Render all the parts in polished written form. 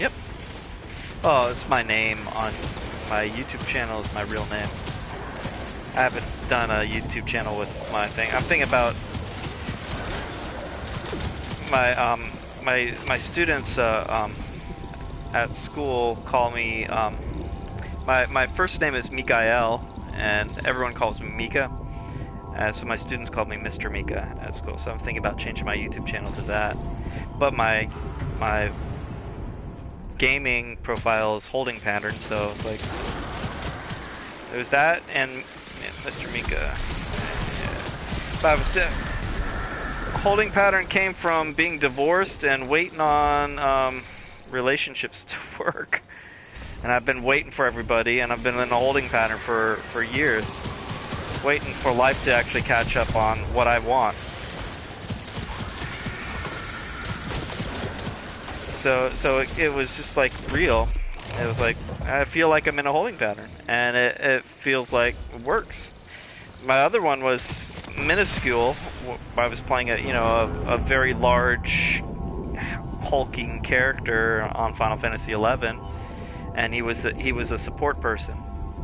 Yep. Oh, it's my name on my YouTube channel. Is my real name. I haven't done a YouTube channel with my thing. I'm thinking about my students at school call me my first name is Mikael, and everyone calls me Mika. So my students called me Mr. Mika at school. So I'm thinking about changing my YouTube channel to that. But my gaming profile is holding pattern, so it's like there's that and Mr. Mika. Yeah. Holding pattern came from being divorced and waiting on relationships to work. And I've been waiting for everybody, and I've been in a holding pattern for years, waiting for life to actually catch up on what I want. So it was just like real. It was like I feel like I'm in a holding pattern, and it feels like it works. My other one was minuscule. I was playing a very large, hulking character on Final Fantasy XI, and he was a support person.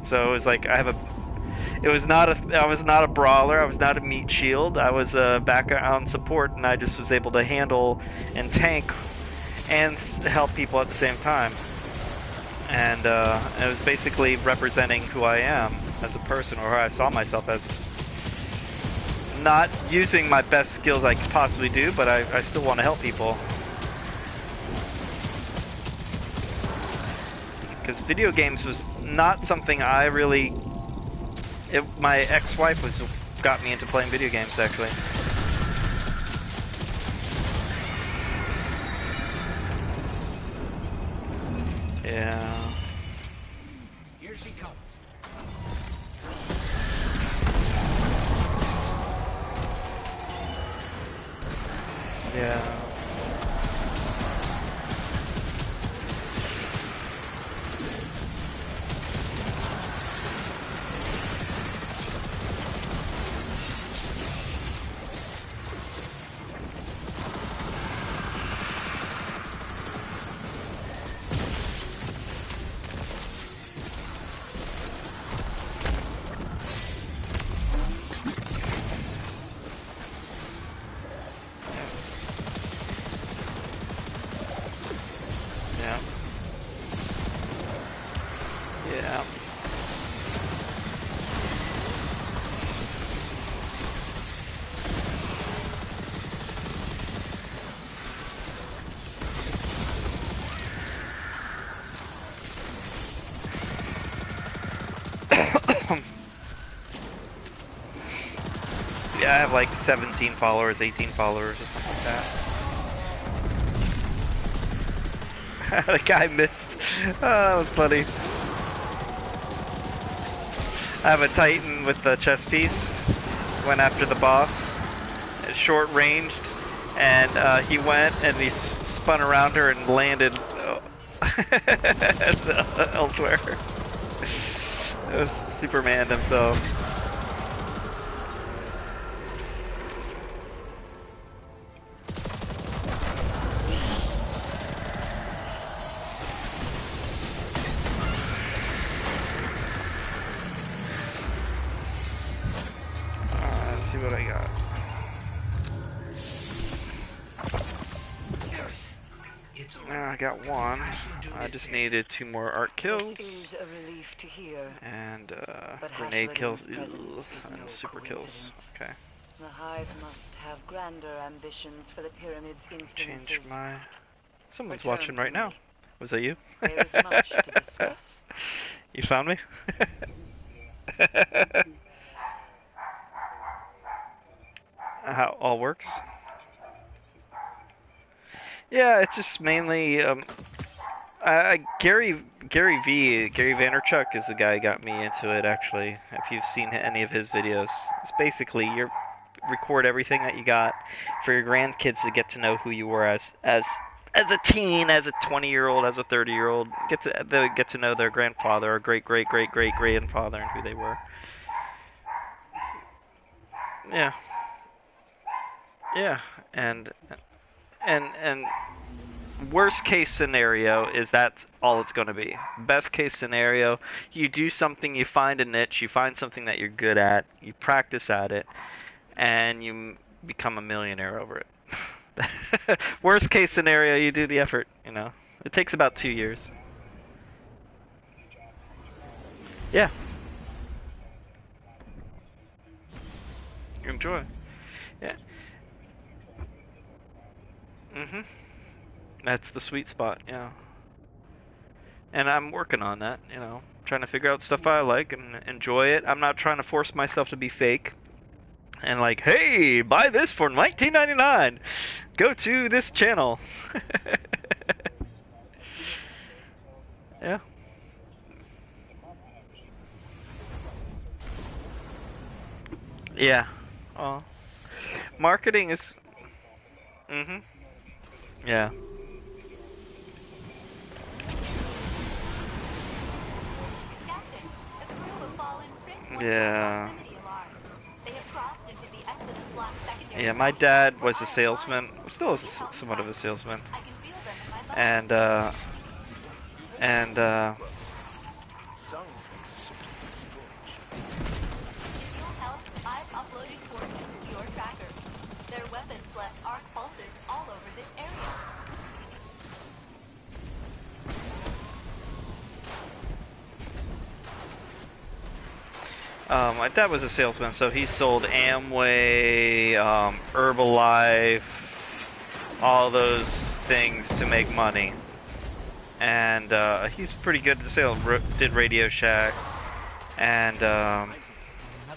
So it was like I was not a brawler. I was not a meat shield. I was a background support, and I just was able to handle and tank and help people at the same time. And it was basically representing who I am as a person, or who I saw myself as. Not using my best skills I could possibly do, but I still want to help people. Because video games was not something I really... my ex-wife got me into playing video games, actually. Yeah. Here she comes. Yeah. Yeah. Yeah, I have like 17 followers, 18 followers, or something like that. The guy missed. Oh, that was funny. I have a Titan with the chest piece. Went after the boss. Short ranged. And he went and he spun around her and landed elsewhere. It was Superman himself. Let's see what I got. I got one. I just needed 2 more art kills. And grenade kills. Ew, and super kills. Okay. The Hive must have grander ambitions for the pyramid's influences. Change my... Someone's watching right now. Was that you? There is much to discuss. You found me? How all works? Yeah, it's just mainly Gary Vaynerchuk is the guy who got me into it. Actually, if you've seen any of his videos, it's basically you record everything that you got for your grandkids to get to know who you were as a teen, as a 20-year-old, as a 30-year-old. They get to know their grandfather or great grandfather and who they were. Yeah, and worst case scenario is that's all it's going to be. Best case scenario, you do something, you find a niche, you find something that you're good at, you practice at it, and you become a millionaire over it. Worst case scenario, you do the effort, you know. It takes about 2 years. Yeah. Enjoy. Yeah. Mhm. That's the sweet spot, yeah. And I'm working on that, you know, trying to figure out stuff I like and enjoy it. I'm not trying to force myself to be fake. And like, hey, buy this for $19.99. Go to this channel. Yeah. Yeah. Oh. Marketing is. Mhm. Yeah. Captain, a crew of fallen print Yeah. proximity alarms. They have crossed into the Exodus block secondary. Yeah, my dad was a salesman. Still is somewhat of a salesman. I can feel them in my bones. And If you'll help, I've uploaded coordinates to your tracker. Their weapons left arc pulses all over this area. my dad was a salesman, so he sold Amway, Herbalife, all those things to make money. And he's pretty good at sales. Did Radio Shack, and Another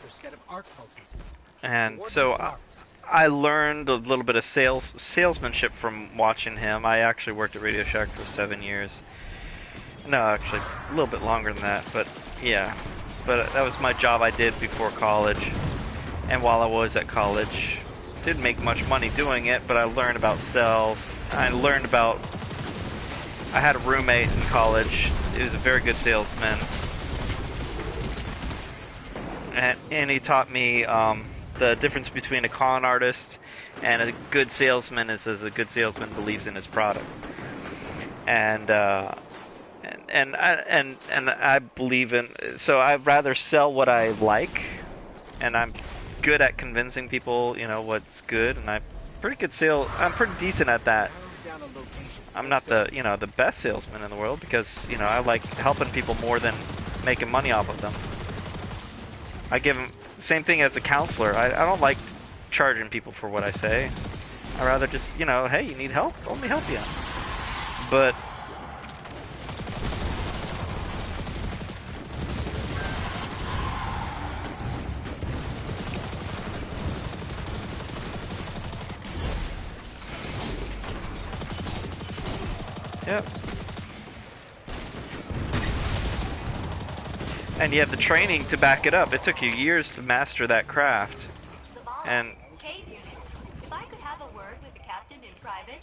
set of arc pulses. so I learned a little bit of salesmanship from watching him. I actually worked at Radio Shack for 7 years. No, actually, a little bit longer than that, but yeah. But that was my job I did before college. And while I was at college, didn't make much money doing it, but I learned about sales. I learned about... I had a roommate in college. He was a very good salesman. And he taught me the difference between a con artist and a good salesman is as a good salesman believes in his product. And I believe in, so I'd rather sell what I like, and I'm good at convincing people, you know, what's good, and I'm pretty decent at that. I'm not the, you know, the best salesman in the world because, you know, I like helping people more than making money off of them. I give them, same thing as a counselor. I don't like charging people for what I say. I'd rather just, you know, hey, you need help? Let me help you. But yep. And you have the training to back it up. It took you years to master that craft. Savannah, And Cave Unit. If I could have a word with the captain in private.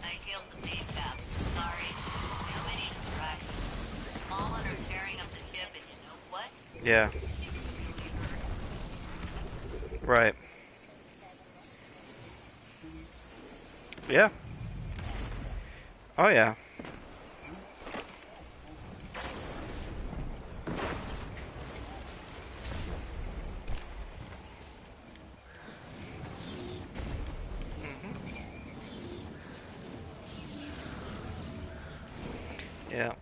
I killed the main cap. Sorry. Too many distractions. All under tearing up the ship, and you know what? yeah. Right. Yeah. Oh yeah. Yeah.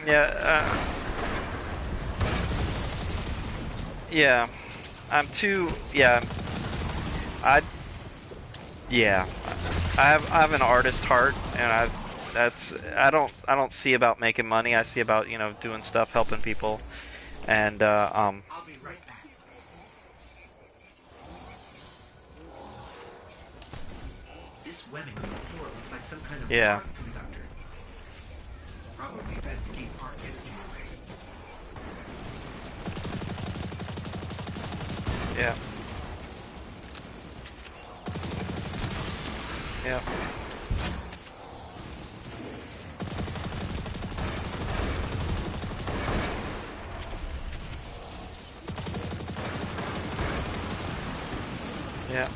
Yeah, yeah. I'm too, yeah. Yeah. I have an artist heart, and I don't see about making money. I see about, you know, doing stuff, helping people, and I'll be right back. This webbing on the floor looks like some kind of yeah. arc conductor. Probably best to keep arc energy away. Yeah. Yeah. Yeah.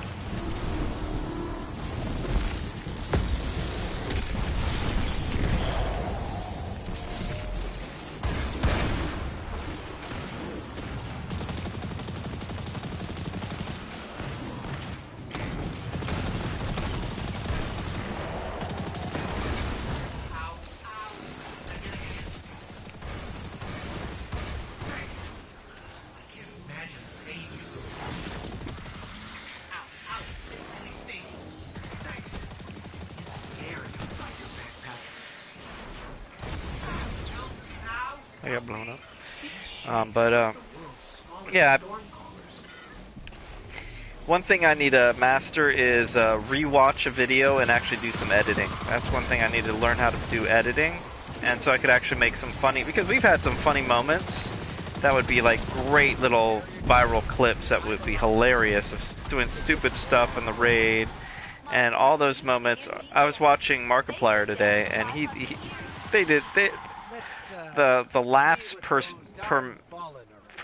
I got blown up. Yeah. One thing I need to master is rewatch a video and actually do some editing. That's one thing I need to learn how to do, editing, and so I could actually make some funny, because we've had some funny moments that would be like great little viral clips that would be hilarious of doing stupid stuff in the raid, and all those moments. I was watching Markiplier today, and the laughs per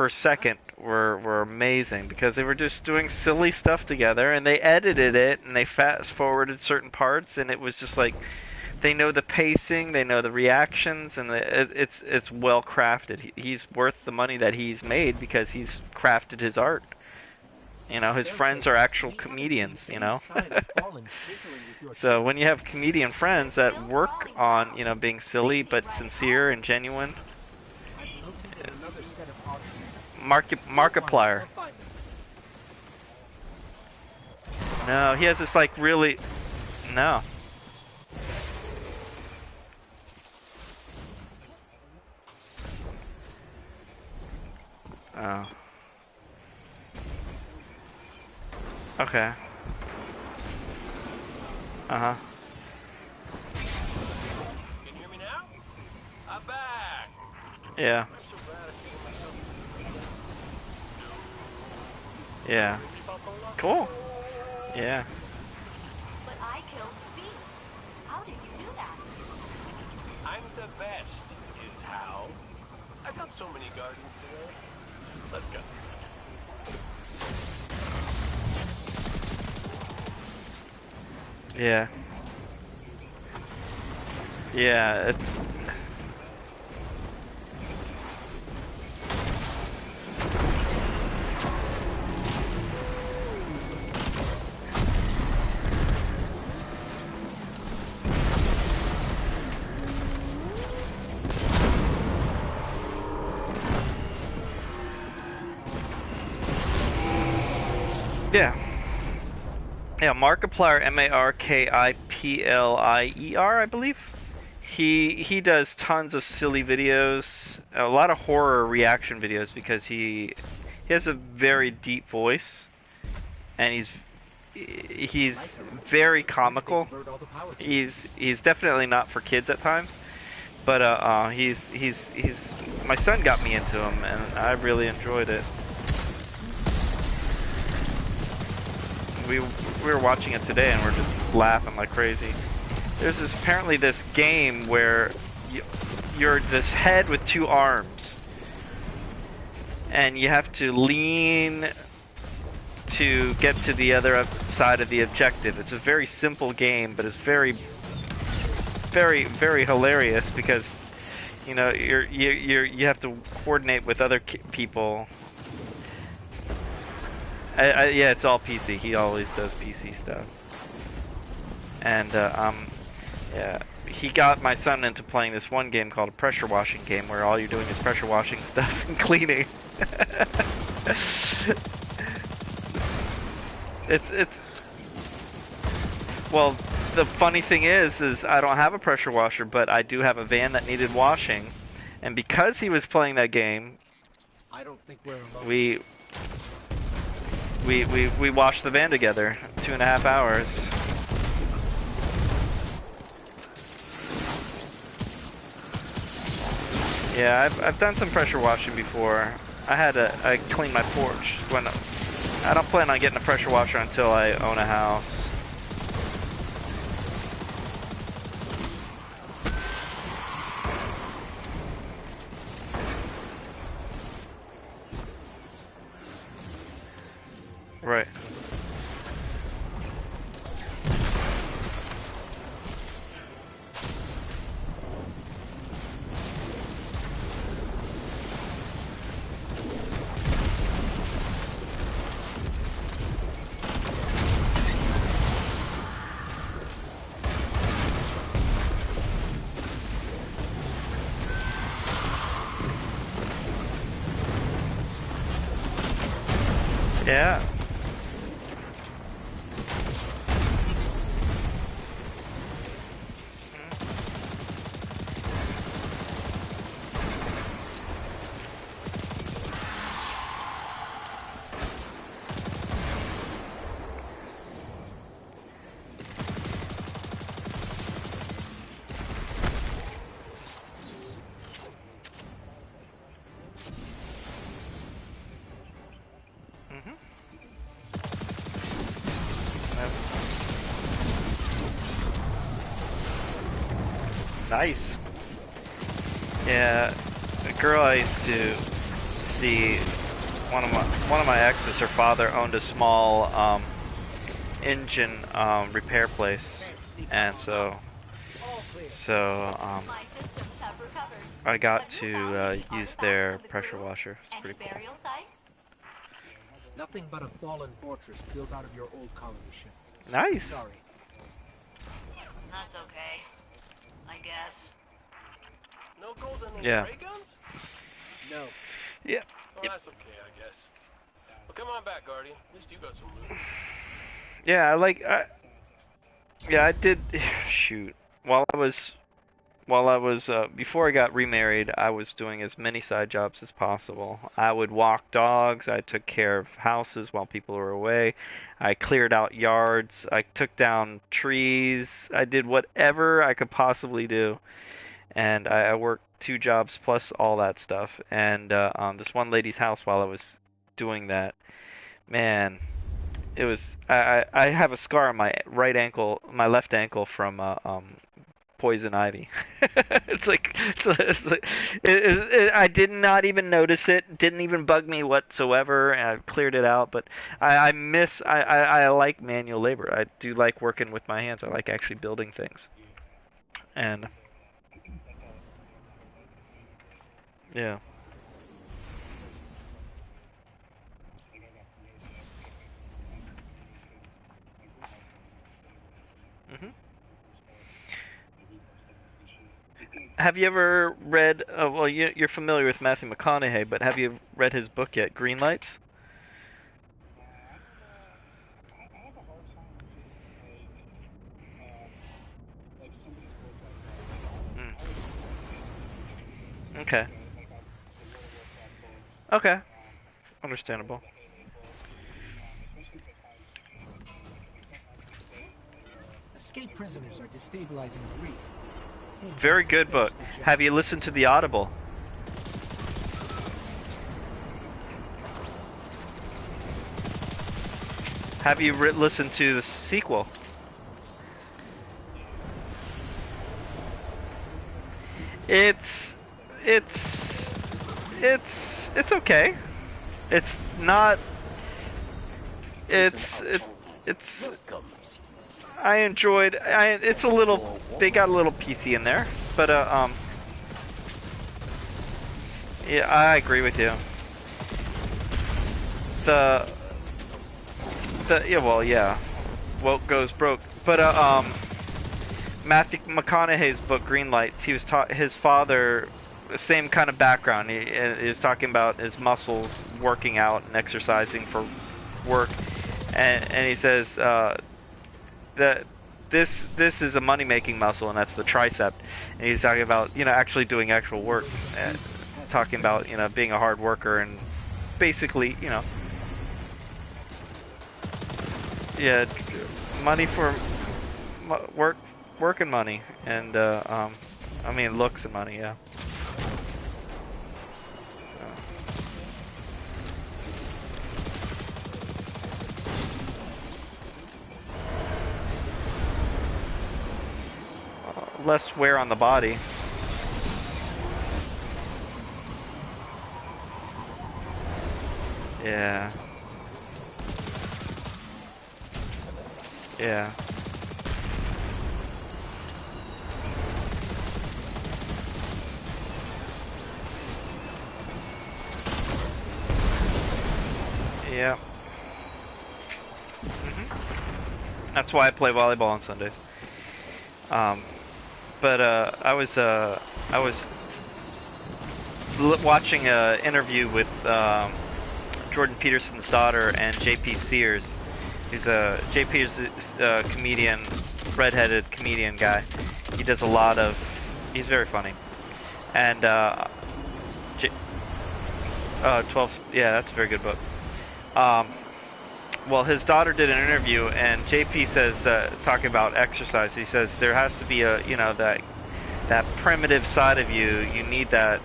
second were amazing, because they were just doing silly stuff together, and they edited it and they fast forwarded certain parts, and it was just like they know the pacing, they know the reactions, and it's well crafted. He's worth the money that he's made because he's crafted his art. You know, his friends are actual comedians, you know. So when you have comedian friends that work on, you know, being silly but sincere and genuine. Markiplier. No, he has this like really... No. Oh. Okay. Uh-huh. Can you hear me now? I'm back. Yeah. Yeah. Cool. Yeah. But I killed the bee. How did you do that? I'm the best, is how. I've helped so many guardians today. Let's go. Yeah. Yeah. Yeah. Yeah, Markiplier, Markiplier, I believe. He does tons of silly videos, a lot of horror reaction videos, because he has a very deep voice, and he's very comical. He's definitely not for kids at times, but he's my son got me into him, and I really enjoyed it. We were watching it today, and we're just laughing like crazy. There's apparently this game where you're this head with two arms, and you have to lean to get to the other side of the objective. It's a very simple game, but it's very, very, very hilarious, because you know you have to coordinate with other people. Yeah, it's all PC. He always does PC stuff. And, yeah, he got my son into playing this one game called a pressure washing game, where all you're doing is pressure washing stuff and cleaning. It's... Well, the funny thing is I don't have a pressure washer, but I do have a van that needed washing. And because he was playing that game, I don't think we're alone. We washed the van together, 2.5 hours. Yeah, I've done some pressure washing before. I cleaned my porch. I don't plan on getting a pressure washer until I own a house. Right. Yeah. Nice. Yeah, the girl I used to see, one of my exes, her father owned a small engine repair place, and so My systems have recovered. I got But who to found any use artifacts their of the pressure crew? washer. It's Any pretty cool. burial sites? Nothing but a fallen fortress built out of your old colony ship. Nice. Sorry. That's okay. I guess. No golden Yeah. ray guns? No. Yeah. Well, that's okay, I guess. Well, come on back, Guardian. At least you got some loot. Yeah, I did shoot. While I was before I got remarried, I was doing as many side jobs as possible. I would walk dogs, I took care of houses while people were away. I cleared out yards, I took down trees. I did whatever I could possibly do. And I worked 2 jobs plus all that stuff. And this one lady's house while I was doing that, man, it was I have a scar on my right ankle, my left ankle from poison ivy. I did not even notice it. Didn't even bug me whatsoever. And I cleared it out. But I like manual labor. I do like working with my hands. I like actually building things. And yeah. Mhm. Have you ever read? Well, you're familiar with Matthew McConaughey, but have you read his book yet, Green Lights? Mm. Okay. Okay. Understandable. Escaped prisoners are destabilizing the reef. Very good book. Have you listened to the Audible? Have you listened to the sequel? It's it's okay. It's not. It's I enjoyed. It's a little. They got a little PC in there, but yeah, I agree with you. The yeah, well, yeah, woke goes broke. But Matthew McConaughey's book Green Lights. He was taught his father, same kind of background. He is talking about his muscles working out and exercising for work, and he says that this is a money making muscle, and that's the tricep. And he's talking about actually doing actual work, and talking about being a hard worker and basically yeah, money for work and money, and I mean looks and money, yeah. Less wear on the body. Yeah. Yeah. Yeah. That's why I play volleyball on Sundays. But I was watching an interview with Jordan Peterson's daughter, and J.P. Sears. J.P. is a comedian, redheaded comedian guy. He does a lot of. He's very funny. And 12. Yeah, that's a very good book. Well, his daughter did an interview, and JP says, talking about exercise, he says there has to be a, that primitive side of you. You need that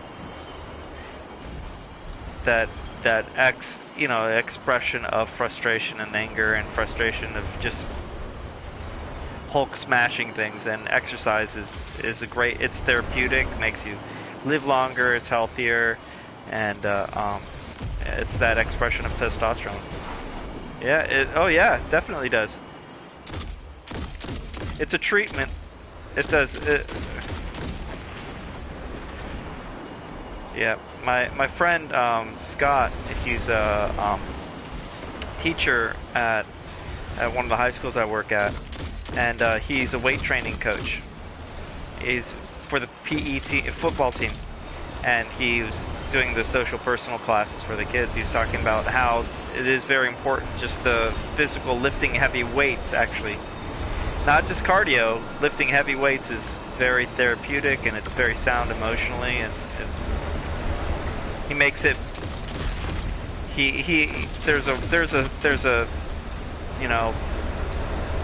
expression of frustration and anger and frustration of just Hulk smashing things. And exercise is a great. It's therapeutic, makes you live longer. It's healthier, and it's that expression of testosterone. Yeah, oh yeah, definitely does. It's a treatment. It does. Yeah, my friend Scott, he's a teacher at one of the high schools I work at, and he's a weight training coach. He's for the PE football team, and he was doing the social personal classes for the kids. He's talking about how it is very important, just the physical lifting heavy weights, actually. Not just cardio, lifting heavy weights is very therapeutic, and it's very sound emotionally, and he makes it, there's a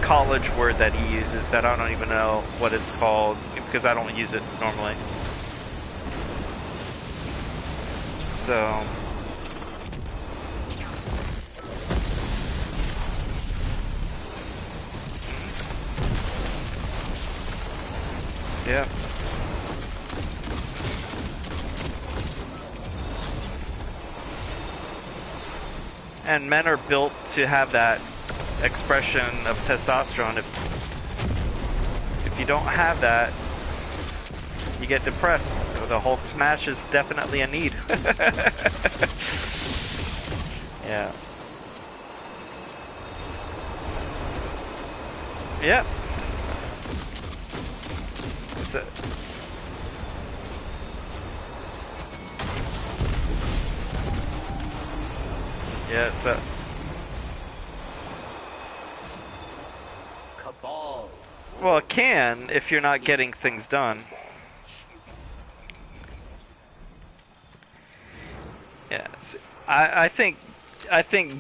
college word that he uses that I don't even know what it's called, because I don't use it normally. So yeah. And men are built to have that expression of testosterone. If you don't have that, you get depressed. The Hulk smash is definitely a need. Yeah. Yeah. Yeah, it's a Cabal. well, it can if you're not getting things done. Yeah, I think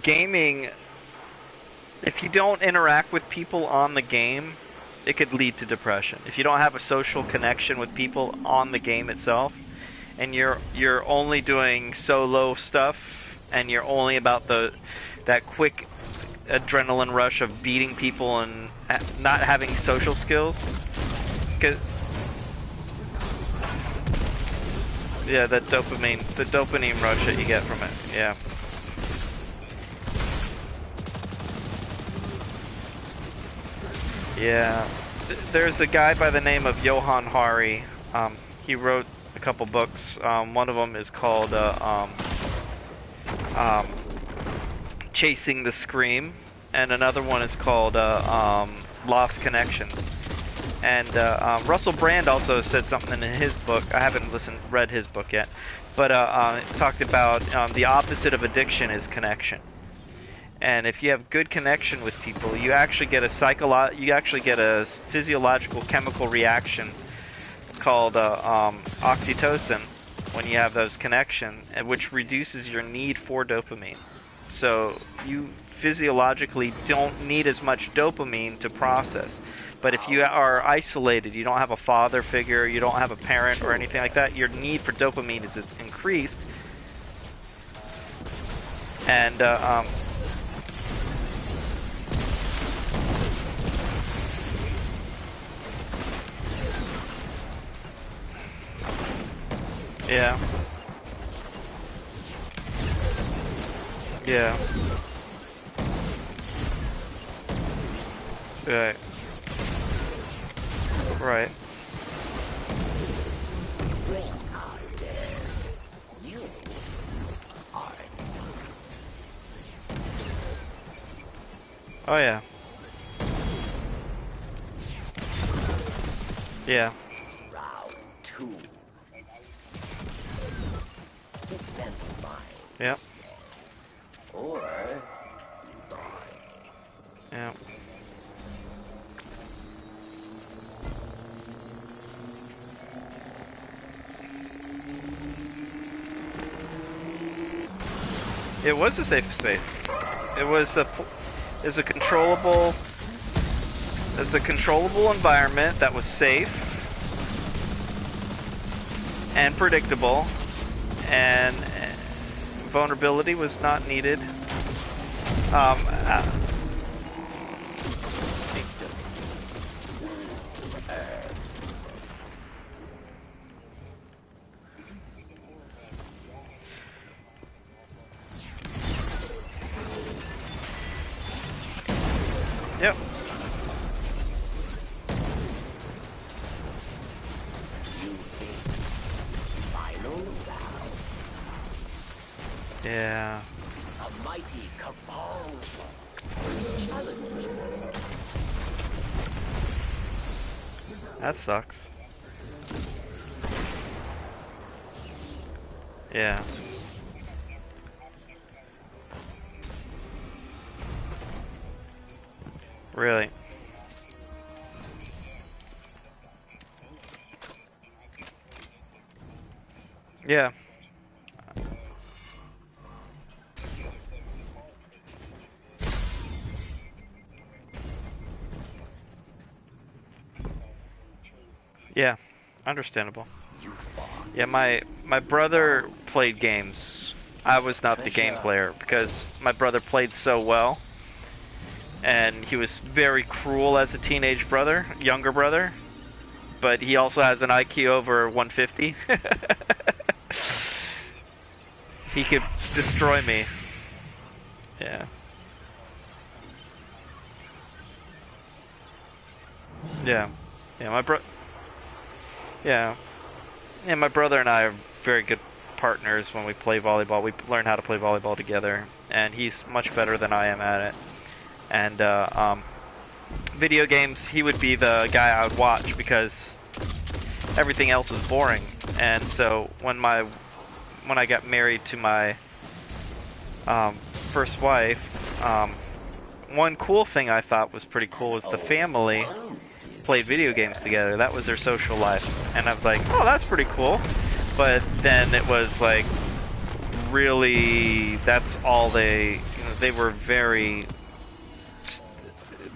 gaming, if you don't interact with people on the game, it could lead to depression. If you don't have a social connection with people on the game itself, and you're only doing solo stuff, and you're only about that quick adrenaline rush of beating people and not having social skills, yeah, the dopamine rush that you get from it. Yeah. Yeah. There's a guy by the name of Johan Hari. He wrote a couple books. One of them is called Chasing the Scream, and another one is called Lost Connections. And Russell Brand also said something in his book. I haven't read his book yet, but talked about the opposite of addiction is connection. And if you have good connection with people, you actually get a physiological chemical reaction called oxytocin when you have those connections, which reduces your need for dopamine. So you physiologically don't need as much dopamine to process. But if you are isolated, you don't have a father figure, you don't have a parent or anything like that, your need for dopamine is increased. And yeah. Yeah. Right. Right. Oh yeah. Yeah. Round 2. Yep. Yeah. It was a safe space. It was a controllable. It's a controllable environment that was safe and predictable, and vulnerability was not needed. Yep. Yeah. A mighty cabal challenges. That sucks. Yeah. Really. Yeah. Yeah. Understandable. Yeah, my brother played games. I was not the game player because my brother played so well, and he was very cruel as a teenage brother, younger brother, but he also has an IQ over 150. He could destroy me. Yeah. Yeah. Yeah, Yeah. Yeah, my brother and I are very good partners when we play volleyball. We learn how to play volleyball together, and he's much better than I am at it. And video games, he would be the guy I would watch because everything else was boring. And so when I got married to my first wife, one cool thing I thought was pretty cool was the family played video games together. That was their social life, and I was like, oh, that's pretty cool. But then it was like, really, that's all they were very,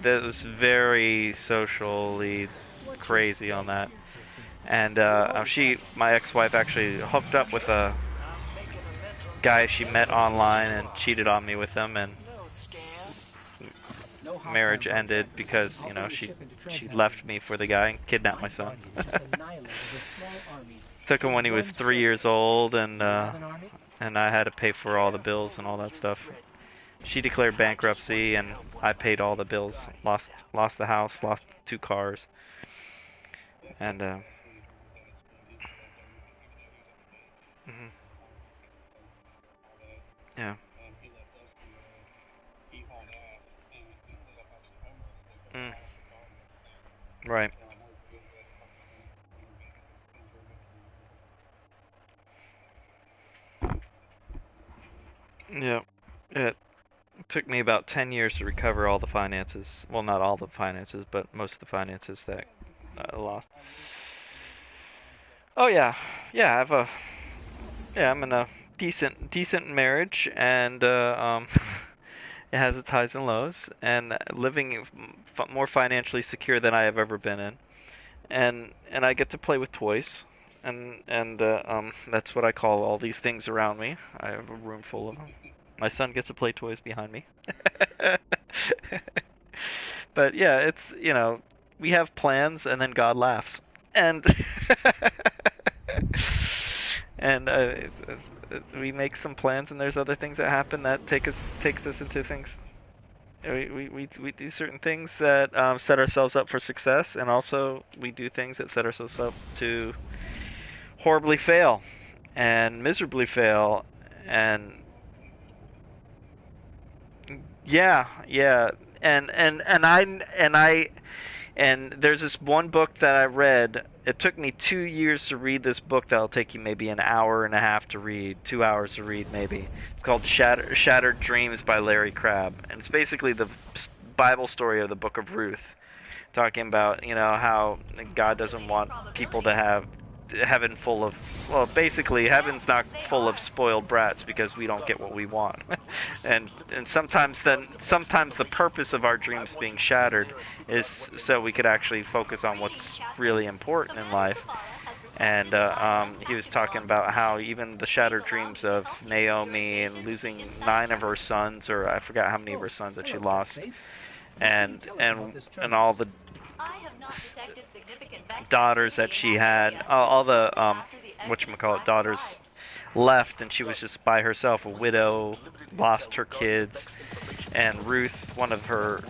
that was very socially crazy on that. And my ex-wife actually hooked up with a guy she met online and cheated on me with him, and marriage ended because, you know, she left me for the guy and kidnapped my son. Took him when he was 3 years old, and I had to pay for all the bills and all that stuff. She declared bankruptcy, and I paid all the bills. Lost the house, lost 2 cars, and yeah. Mm. Right. Yeah. It took me about 10 years to recover all the finances. Well, not all the finances, but most of the finances that I lost. Oh yeah. Yeah, I'm in a decent marriage, and it has its highs and lows, and living more financially secure than I have ever been in. And I get to play with toys, and that's what I call all these things around me. I have a room full of them. My son gets to play toys behind me. But yeah, it's, you know, we have plans, and then God laughs, and and we make some plans, and there's other things that happen that takes us into things. We do certain things that set ourselves up for success, and also we do things that set ourselves up to horribly fail and miserably fail. And yeah, and there's this one book that I read. It took me 2 years to read this book that'll take you maybe an hour and a half to read, 2 hours to read maybe. It's called Shattered Dreams by Larry Crabb, and it's basically Bible story of the Book of Ruth, talking about, you know, how God doesn't want people to have heaven full of, well, basically heaven's not full of spoiled brats because we don't get what we want. and sometimes the purpose of our dreams being shattered is so we could actually focus on what's really important in life. And he was talking about how even the shattered dreams of Naomi and losing 9 of her sons, or I forgot how many of her sons that she lost, and all the daughters that she had, all the whatchamacallit, daughters left, and she was just by herself, a widow, lost her kids, and Ruth, one of her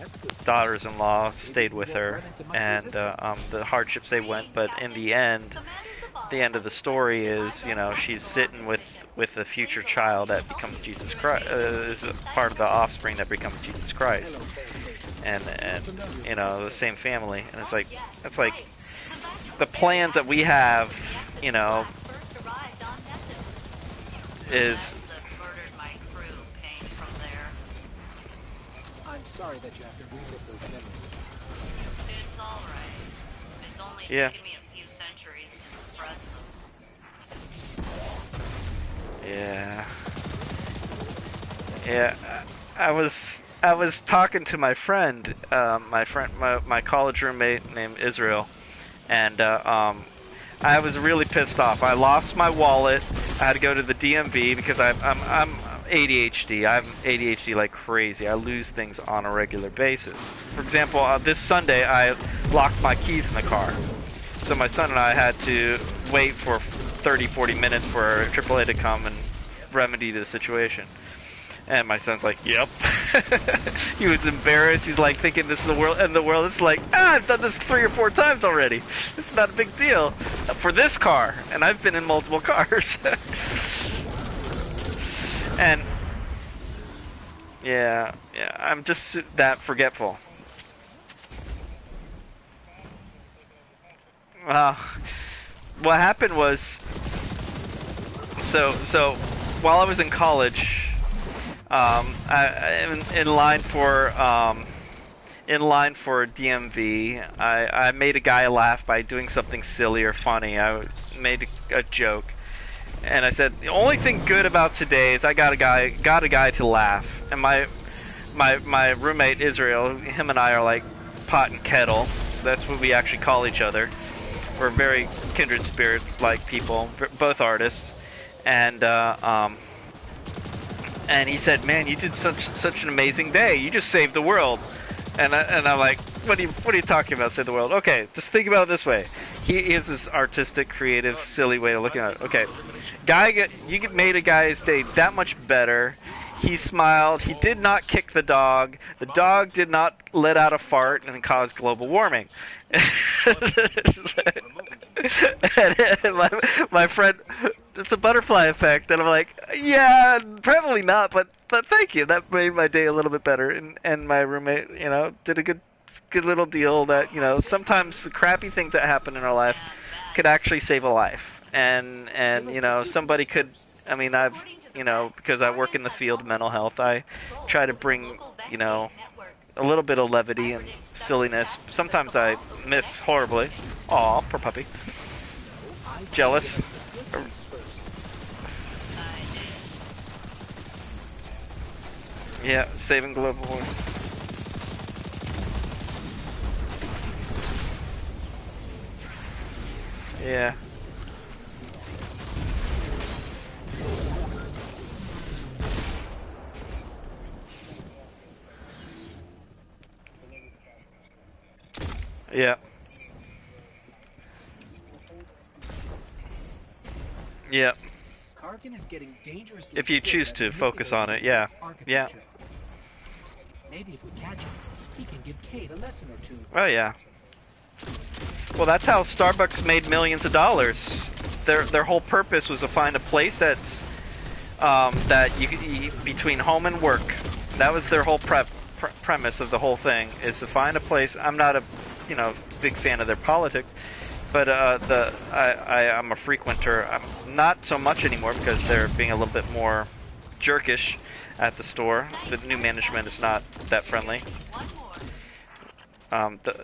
daughters-in-law, stayed with her, and the hardships they went, but in the end of the story is, you know, she's sitting with a future child that becomes Jesus Christ, is a part of the offspring that becomes Jesus Christ, and you know, the same family, and it's like the plans that we have, you know, is. I'm sorry that you have to relive those memories. It's alright. It's only taken me a few centuries to suppress them. Yeah. Yeah. I was talking to my friend, my college roommate named Israel, and I was really pissed off. I lost my wallet. I had to go to the DMV because I'm ADHD. I have ADHD like crazy. I lose things on a regular basis. For example, this Sunday I locked my keys in the car. So my son and I had to wait for 30-40 minutes for AAA to come and remedy the situation. And my son's like, yep. He was embarrassed. He's like thinking this is the world, and the world is like, I've done this 3 or 4 times already. It's not a big deal for this car, and I've been in multiple cars. And yeah, I'm just that forgetful. What happened was, so while I was in college, in line for DMV, I made a guy laugh by doing something silly or funny. I made a joke, and I said the only thing good about today is I got a guy to laugh. And my roommate Israel, him and I are like pot and kettle. That's what we actually call each other. We're very kindred spirit like people, both artists, and he said, "Man, you did such an amazing day. You just saved the world." And I'm like, "What are you talking about? Save the world? Okay, just think about it this way." He has this artistic, creative, silly way of looking at it. Okay, you made a guy's day that much better. He smiled. He did not kick the dog. The dog did not let out a fart and cause global warming. And my friend, it's a butterfly effect, and I'm like, yeah, probably not, but thank you. That made my day a little bit better. And my roommate, you know, did a good little deal that, you know, sometimes the crappy things that happen in our life could actually save a life. And you know, somebody could, I mean, I've, you know, because I work in the field of mental health, I try to bring, you know, a little bit of levity and silliness. Sometimes I miss horribly. Aw, poor puppy. Jealous. Yeah, saving global warming. Yeah. Yeah. Yeah. Karkin is getting dangerously if you choose to focus on it, yeah. Yeah. Maybe if we catch him, he can give Kate a lesson or two. Oh yeah. Well, that's how Starbucks made millions of dollars. Their whole purpose was to find a place that's that you could eat between home and work. That was their whole premise of the whole thing, is to find a place. I'm not a big fan of their politics, but I'm a frequenter. I'm not so much anymore because they're being a little bit more jerkish at the store. The new management is not that friendly.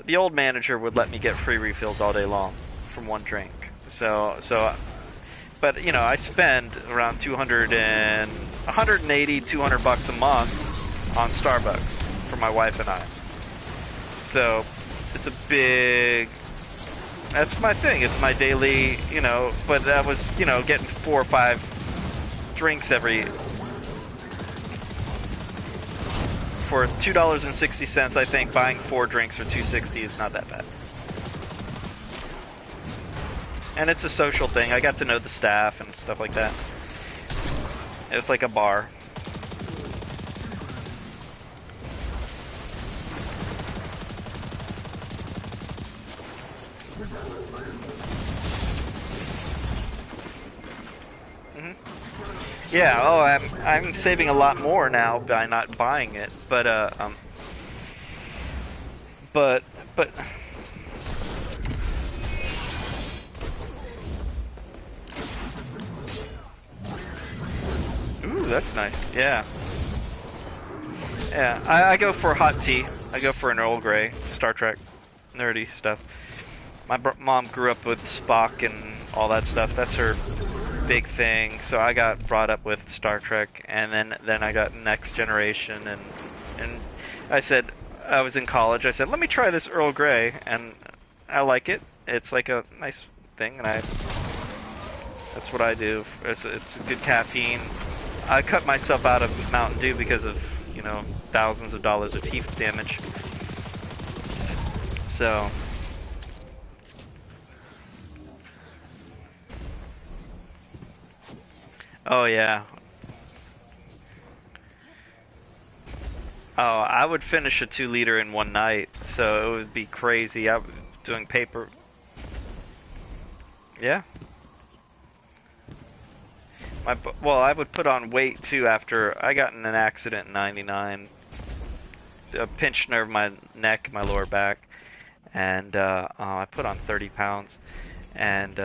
the old manager would let me get free refills all day long from one drink. But you know, I spend around 180, 200 bucks a month on Starbucks for my wife and I. So it's a big. That's my thing. It's my daily, you know. But that was, you know, getting 4 or 5 drinks for $2.60. I think buying 4 drinks for $2.60 is not that bad. And it's a social thing. I got to know the staff and stuff like that. It was like a bar. Yeah, oh, I'm saving a lot more now by not buying it, but ooh, that's nice. Yeah. Yeah, I go for hot tea. I go for an Earl Grey, Star Trek, nerdy stuff. My mom grew up with Spock and all that stuff. That's her big thing. So I got brought up with Star Trek, and then I got Next Generation, and I said, I was in college. I said, let me try this Earl Grey, and I like it. It's like a nice thing, and that's what I do. It's good caffeine. I cut myself out of Mountain Dew because of, you know, thousands of dollars of teeth damage. So. Oh yeah. Oh, I would finish a 2-liter in one night, so it would be crazy. I'm doing paper. Yeah. Well, I would put on weight too after I got in an accident in '99. A pinched nerve in my neck, my lower back, and I put on 30 pounds, and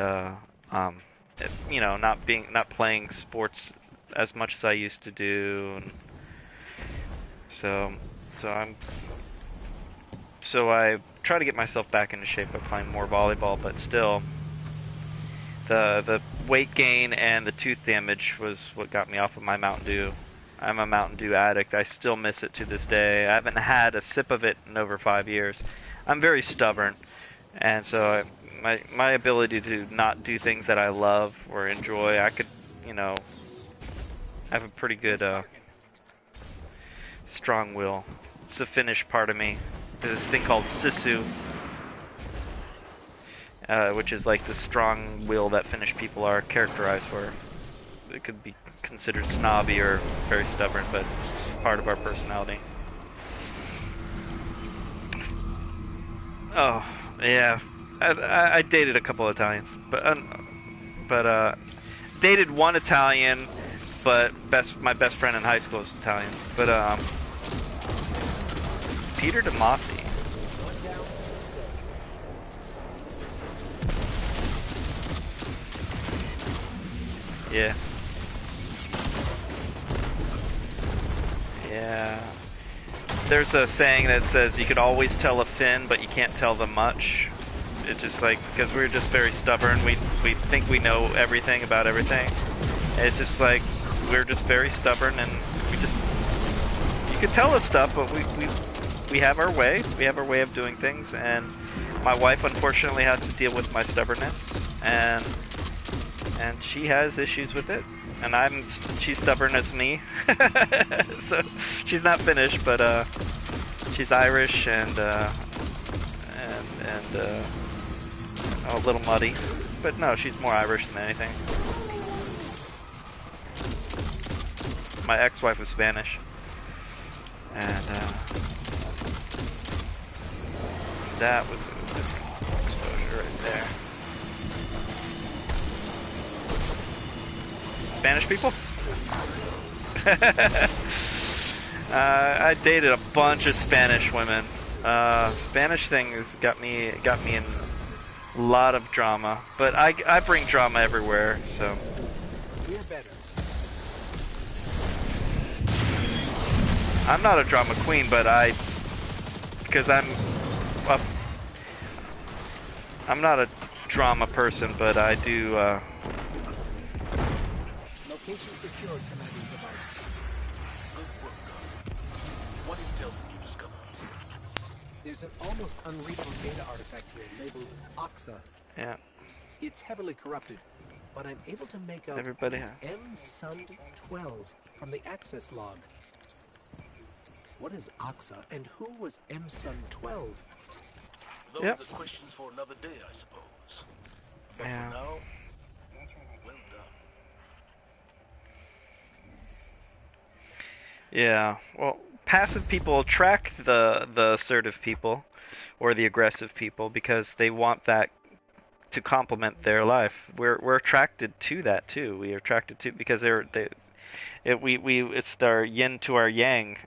you know, not playing sports as much as I used to do, and so I try to get myself back into shape by playing more volleyball, but still, the weight gain and the tooth damage was what got me off of my Mountain Dew. I'm a Mountain Dew addict. I still miss it to this day. I haven't had a sip of it in over 5 years. I'm very stubborn, and so my ability to not do things that I love or enjoy, I could, you know, have a pretty good strong will. It's the Finnish part of me. There's this thing called sisu, which is like the strong will that Finnish people are characterized for. It could be considered snobby or very stubborn, but it's just part of our personality. Oh, yeah. I dated a couple of Italians, but dated one Italian, but my best friend in high school is Italian. But Peter DeMasi. Yeah. Yeah. There's a saying that says you could always tell a Finn, but you can't tell them much. It's just like, because we're just very stubborn, we think we know everything about everything. It's just like, we're just very stubborn, and you could tell us stuff, but we have our way. We have our way of doing things, and my wife unfortunately has to deal with my stubbornness, and she has issues with it, and she's stubborn as me. So she's not Finnish, but she's Irish and a little muddy, but no, she's more Irish than anything. My ex-wife was Spanish, and that was a different exposure right there. Spanish people? I dated a bunch of Spanish women. Spanish thing has got me in a lot of drama, but I bring drama everywhere, so. We're better. I'm not a drama queen, but because I'm I'm not a drama person, but I do. Location secured, Commander's device. Good work, Guardian. What intel did you discover? There's an almost unreadable data artifact here labeled Oxa. Yeah. It's heavily corrupted, but I'm able to make out Everybody has. M-Sund-12 from the access log. What is Oxa, and who was M-Sund-12? Those Yep. are questions for another day, I suppose. But Yeah. for now, well done. Yeah. Well, passive people attract the assertive people, or the aggressive people, because they want that to complement their life. We're attracted to that too. We are attracted to because it's their yin to our yang.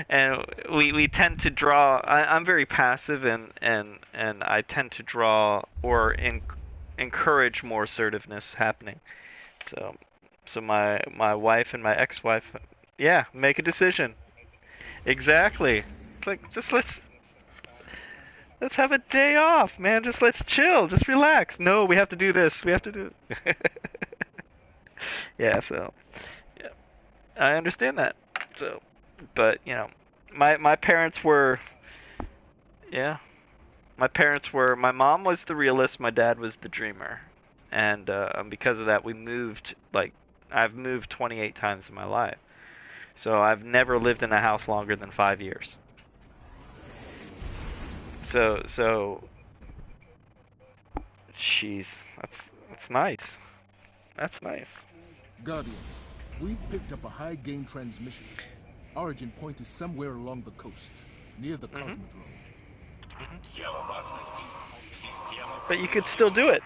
And we tend to draw. I'm very passive, and I tend to draw or encourage more assertiveness happening. So my wife and my ex-wife, yeah, make a decision. Exactly. Like, just let's have a day off, man. Just let's chill. Just relax. No, we have to do this. We have to do it. Yeah. So, yeah, I understand that. So. But my parents were, yeah, my mom was the realist, my dad was the dreamer, and because of that we moved, like, I've moved 28 times in my life, so I've never lived in a house longer than 5 years. So jeez, that's nice. That's nice. Guardian, we've picked up a high gain transmission. Origin point is somewhere along the coast, near the Cosmodrome. But you could still do it.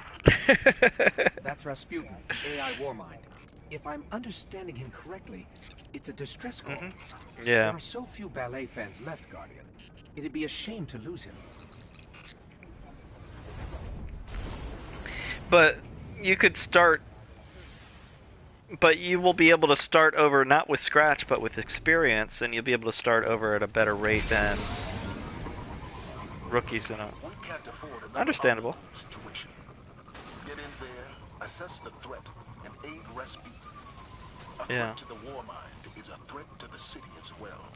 That's Rasputin, AI Warmind. If I'm understanding him correctly, it's a distress call. Yeah. There are so few ballet fans left, Guardian. It'd be a shame to lose him. But you could start. But you will be able to start over not with scratch, but with experience, and you'll be able to start over at a better rate than rookies in a. We can't afford another Understandable. situation. Get in there, assess the threat, and aid Rasputin. A threat Yeah. to the Warmind is a threat to the city as well.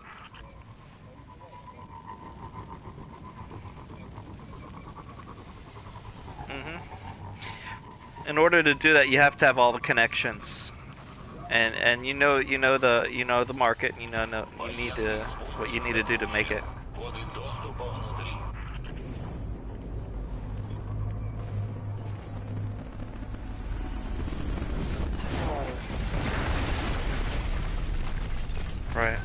In order to do that, you have to have all the connections, and you know the market. You need to what you need to do to make it. Right.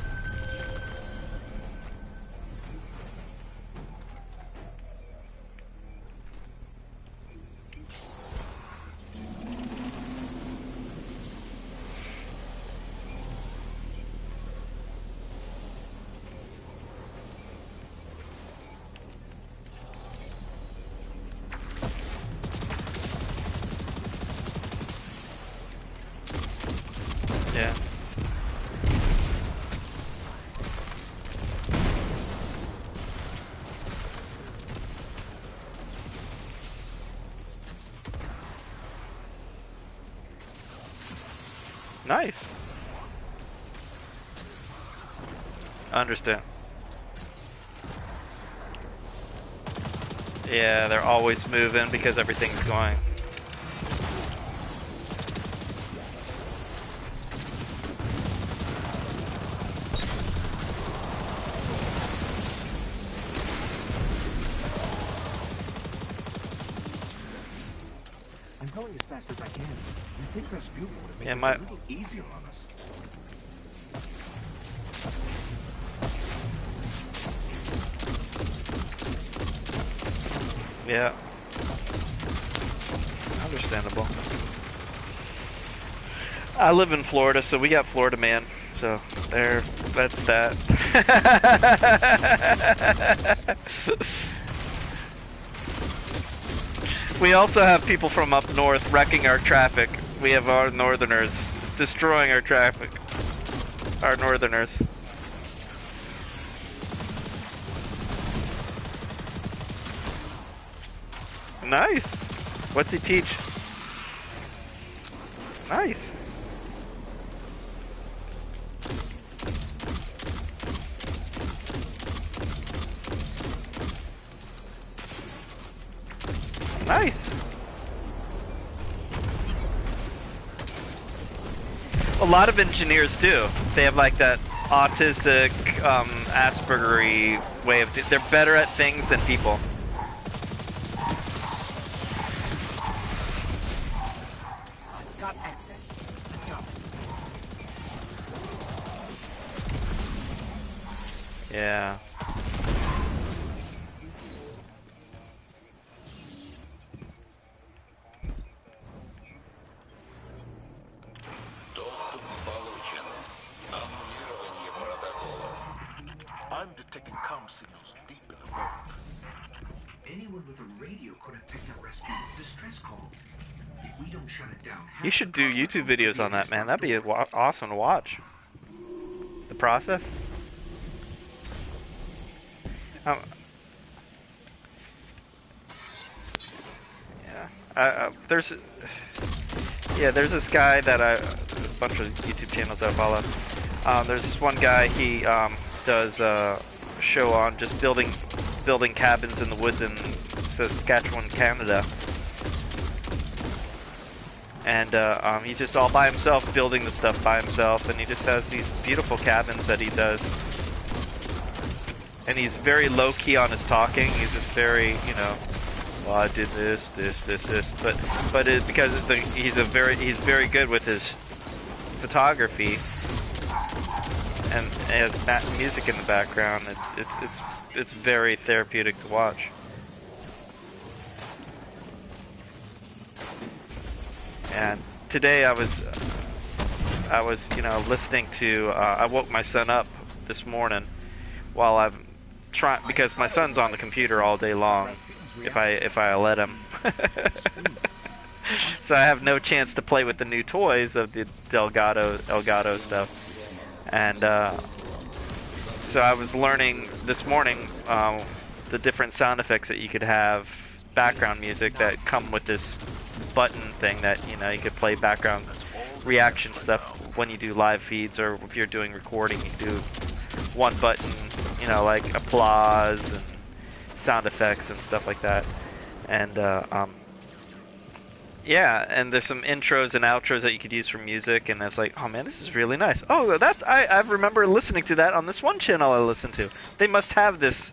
Yeah. Nice. Understand. Yeah, they're always moving because everything's going. I'm going as fast as I can. You think Rasputin would have made Yeah, this my- a little easier on us? Yeah. Understandable. I live in Florida, so we got Florida man. So there, that's that. We also have people from up north wrecking our traffic. We have our northerners destroying our traffic. Our northerners. Nice. What's he teach? Nice. Nice. A lot of engineers do. They have like that autistic, Aspergery way of. They're better at things than people. Got access. Let's go. Yeah. I'm detecting comm signals deep in the world. Anyone with a radio could have picked up Rasputin's distress call. If we don't shut it down, You should do YouTube videos on that, man. That'd be awesome to watch. The process. Yeah. There's this guy that a bunch of YouTube channels I follow. There's this one guy. He does a show on just building cabins in the woods in Saskatchewan, Canada. And he's just all by himself, building the stuff by himself, and he just has these beautiful cabins that he does. And he's very low-key on his talking. He's just very, you know, well, I did this, but because he's very good with his photography, and has music in the background. It's very therapeutic to watch. And today I was listening to. I woke my son up this morning while I'm trying, because my son's on the computer all day long. If I let him, so I have no chance to play with the new toys of the Elgato stuff. And so I was learning this morning the different sound effects that you could have, background music that come with this button thing that, you know, you could play background reaction stuff when you do live feeds, or if you're doing recording, you do one button, you know, like applause and sound effects and stuff like that. And yeah, and there's some intros and outros that you could use for music, and I was like, oh man, this is really nice. Oh, that's I remember listening to that on this one channel I listened to. They must have this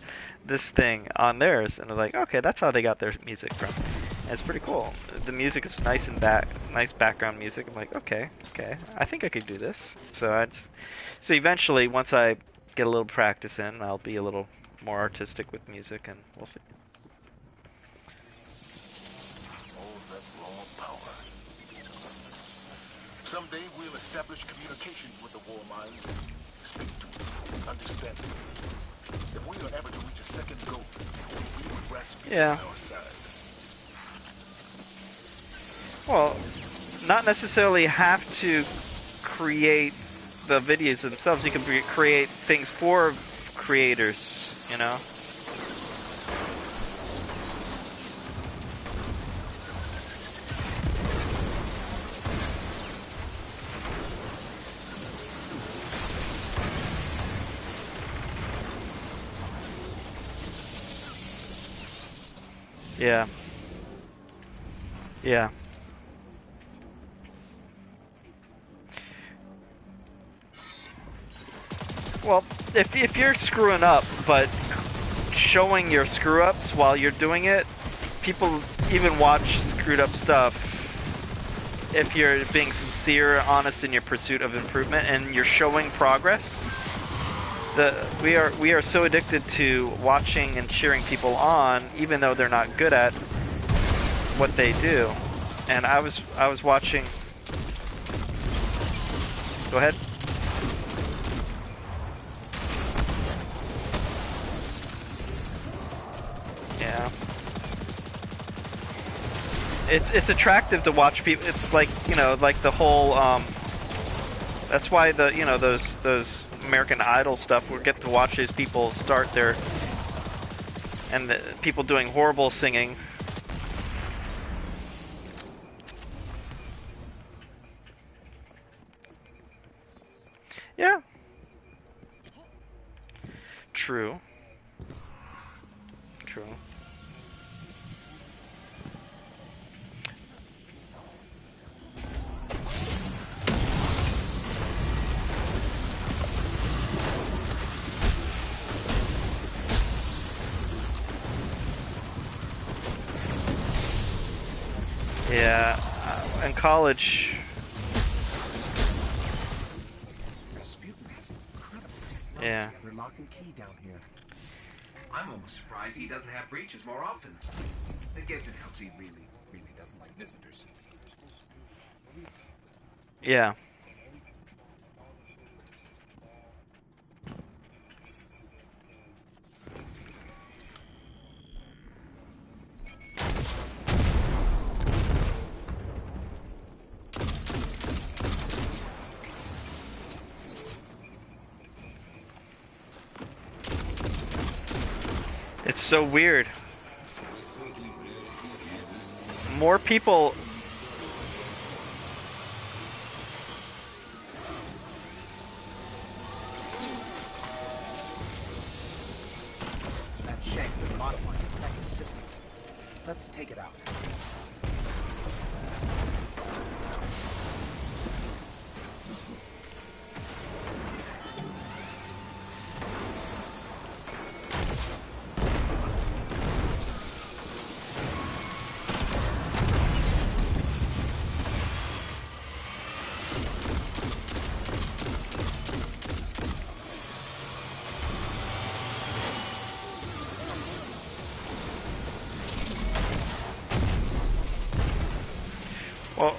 thing on theirs, and I was like, okay, that's how they got their music from. And it's pretty cool. The music is nice and nice background music. I'm like, okay, I think I could do this. So so eventually, once I get a little practice in, I'll be a little more artistic with music, and we'll see. Someday we'll establish communication with the war mind. Speak to it, understand it. If we are ever to reach a second goal, we will Rasputin on our side. Well, not necessarily have to create the videos themselves. You can create things for creators, you know? Yeah. Yeah. Well, if you're screwing up, but showing your screw-ups while you're doing it, people even watch screwed up stuff if you're being sincere, honest in your pursuit of improvement, and you're showing progress. We are so addicted to watching and cheering people on, even though they're not good at what they do. And I was watching. Go ahead. Yeah. It's attractive to watch people. It's like, you know, like the whole that's why the, you know, those American Idol stuff, we get to watch these people start their, and the people doing horrible singing True. True. Yeah, in college. Rasputin has incredible technology Yeah. under lock and key down here. I'm almost surprised he doesn't have breaches more often. I guess it helps he really doesn't like visitors. Yeah. It's so weird. More people. That shank's been modifying the protective system. Let's take it out. Well,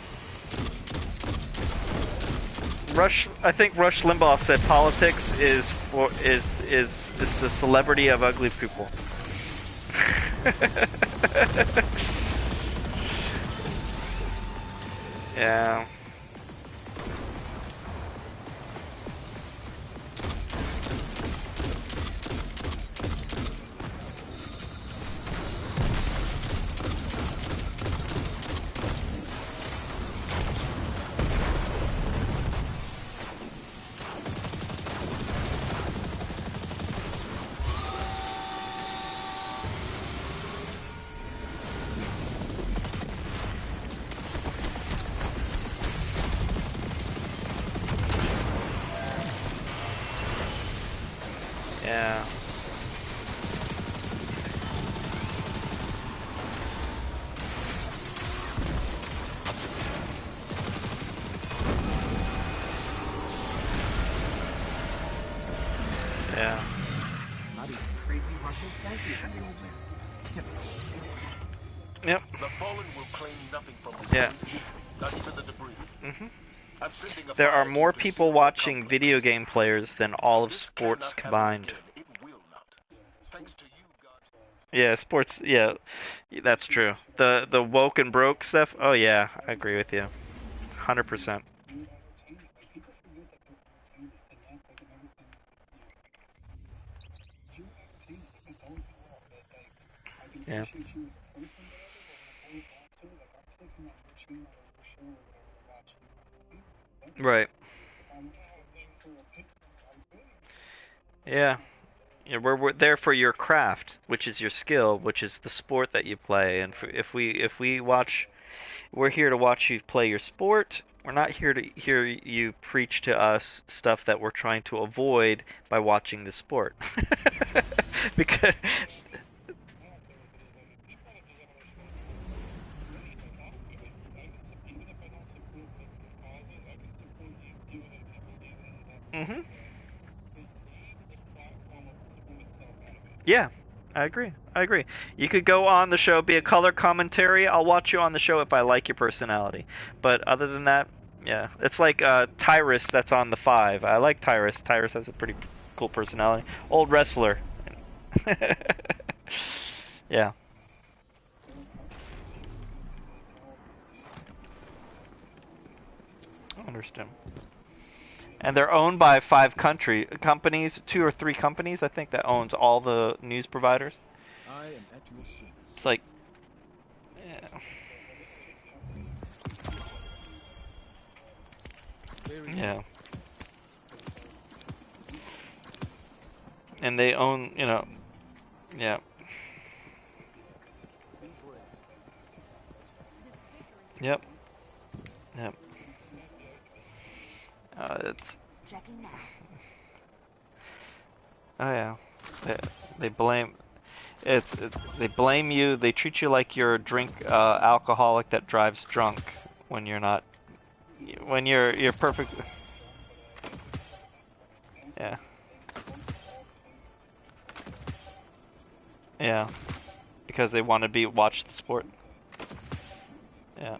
I think Rush Limbaugh said politics is the celebrity of ugly people. Yeah. Yeah. Yeah. Not even crazy Russian thank you from the old man. Typical. Yep. The fallen will claim nothing from this Yeah. breach, not even the debris. I'm sending a There are fire more team to people seal the watching complex. video game players than all of This sports cannot happen combined. again. It will not. Thanks to you, God. Yeah, sports. Yeah, that's true. The woke and broke stuff. Oh yeah, I agree with you. 100%. Yeah. Right. Yeah. Yeah, we're there for your craft, which is your skill, which is the sport that you play. And if we watch, we're here to watch you play your sport. We're not here to hear you preach to us stuff that we're trying to avoid by watching the sport. Because Mhm. Yeah, I agree. I agree. You could go on the show, be a color commentary. I'll watch you on the show if I like your personality. But other than that, yeah, it's like Tyrus that's on the 5. I like Tyrus. Tyrus has a pretty cool personality. Old wrestler. Yeah. I understand. And they're owned by 5 companies, 2 or 3 companies, I think, that owns all the news providers. I am at your service. It's like, yeah. Yeah. and they own, yeah, yep, yep. It's Checking now. oh yeah, they blame they blame you. They treat you like you're a alcoholic that drives drunk when you're not. When you're perfect. Yeah. Yeah. Because they want to watch the sport. Yeah.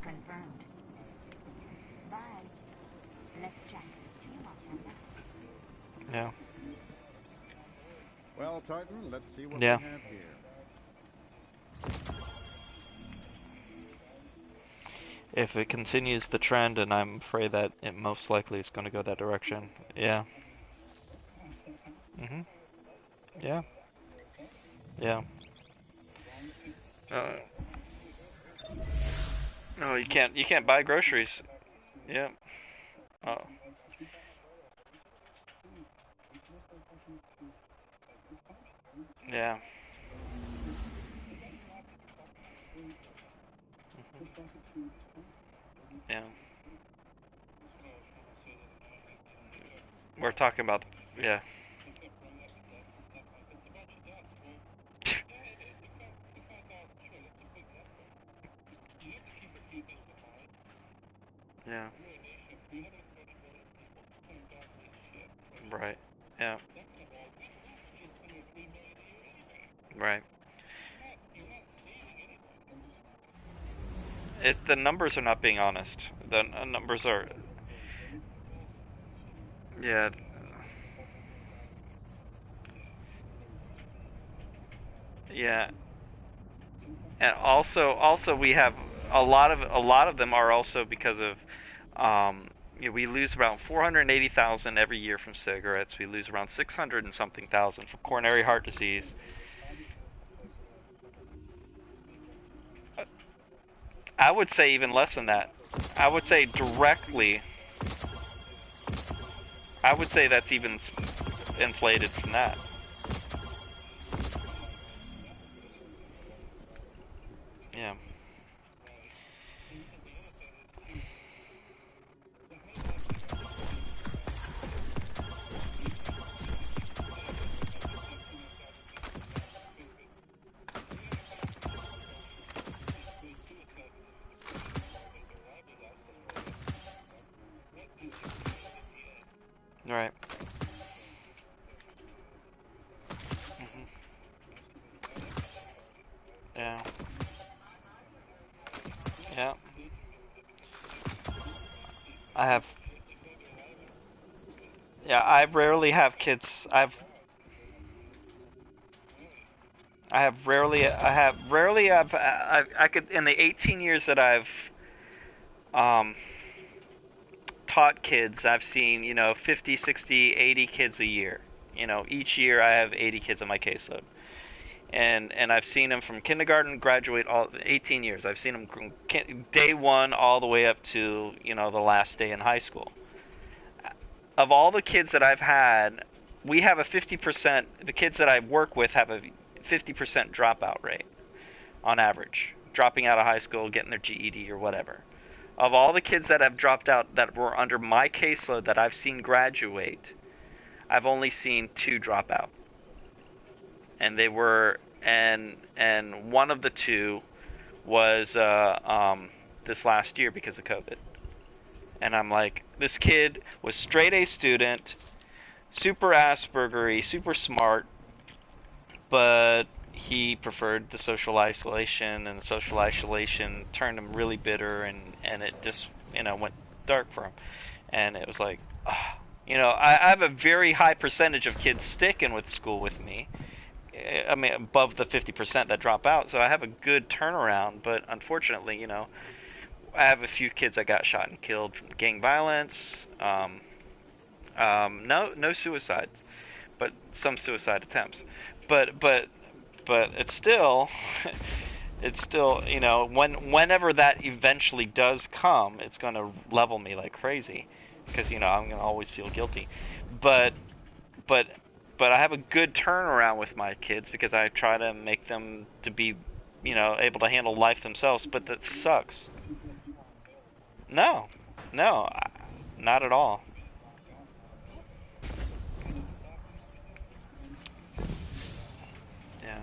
Confirmed. Bye. Let's check. You must have that. Yeah. Well, Titan, let's see what Yeah. we have here. If it continues the trend, and I'm afraid that it most likely is going to go that direction. Yeah. Mhm. Yeah. Yeah. No, you can't buy groceries. Yeah. Oh. Yeah. Yeah. We're talking about, yeah. Yeah. Right. Yeah. Right. The numbers are not being honest. The numbers are. Yeah. Yeah. And also we have a lot of them are also because of, we lose around 480,000 every year from cigarettes. We lose around 600 and something thousand from coronary heart disease. I would say even less than that. I would say directly. I would say that's even inflated from that. Yeah. Right. Mhm. Yeah. Yeah. I have. Yeah, I rarely have kids. I have rarely. I could in the 18 years that I've um taught kids, I've seen 50, 60, 80 kids a year. Each year I have 80 kids on my caseload. And I've seen them from kindergarten graduate all 18 years. I've seen them from day one all the way up to the last day in high school. Of all the kids that I've had, we have a 50%. The kids that I work with have a 50% dropout rate on average, dropping out of high school, getting their GED or whatever. Of all the kids that have dropped out that were under my caseload that I've seen graduate, I've only seen 2 drop out. And they were and one of the 2 was this last year because of COVID. And I'm like, this kid was straight A student, super Aspergery, super smart, but he preferred the social isolation, and the social isolation turned him really bitter, and it just went dark for him. And it was like, I have a very high percentage of kids sticking with school with me. I mean, above the 50% that drop out, so I have a good turnaround. But unfortunately, I have a few kids that got shot and killed from gang violence. No suicides, but some suicide attempts. But it's still, it's still, you know, whenever that eventually does come, it's going to level me like crazy, because, you know, I'm going to always feel guilty. But but but I have a good turnaround with my kids because I try to make them to be, you know, able to handle life themselves. But that sucks. No, no, not at all. Yeah.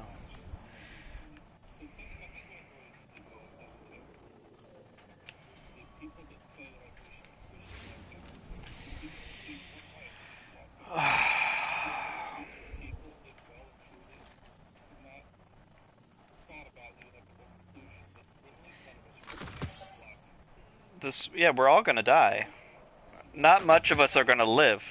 This, yeah, we're all gonna die. Not much of us are gonna live.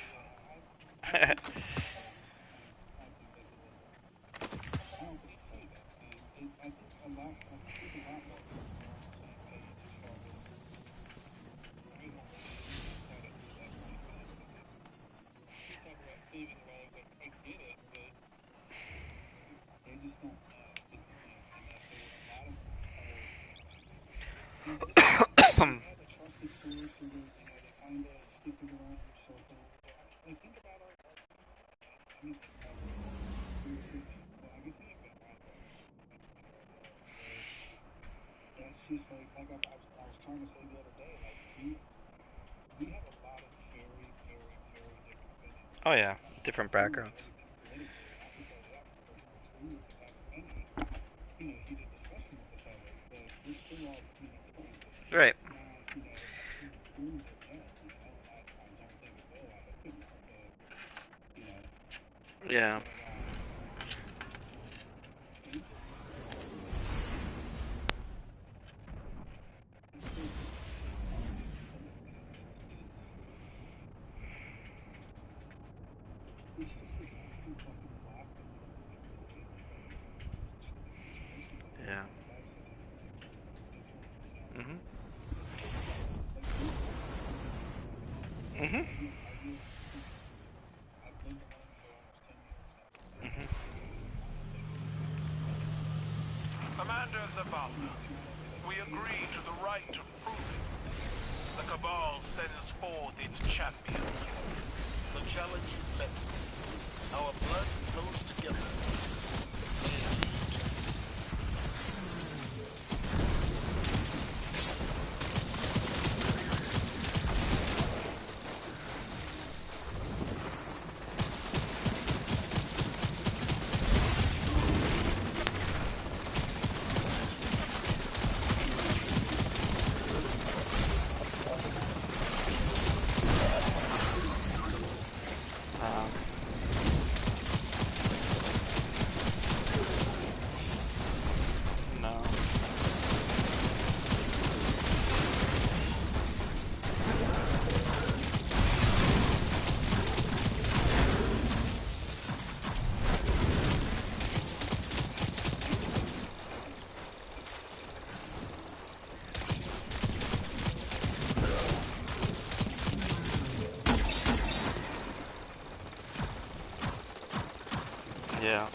Oh yeah, different backgrounds. Right. Yeah. Yeah. Mhm. Mhm. Mhm. Commander Zavala, we agree to the right to prove it. The Cabal sends forth its champion. The challenge is met. Our blood flows together. No. Yeah.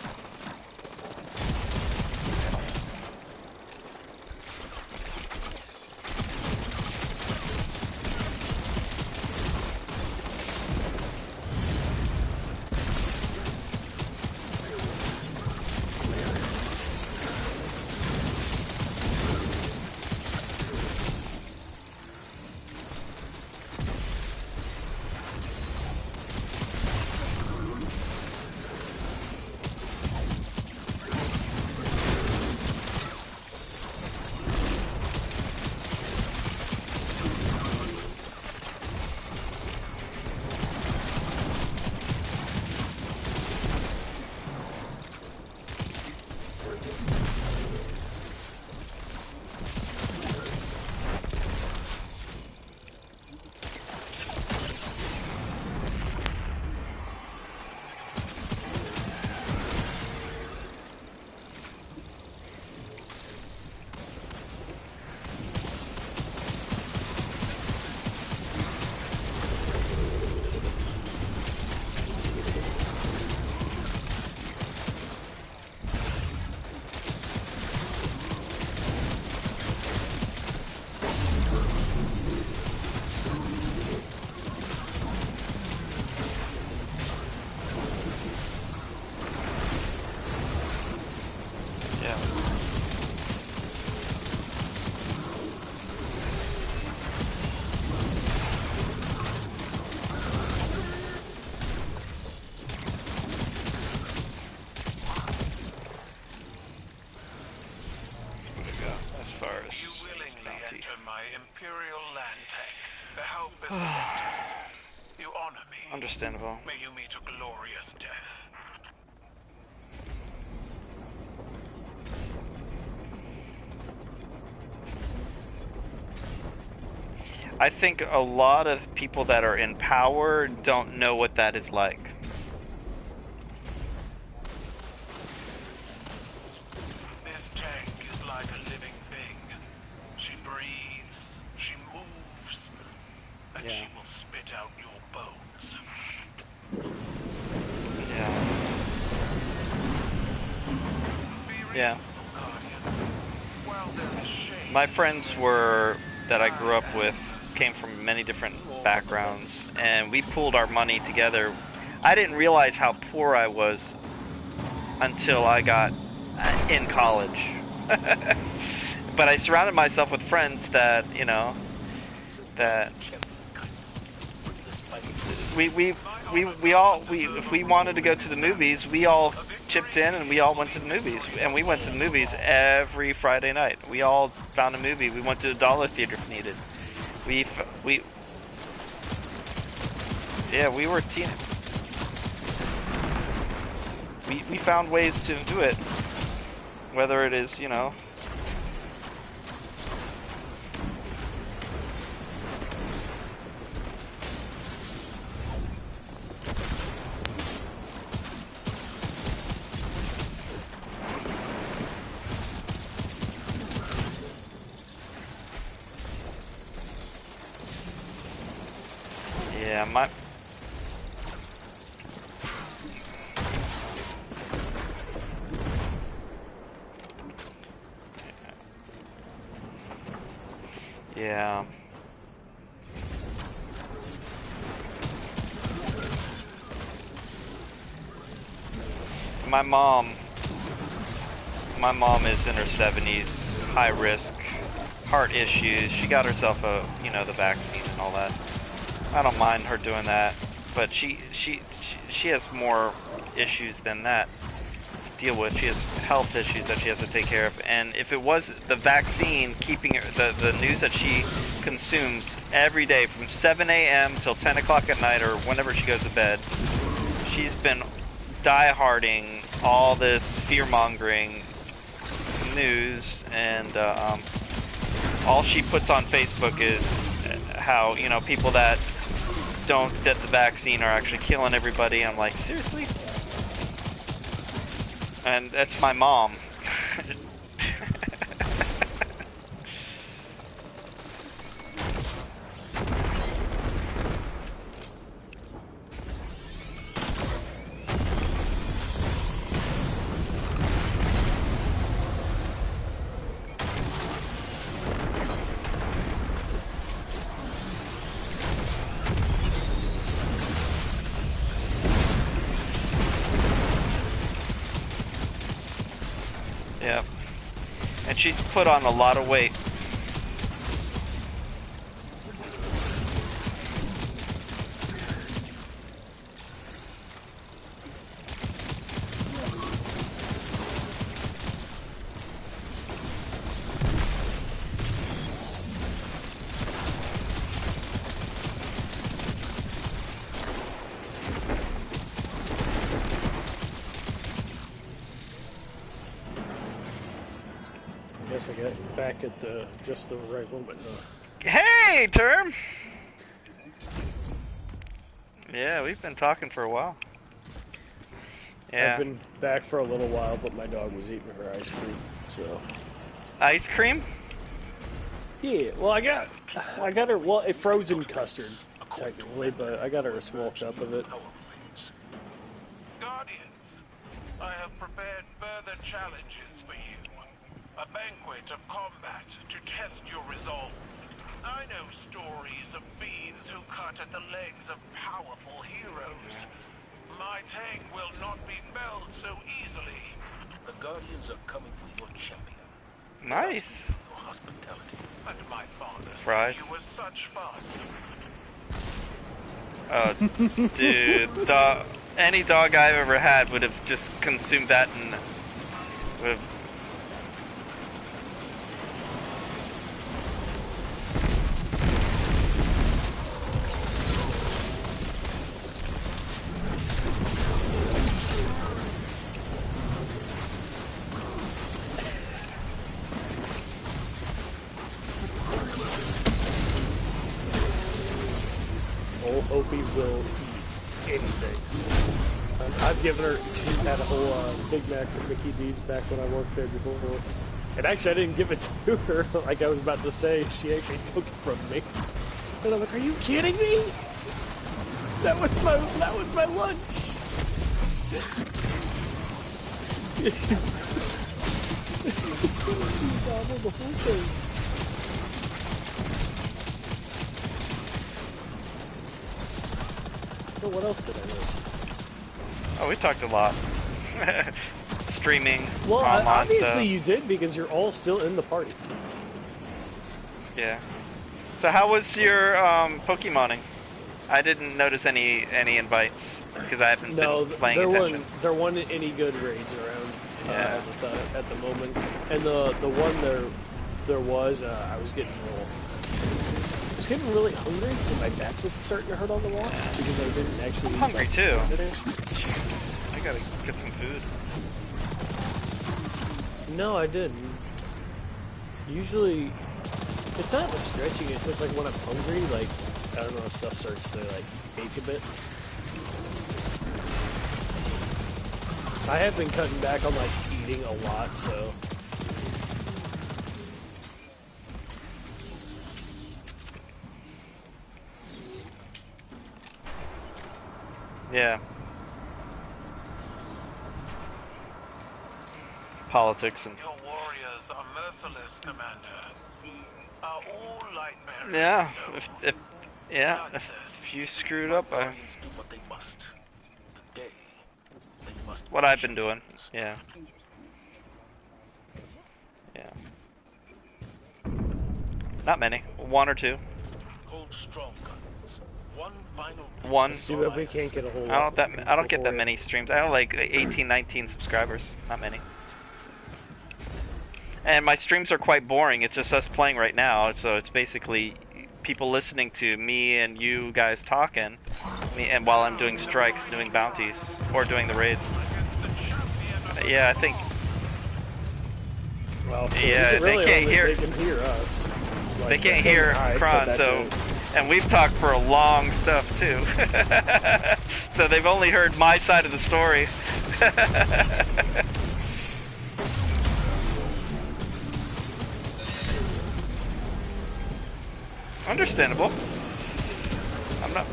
my Imperial land tank. The help is us. You honor me. Understandable. May you meet a glorious death. I think a lot of people that are in power don't know what that is like. This tank is like a living thing. She breathes, she moves, and Yeah. she will spit out your bones. Yeah. Yeah. While there is shame, My friends that I grew up with came from many different backgrounds, and we pooled our money together. I didn't realize how poor I was until I got in college. But I surrounded myself with friends that, you know, that if we wanted to go to the movies, we all chipped in and we all went to the movies. And we went to the movies every Friday night. We all found a movie. We went to the dollar theater if needed. We were teen. We found ways to do it. Whether it is, you know, yeah, my yeah. My mom is in her 70s, high risk, heart issues. She got herself the vaccine and all that. I don't mind her doing that, but she has more issues than that to deal with. She has health issues that she has to take care of, and if it was the vaccine keeping her, the news that she consumes every day from 7 a.m. till 10 o'clock at night or whenever she goes to bed, she's been die-harding all this fear-mongering news, and all she puts on Facebook is how, you know, people that don't get the vaccine are actually killing everybody. I'm like, seriously? And that's my mom. Yep. And she's put on a lot of weight. I got back at just the right moment. Hey, Term! Yeah, we've been talking for a while. Yeah. I've been back for a little while, but my dog was eating her ice cream, so. Ice cream? Yeah, well, I got her, well, a frozen custard, technically, but I got her a small cup of it. Guardians, I have prepared further challenges for you. A banquet of combat to test your resolve. I know stories of beings who cut at the legs of powerful heroes. My tank will not be felled so easily. The Guardians are coming for your champion. Nice. Your hospitality. And my father Fries. said you were such fun. Oh, dude. Any dog I've ever had would have just consumed that and would have... whole, Opie will eat anything. I've given her, she's had a whole Big Mac from Mickey D's back when I worked there before. And actually I didn't give it to her, like I was about to say, she actually took it from me. And I'm like, are you kidding me? That was my lunch! Gobbled the whole thing. So what else did I miss? Oh, we talked a lot. Streaming, well, online obviously stuff. You did, because you're all still in the party. Yeah. So how was your Pokemoning? I didn't notice any invites because I haven't been playing attention. There weren't any good raids around at the moment, and the one there was I was getting really hungry, and my back was starting to hurt on the walk because I didn't actually. I'm hungry too. I gotta get some food. No, I didn't. Usually, it's not the stretching. It's just like when I'm hungry, like I don't know, stuff starts to like ache a bit. I have been cutting back on like eating a lot, so. Yeah. Politics and. Your warriors are merciless, Commander. Are all light bearers? Yeah. So If you screwed up, I. Do what they must. Today, they must. What I've been doing. Yeah. Yeah. Not many. One or two. Hold strong, guns. One final. One. See what we can't get a hold of. I don't get that many streams. I have like 18, 19 subscribers. Not many. And my streams are quite boring. It's just us playing right now, so it's basically people listening to me and you guys talking, and while I'm doing strikes, doing bounties, or doing the raids. Yeah, I think. Well, so yeah, really they can't hear. They can hear us. Like, they can't hear Kron, so. And we've talked for a long stuff too. So they've only heard my side of the story. Understandable. I'm not.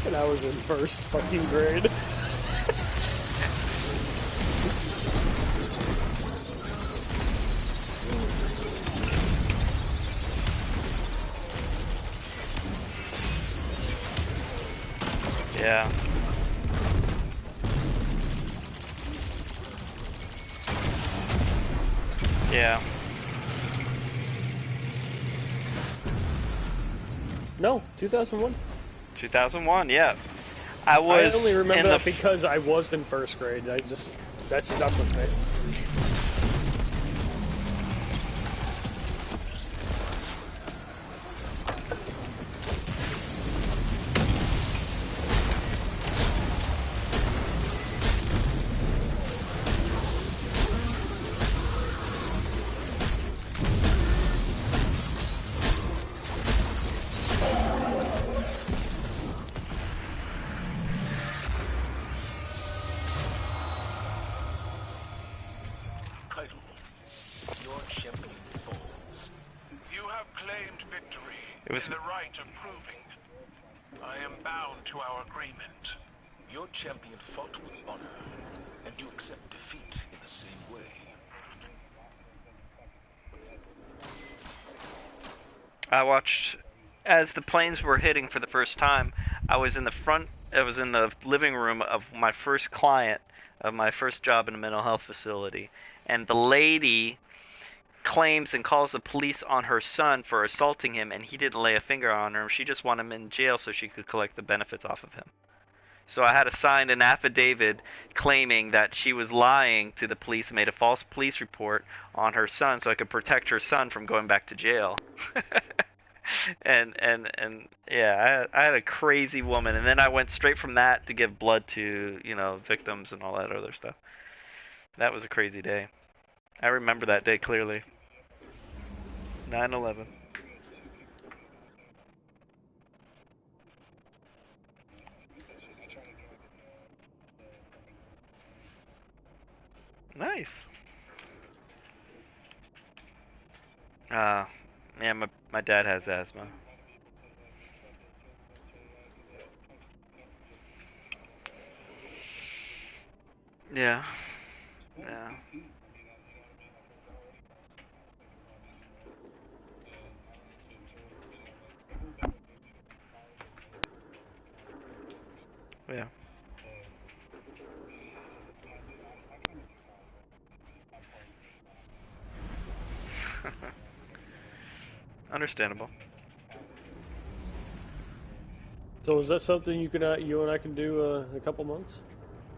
And I was in first fucking grade. Yeah. Yeah. No, 2001. 2001, yeah. I only remember that the because I was in first grade. That stuck with me. Champion fought with honor, and you accept defeat in the same way. I watched as the planes were hitting for the first time. I was in the living room of my first client of my first job in a mental health facility, and the lady claims and calls the police on her son for assaulting him, and he didn't lay a finger on her. She just wanted him in jail so she could collect the benefits off of him. So I had to sign an affidavit claiming that she was lying to the police and made a false police report on her son so I could protect her son from going back to jail. and yeah, I had a crazy woman, and then I went straight from that to give blood to, victims and all that other stuff. That was a crazy day. I remember that day clearly. 9/11. Nice. Yeah, my dad has asthma. Yeah. Yeah. Yeah. Understandable. So is that something you can you and I can do in a couple months?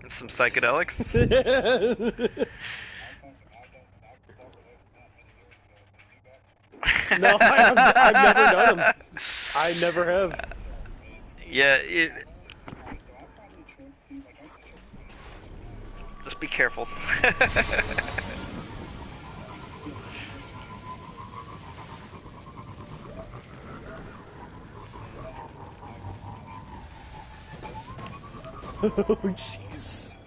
Some psychedelics? No, I've never done them. I never have. Yeah, just be careful. Oh, jeez.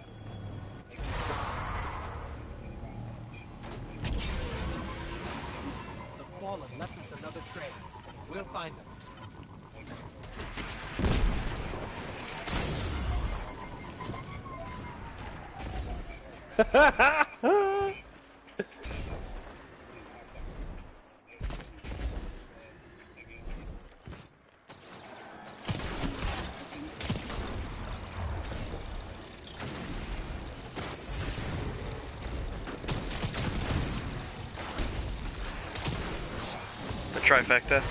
The Fallen left us another trail. We'll find them. The trifecta.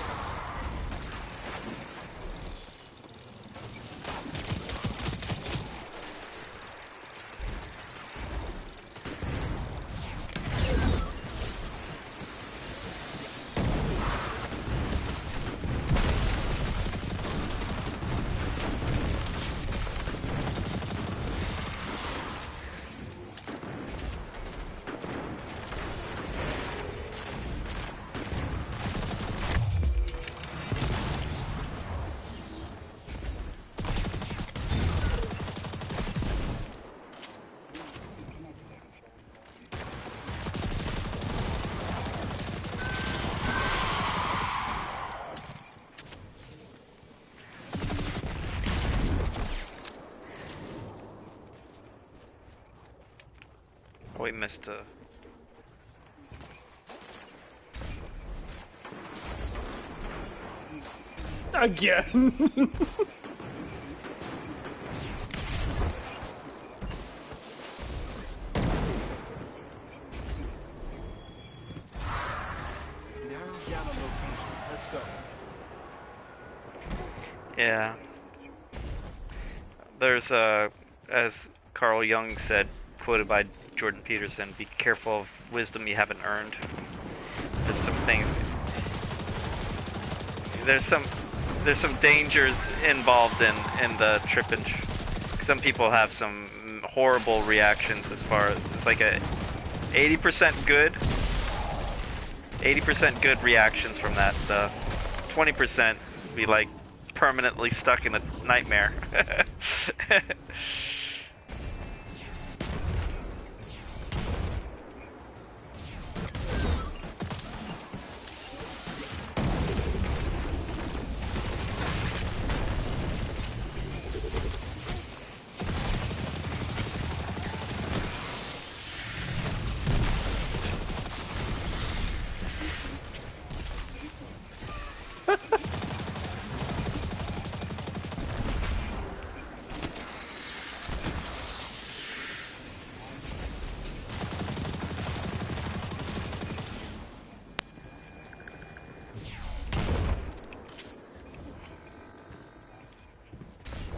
Oh, we missed Again. Narrow down a location. Let's go. Yeah. There's as Carl Jung said, quoted by Jordan Peterson, be careful of wisdom you haven't earned. There's some things. There's some dangers involved in the trippage. Some people have some horrible reactions as far as it's like a 80% good. 80% good reactions from that stuff. 20% be like permanently stuck in a nightmare.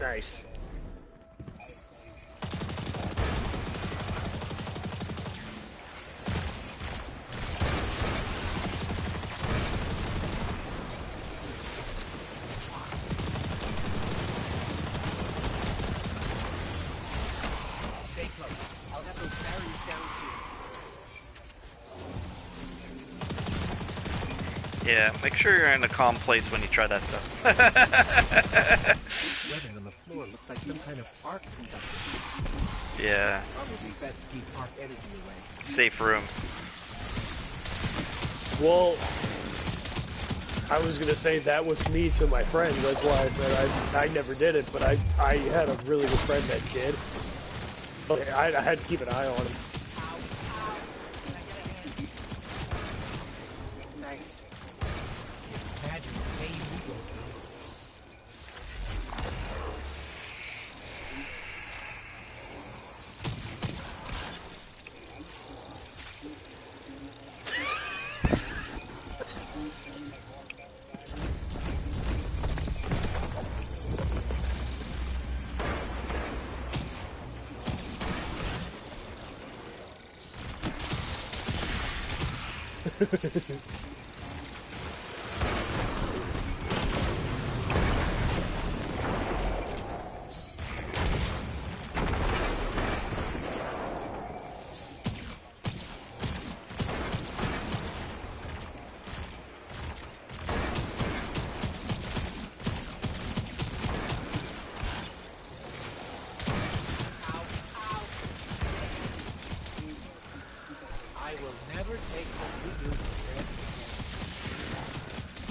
Nice. Stay close. I'll have those barriers down soon. Yeah, make sure you're in a calm place when you try that stuff. This webbing on the floor looks like some kind of arc conductor. Yeah. Probably best to keep arc energy away. Safe room. Well, I was gonna say that was me to my friend. That's why I said I never did it, but I had a really good friend that did. But I had to keep an eye on him. Nice. Imagine the pain you go through. I will never take what you do for granted again.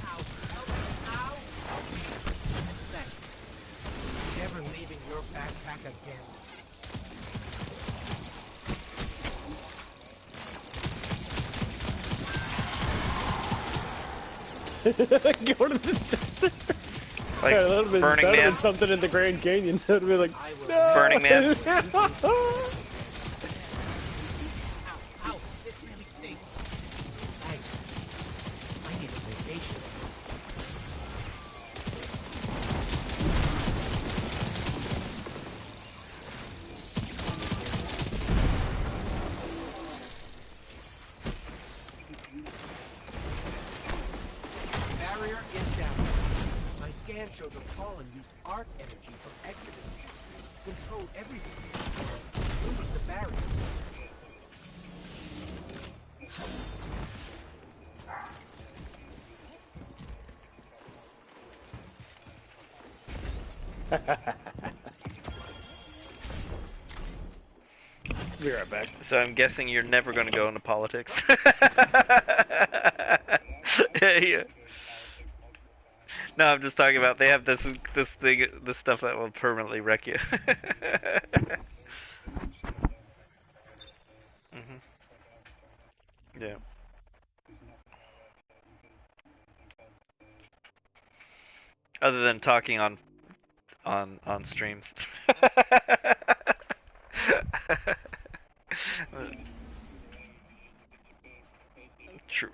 Ow, ow, ow. Thanks. Never leaving your backpack again. Go to the desert. Like, Yeah, that'd have Burning been Man. something in the Grand Canyon. That'd be like, no. Burning Man. Ow, this really stinks. Thanks. I need a vacation. Barrier is down. My scan showed the fallen used arc energy from Exodus to control everything. Moving the barrier. Be right back. So I'm guessing you're never going to go into politics. Yeah. No, I'm just talking about they have this stuff that will permanently wreck you. Yeah. Other than talking on streams. True.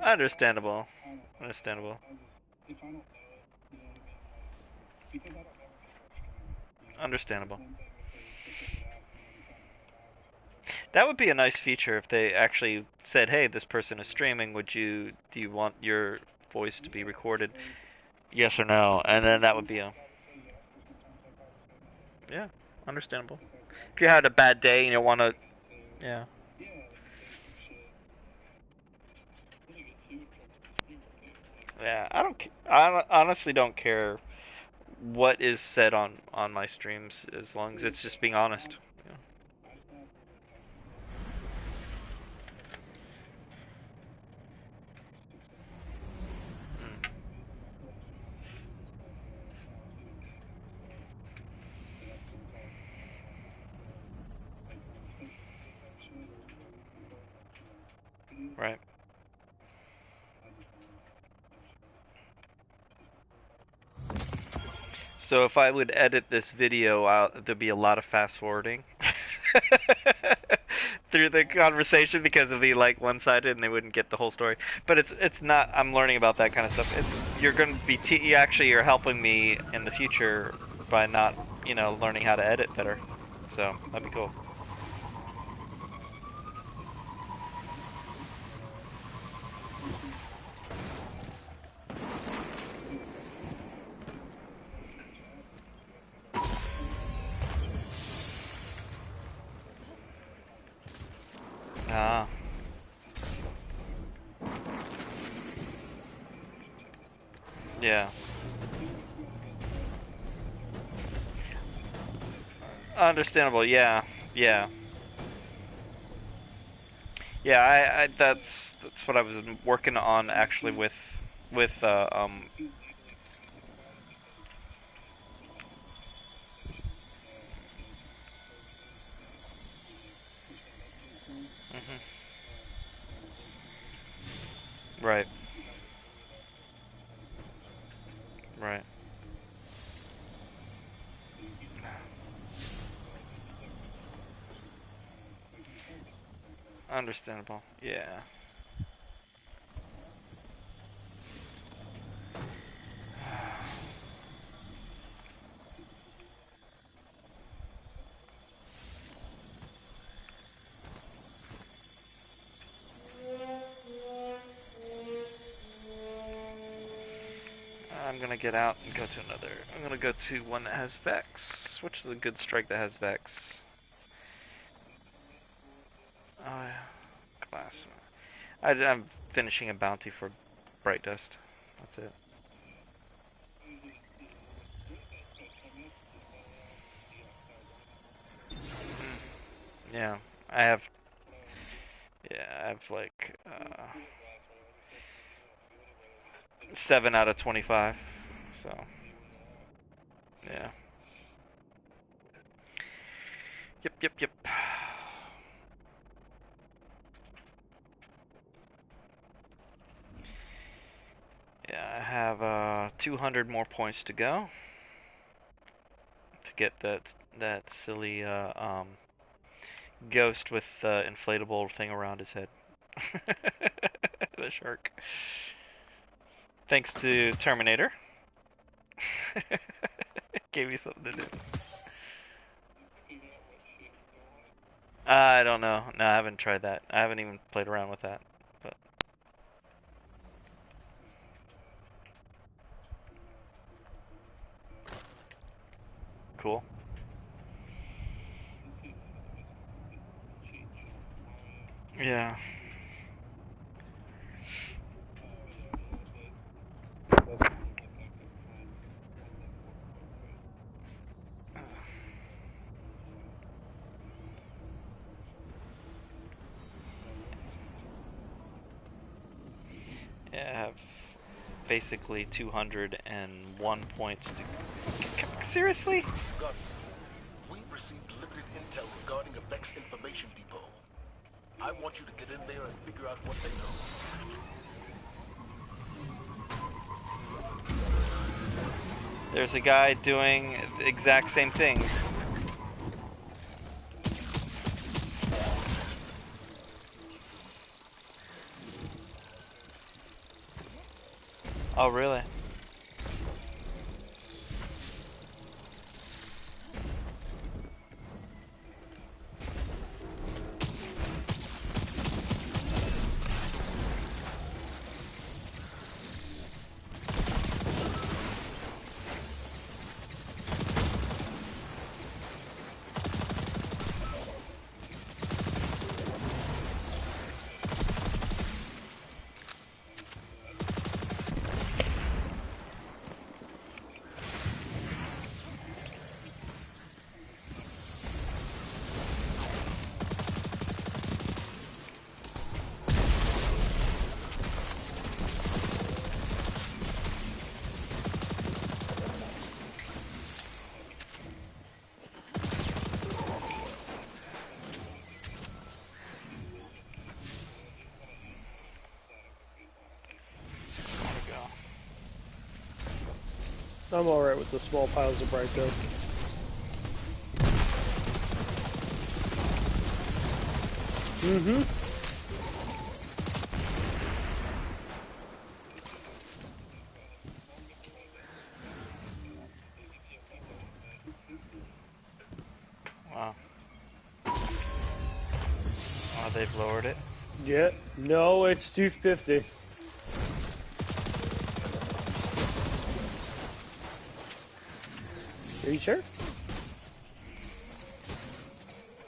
Understandable. Understandable. Understandable. That would be a nice feature if they actually said, "Hey, this person is streaming. Do you want your voice to be recorded? Yes or no?" And then that would be yeah, understandable. If you had a bad day and you want to, yeah. Yeah, I honestly don't care what is said on my streams as long as it's just being honest. Yeah. Right. So if I would edit this video, there'd be a lot of fast forwarding through the conversation because it'd be like one-sided and they wouldn't get the whole story. But it's not. I'm learning about that kind of stuff. You're going to be you're helping me in the future by not learning how to edit better. So that'd be cool. Ah. Yeah. Understandable, yeah. Yeah. Yeah, I that's what I was working on actually with mhm. Right. Right. Understandable. Yeah. I'm gonna get out and go to another. I'm gonna go to one that has Vex. Which is a good strike that has Vex? Oh yeah, class. I'm finishing a bounty for Bright Dust. That's it. Yeah, I have. Yeah, I have like 7 out of 25. So yeah. Yep, yep, yep. Yeah, I have 200 more points to go to get that silly ghost with the inflatable thing around his head. The shark. Thanks to Terminator. Gave me something to do. I don't know. No, I haven't tried that. I haven't even played around with that. But cool. Yeah. Yeah, I have basically 201 points to... Seriously? Got it. We received limited intel regarding a Vex information depot. I want you to get in there and figure out what they know. There's a guy doing the exact same thing. Oh, really? I'm alright with the small piles of bright dust. Mm-hmm. Wow. Oh, they've lowered it? Yeah. No, it's 250. Are you sure?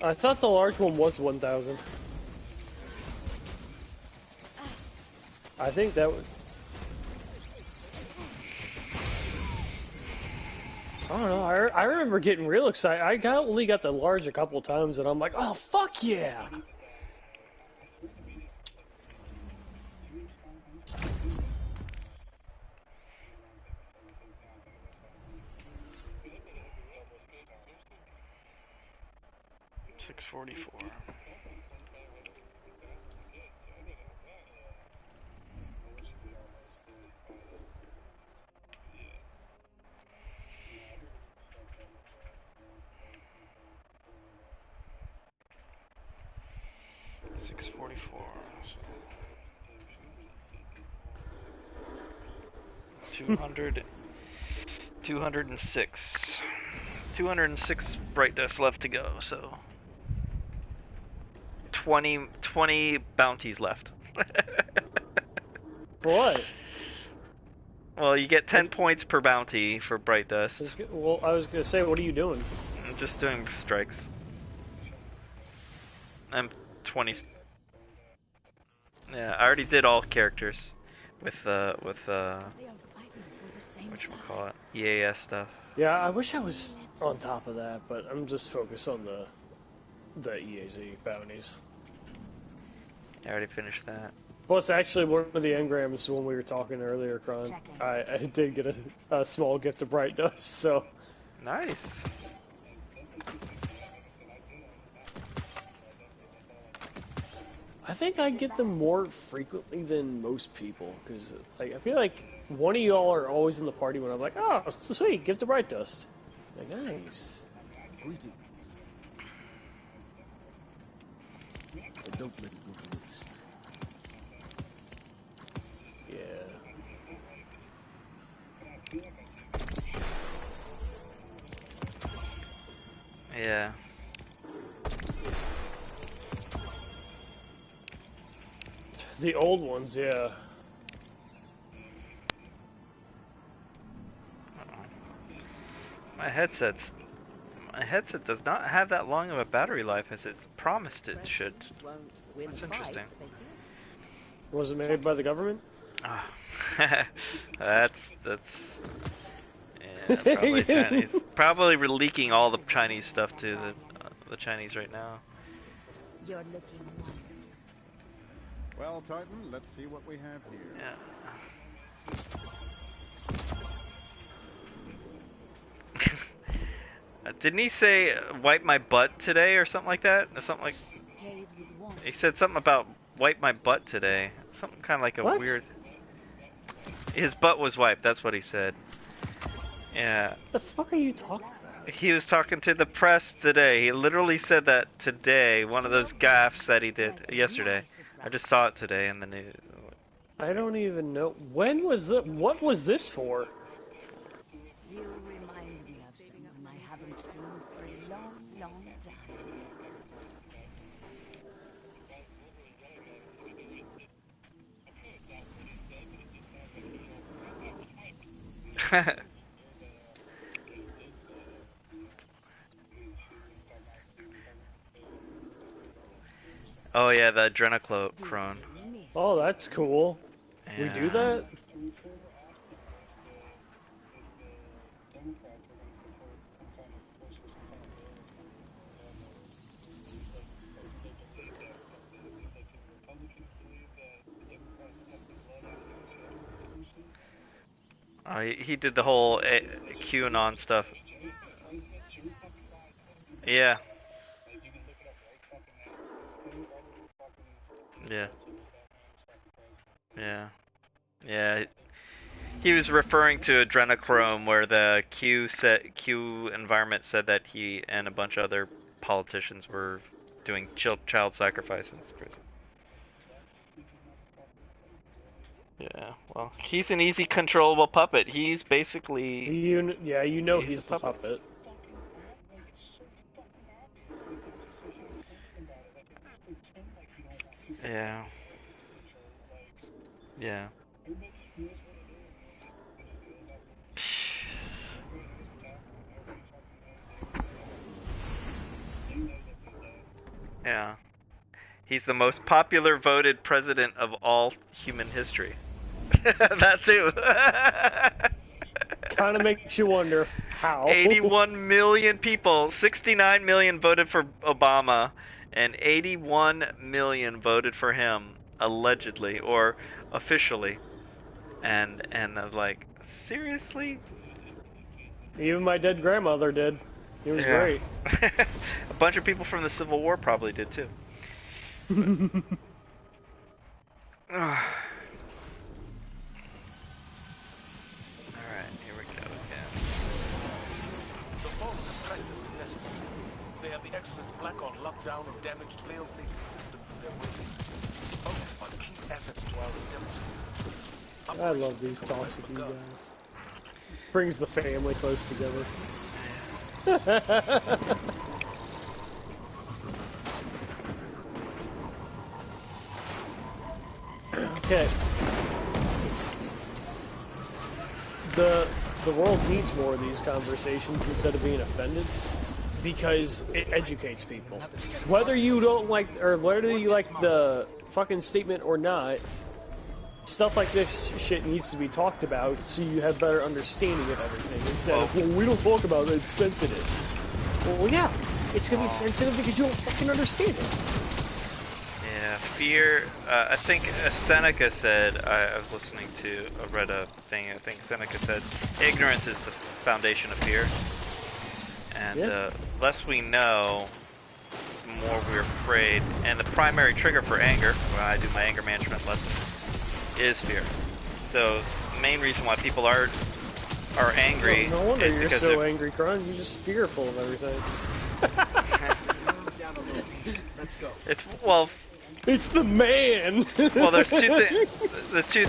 I thought the large one was 1,000. I think that would... I don't know. I remember getting real excited. Only got the large a couple times, and I'm like, oh fuck yeah! $6.44. $6.44. So 206. 206 bright dust left to go, so 20 bounties left. For what? Well, you get 10 points per bounty for bright dust. Well, I was gonna say, what are you doing? I'm just doing strikes. I'm 20. Yeah, I already did all characters with whatchamacallit, EAS stuff. Yeah, I wish I was on top of that, but I'm just focused on the EAZ bounties. I already finished that. Plus, actually, one of the engrams when we were talking earlier, Kron, I did get a small gift of bright dust, so... Nice! I think I get them more frequently than most people, because like, I feel like one of y'all are always in the party when I'm like, oh, sweet, gift of bright dust. Like, nice. Greetings. But don't let it go to waste. Yeah. Yeah. The old ones, yeah. My headset does not have that long of a battery life as it's promised it should. That's interesting. Was it made by the government? Ah, that's yeah, probably Chinese. Probably leaking all the Chinese stuff to the Chinese right now. You're looking wonderful. Well, Titan, let's see what we have here. Yeah. Didn't he say wipe my butt today or something like that? Or something like. He said something about wipe my butt today. Something kind of like a weird. His butt was wiped. That's what he said. Yeah. The fuck are you talking about? He was talking to the press today. He literally said that today. One of those gaffes that he did yesterday. I just saw it today in the news. I don't even know. When was that? What was this for? You remind me of someone I haven't seen for a long, long time. Oh yeah, the adrenochrome. Oh, that's cool. Yeah. We do that? He did the whole QAnon stuff. Yeah. Yeah. Yeah. Yeah. He was referring to adrenochrome, where the Q environment said that he and a bunch of other politicians were doing child sacrifice in prison. Yeah, well, he's an easy controllable puppet. He's basically... Yeah, you know he's the puppet. Yeah. Yeah. Yeah. He's the most popular voted president of all human history. That too. kind of makes you wonder how. 81 million people, 69 million voted for Obama, and 81 million voted for him, allegedly or officially. And I was like, seriously? Even my dead grandmother did. It was great. A bunch of people from the Civil War probably did too. Alright, here we go again. The Fallen have tracked us to Nessus. They have the Exodus Black on lockdown and damaged fail-safe systems in their way. Both are key assets to our redemption. I love these talks with you guys. Brings the family close together. Okay. The world needs more of these conversations instead of being offended, because it educates people. Whether you don't like, or whether you like the fucking statement or not, stuff like this shit needs to be talked about so you have better understanding of everything instead of, well, we don't talk about it, it's sensitive. Well, yeah, it's gonna be sensitive because you don't fucking understand it. Yeah, fear. I think Seneca said, I was listening to, I read a thing, I think Seneca said, ignorance is the foundation of fear. And less we know, the more we're afraid. And the primary trigger for anger, when I do my anger management lessons, is fear. So the main reason why people are angry. No wonder is you're because so angry, Kron. You're just fearful of everything. Let's go. It's the man. Well, there's two things. The two.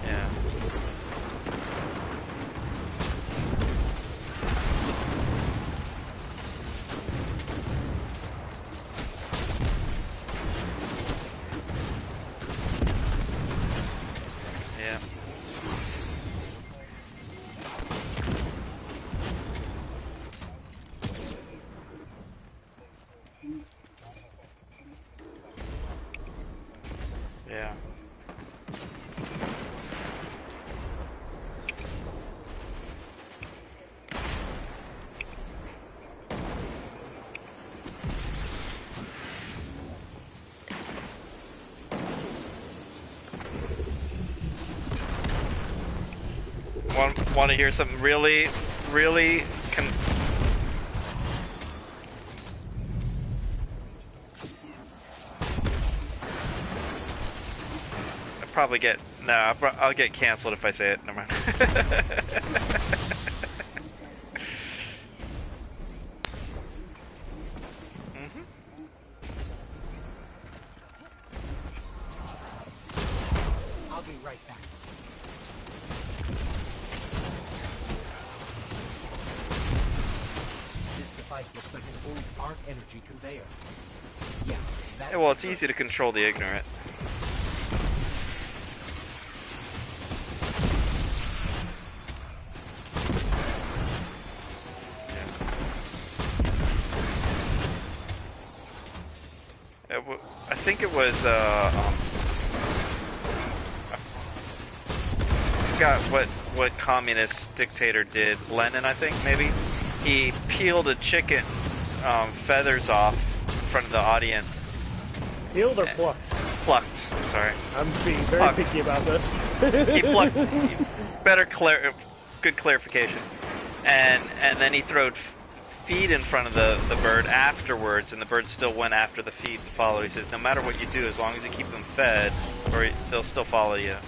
Yeah. Yeah. Yeah. Want to hear something really I'll get canceled if I say it. Never mind. I'll be right back. This device looks like an old arc energy conveyor. Yeah, that's Well, it's easy to control the ignorant. I think it was, I forgot what communist dictator did. Lenin, I think, maybe? He peeled a chicken feathers off in front of the audience. Peeled or plucked? Plucked, sorry. I'm being very picky about this. He plucked. Good clarification. And then he throwed feed in front of the bird afterwards, and the bird still went after the feed to follow. He says, no matter what you do, as long as you keep them fed, or they'll still follow you. Yeah.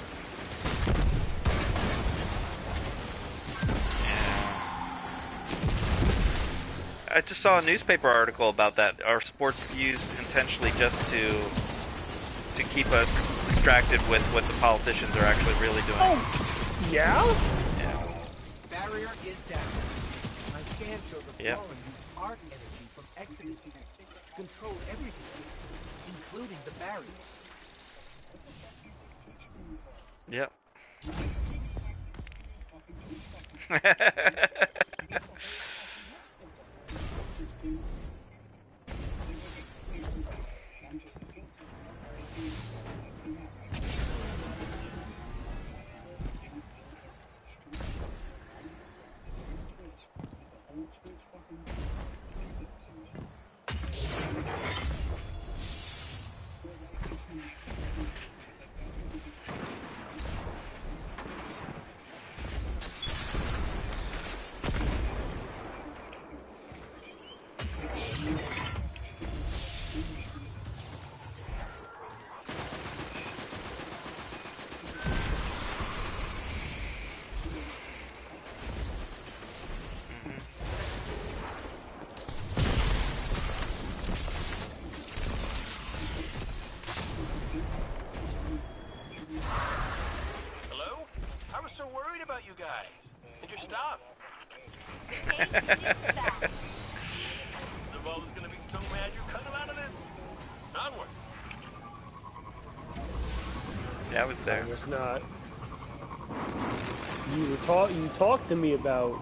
I just saw a newspaper article about that. Are sports used intentionally just to keep us distracted with what the politicians are actually really doing? Oh, yeah? Yeah. Barrier is down. My scan shows the Yep. Fallen use arc energy from Exodus to control everything, including the barriers. Yep. The ball is gonna be so mad you cut him out of this. Onward. Yeah, I was there. I was not. You talked to me about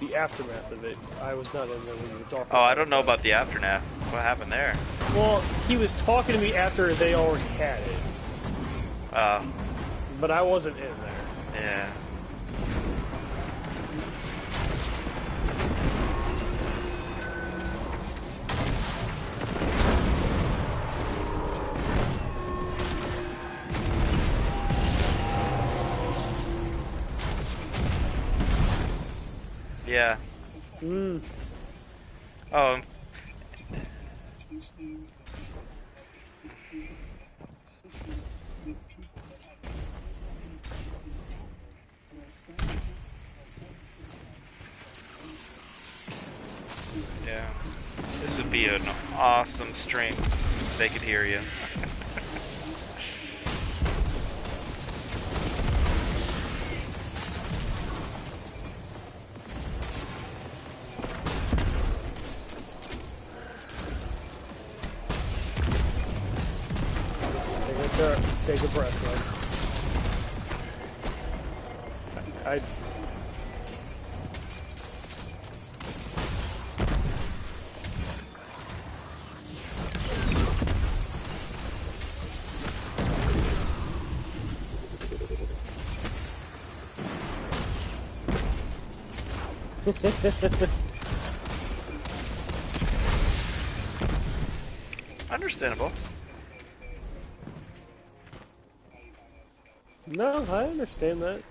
the aftermath of it. I was not in there when you were talking. Oh, I don't know about the aftermath. What happened there? Well, he was talking to me after they already had it. But I wasn't in there. Yeah. Yeah. Oh. Yeah. This would be an awesome stream if they could hear you. Take a breath, bud. I Understandable. No, I understand that.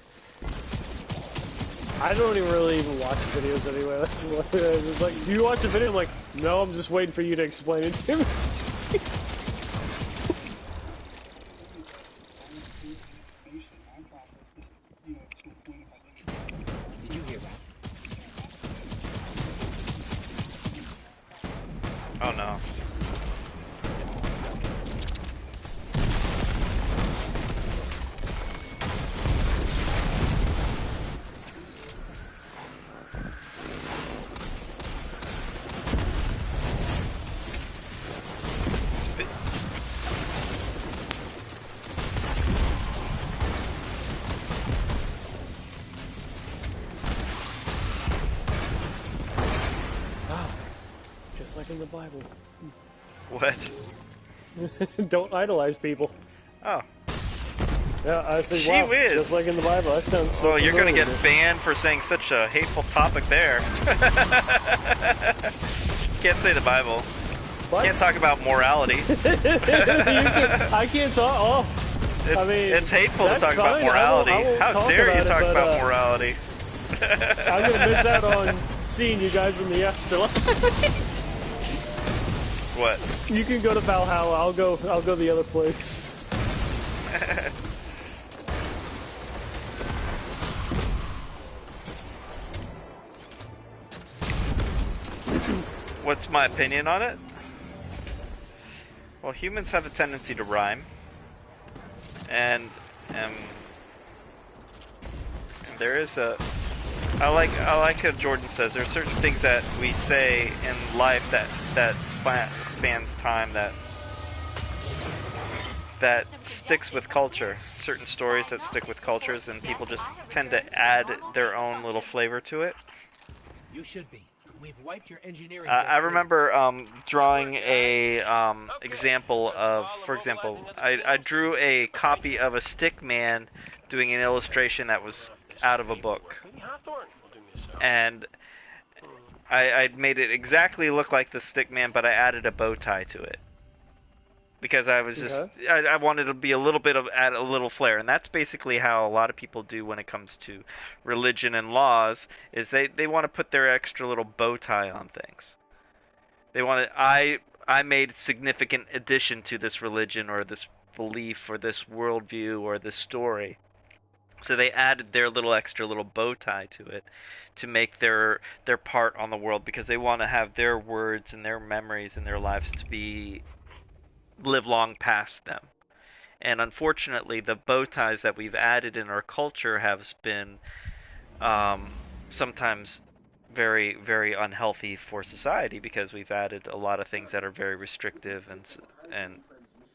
I don't even really watch videos anyway. That's what it's like. Do you watch a video? I'm like, no, I'm just waiting for you to explain it to me. Did you hear that? Oh no. Just like in the Bible. What? Don't idolize people. Oh. Yeah, I say, Gee wow, whiz. just like in the Bible. That sounds so Well, you're gonna familiar get to me. banned for saying such a hateful topic there. Can't say the Bible. What? Can't talk about morality. I can't talk. Oh, I mean, it's hateful to that's talk about fine. morality. I won't How talk dare you about it, talk but, about morality? I'm gonna miss out on seeing you guys in the afterlife. What? You can go to Valhalla. I'll go the other place. What's my opinion on it? Well, humans have a tendency to rhyme, and there is a. I like how Jordan says. There are certain things that we say in life that spans time that sticks with culture. Certain stories that stick with cultures, and people just tend to add their own little flavor to it. You should be. We've wiped your engineering. I remember drawing a example of, for example, I drew a copy of a stick man doing an illustration that was out of a book, and I made it exactly look like the stick man, but I added a bow tie to it because I was just I wanted to be a little bit of add a little flair, and that's basically how a lot of people do when it comes to religion and laws. Is they want to put their extra little bow tie on things. They want to. I made significant addition to this religion or this belief or this worldview or this story. So they added their little extra little bow tie to it to make their part on the world, because they want to have their words and their memories and their lives to be live long past them. And unfortunately, the bow ties that we've added in our culture have been sometimes very, very unhealthy for society because we've added a lot of things that are very restrictive and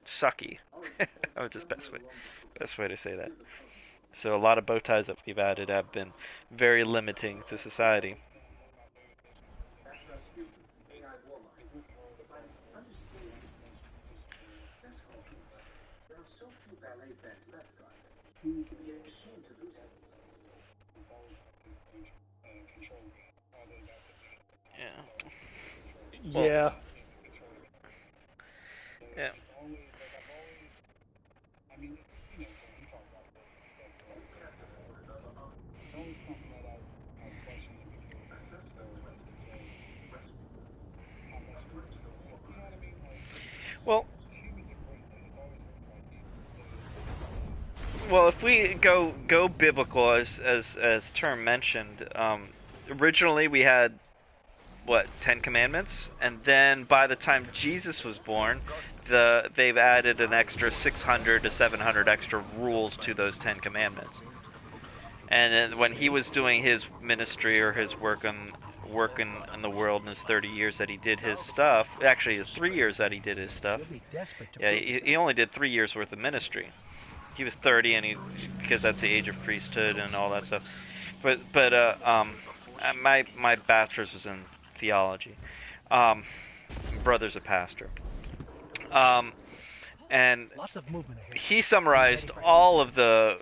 sucky. Just best way to say that. So a lot of bow ties that we've added have been very limiting to society. Yeah. Well, Yeah. Yeah. Well, if we go biblical, as Term mentioned, originally we had what 10 commandments, and then by the time Jesus was born, they've added an extra 600 to 700 extra rules to those 10 commandments. And then when he was doing his ministry or his work in the world in his 30 years that he did his stuff, actually his 3 years that he did his stuff, yeah, he only did 3 years worth of ministry. He was 30, and because that's the age of priesthood and all that stuff. But my bachelor's was in theology. Brother's a pastor. And Lots of movement ahead. he summarized all of the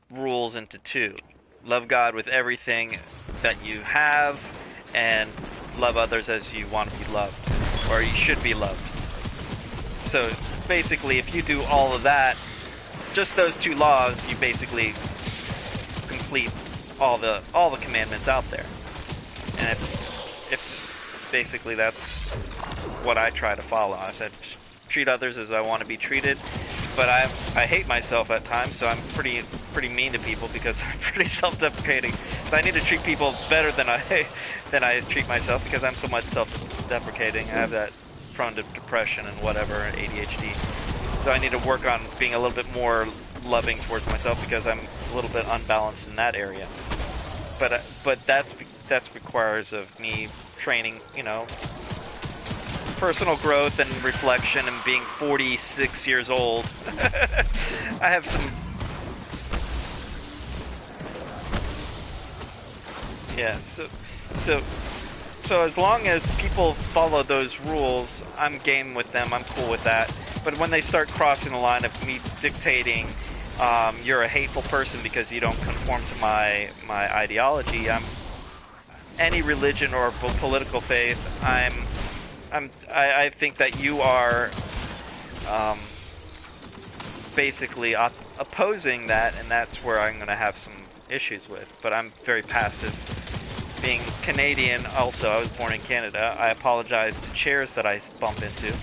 rules into 2. Love God with everything that you have, and love others as you want to be loved, or you should be loved. So basically, if you do all of that, just those 2 laws, you basically complete all the commandments out there. And if basically that's what I try to follow. I said treat others as I want to be treated, but I hate myself at times, so I'm pretty mean to people because I'm pretty self-deprecating. So I need to treat people better than I treat myself because I'm so much self-deprecating. I have that prone to depression and whatever, and ADHD. So I need to work on being a little bit more loving towards myself because I'm a little bit unbalanced in that area. But that requires of me training, personal growth and reflection, and being 46 years old. I have some. Yeah. So as long as people follow those rules, I'm game with them. I'm cool with that. But when they start crossing the line of me dictating, you're a hateful person because you don't conform to my ideology. Any religion or political faith. I think that you are basically opposing that, and that's where I'm going to have some issues with. But I'm very passive. Being Canadian, also, I was born in Canada. I apologize to chairs that I bump into.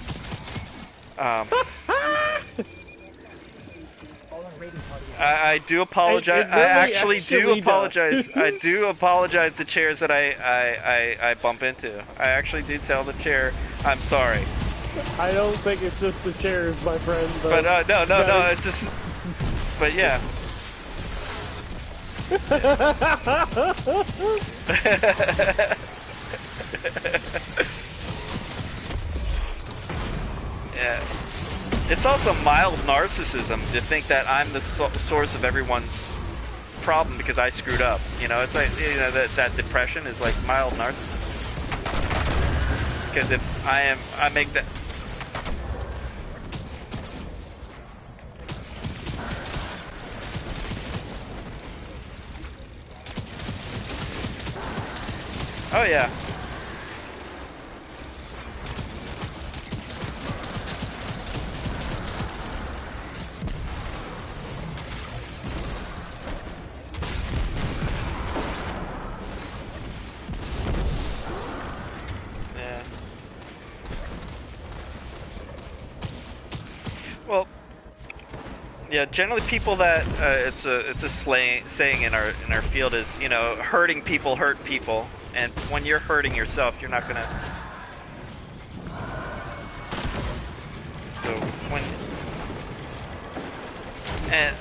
I do apologize. I actually do apologize. I do apologize to chairs that I bump into. I actually do tell the chair I'm sorry. I don't think it's just the chairs, my friend. But no. It's just. But yeah. Yeah. It's also mild narcissism to think that I'm the source of everyone's problem because I screwed up. It's like that depression is like mild narcissism. Because if I make that. Oh yeah. Well, yeah. Generally, people that it's a saying in our field is hurting people hurt people, and when you're hurting yourself, you're not gonna. So when and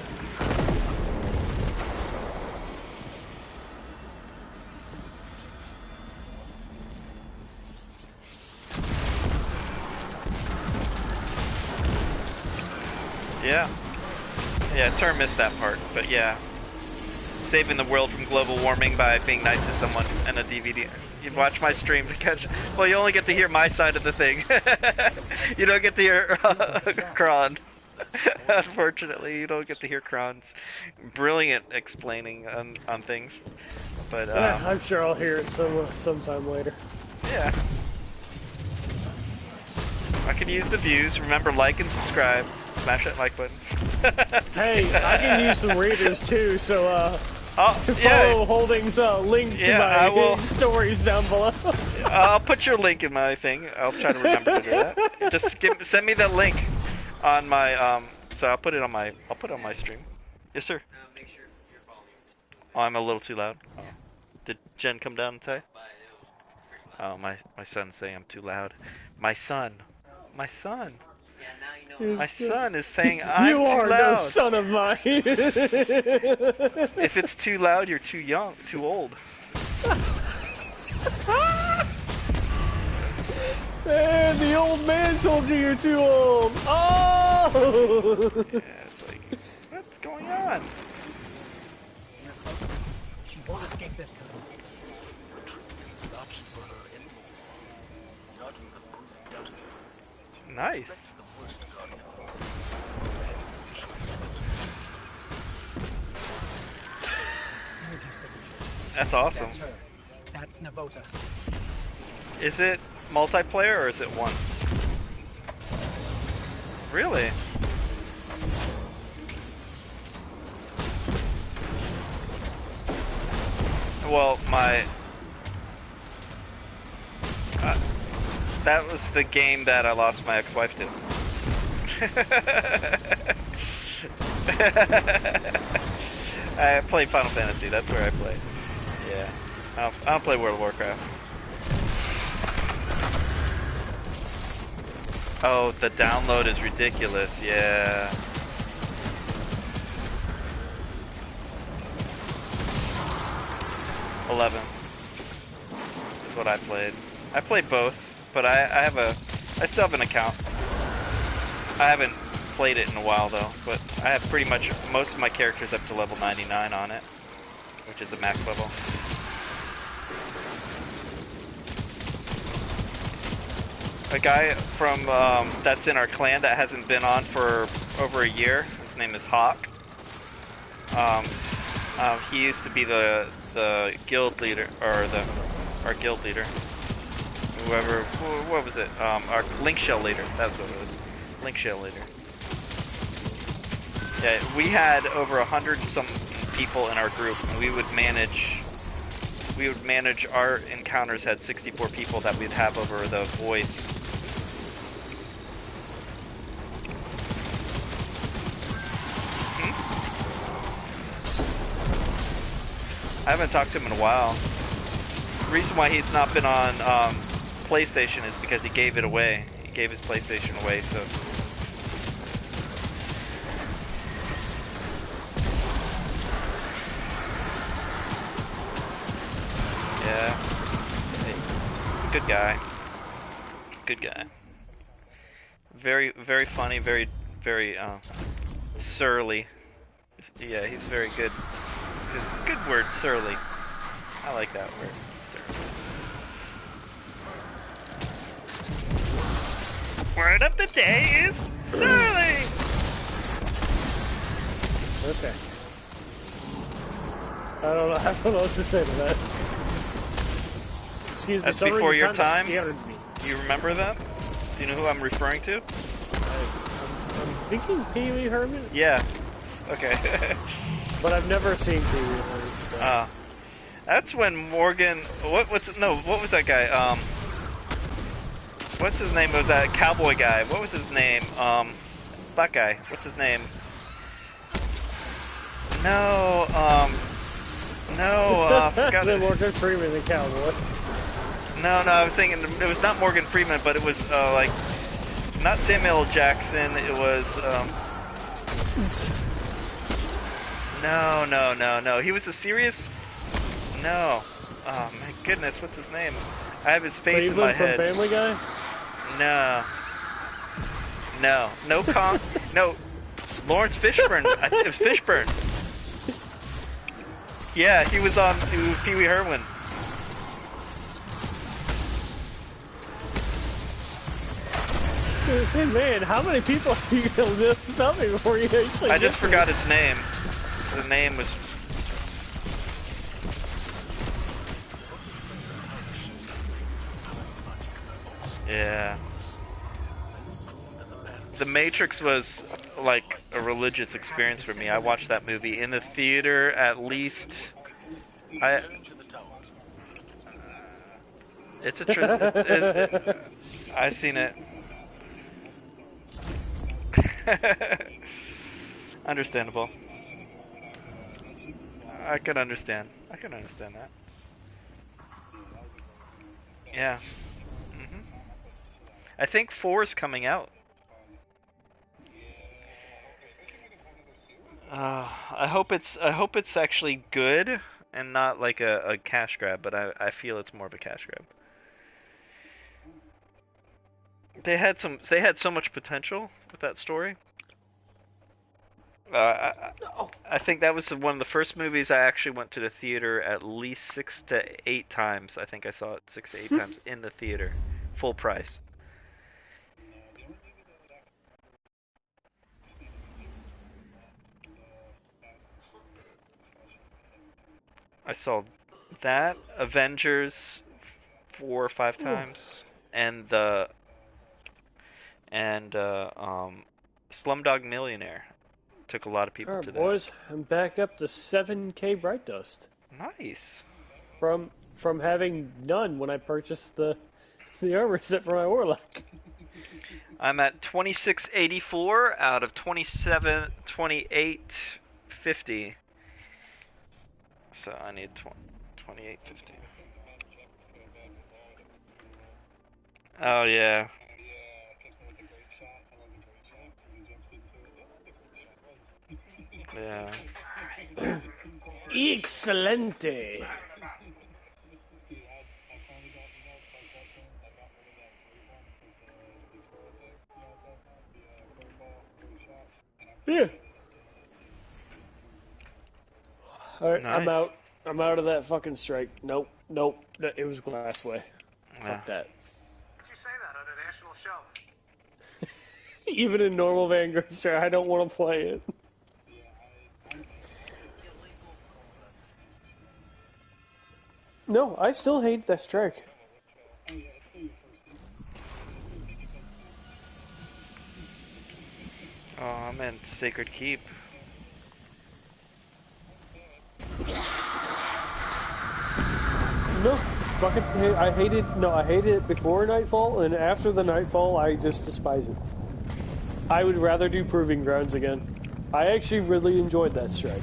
Yeah. Yeah, Term missed that part, but yeah. Saving the world from global warming by being nice to someone and a DVD. You watch my stream to catch. Well, you only get to hear my side of the thing. You don't get to hear Kron. Unfortunately, you don't get to hear Kron's brilliant explaining on things. But yeah, I'm sure I'll hear it sometime later. Yeah. I could use the views. Remember, like and subscribe. Smash that like button. Hey, I can use some readers too, so follow Holding's link to my stories down below. I'll put your link in my thing. I'll try to remember to do that. Just send me that link on my so I'll put it on my stream. Yes, sir. Make sure you're following me. Oh, I'm a little too loud. Oh. Did Jen come down and say? Oh, my son's saying I'm too loud. My son. Yeah, now you know. My son is saying I'm too loud. You are no son of mine. If it's too loud, you're too young, too old. And the old man told you you're too old. Oh! Yeah, it's like, what's going on? She won't escape this time. Retreat isn't an option for her anymore. Not with the brute doubting her. Nice. Expecting the worst, Guardian. Energy signature. That's awesome. That's her. That's Navota. Is it multiplayer or is it one? Really? Well, that was the game that I lost my ex-wife to. I play Final Fantasy, that's where I play. Yeah. I don't play World of Warcraft. Oh, the download is ridiculous, yeah. $11 is what I played. I played both, but I still have an account. I haven't played it in a while though, but I have pretty much most of my characters up to level 99 on it, which is the max level. A guy from that's in our clan that hasn't been on for over a year. His name is Hawk. He used to be the guild leader, or our guild leader. Whoever, what was it? Our link shell leader. That's what it was. Link shell leader. Yeah, we had over 100 and some people in our group, and we would manage our encounters. Had 64 people that we'd have over the voice. I haven't talked to him in a while. The reason why he's not been on PlayStation is because he gave it away. He gave his PlayStation away, so. Yeah. He's a good guy. Good guy. Very, very funny, very, very surly. Yeah, he's very good. Good word, surly. I like that word, surly. Word of the day is surly! Okay. I don't know what to say to that. Excuse me, that's before your time? Scared me. Do you remember that? Do you know who I'm referring to? I'm thinking Pee Wee Herman? Yeah. Okay. But I've never seen Pee Wee Herman. So. That's when Morgan. What was that guy? What's his name? Was that cowboy guy? What was his name? Black guy. What's his name? No. Forgot it. Morgan Freeman, the cowboy. No, I was thinking it was not Morgan Freeman, but it was like not Samuel L. Jackson. It was No. He was the serious. No. Oh my goodness, what's his name? I have his face in my head. From Family Guy? No. No. No. Lawrence Fishburne. It was Fishburne. Yeah, he was on Pee Wee Herman. I was saying, man, how many people are you gonna list up before you actually I just forgot his name. The name was... Yeah. The Matrix was like a religious experience for me. I watched that movie in the theater at least. It's a I've seen it. Understandable. I can understand. I can understand that. Yeah. I think 4 is coming out. I hope it's actually good and not like a cash grab, but I feel it's more of a cash grab. They had so much potential with that story. I think that was one of the first movies I actually went to the theater at least 6 to 8 times. I think I saw it 6 to 8 times in the theater, full price. I saw that, Avengers 4 or 5 times, and Slumdog Millionaire. Took a lot of people to that. Boys, I'm back up to 7K Bright Dust. Nice. From having none when I purchased the armor set for my Warlock. I'm at 2684 out of 2850. So I need 2850. Oh yeah. Yeah. Excelente. Yeah. Alright, Nice. I'm out of that fucking strike. Nope. It was Glassway. Yeah. Fuck that. Did you say that on a national show? Even in normal Vanguard strike, I don't want to play it. No, I still hate that strike. Oh, I'm in Sacred Keep. No, fucking, I hated it before Nightfall, and after the Nightfall, I just despise it. I would rather do Proving Grounds again. I actually really enjoyed that strike.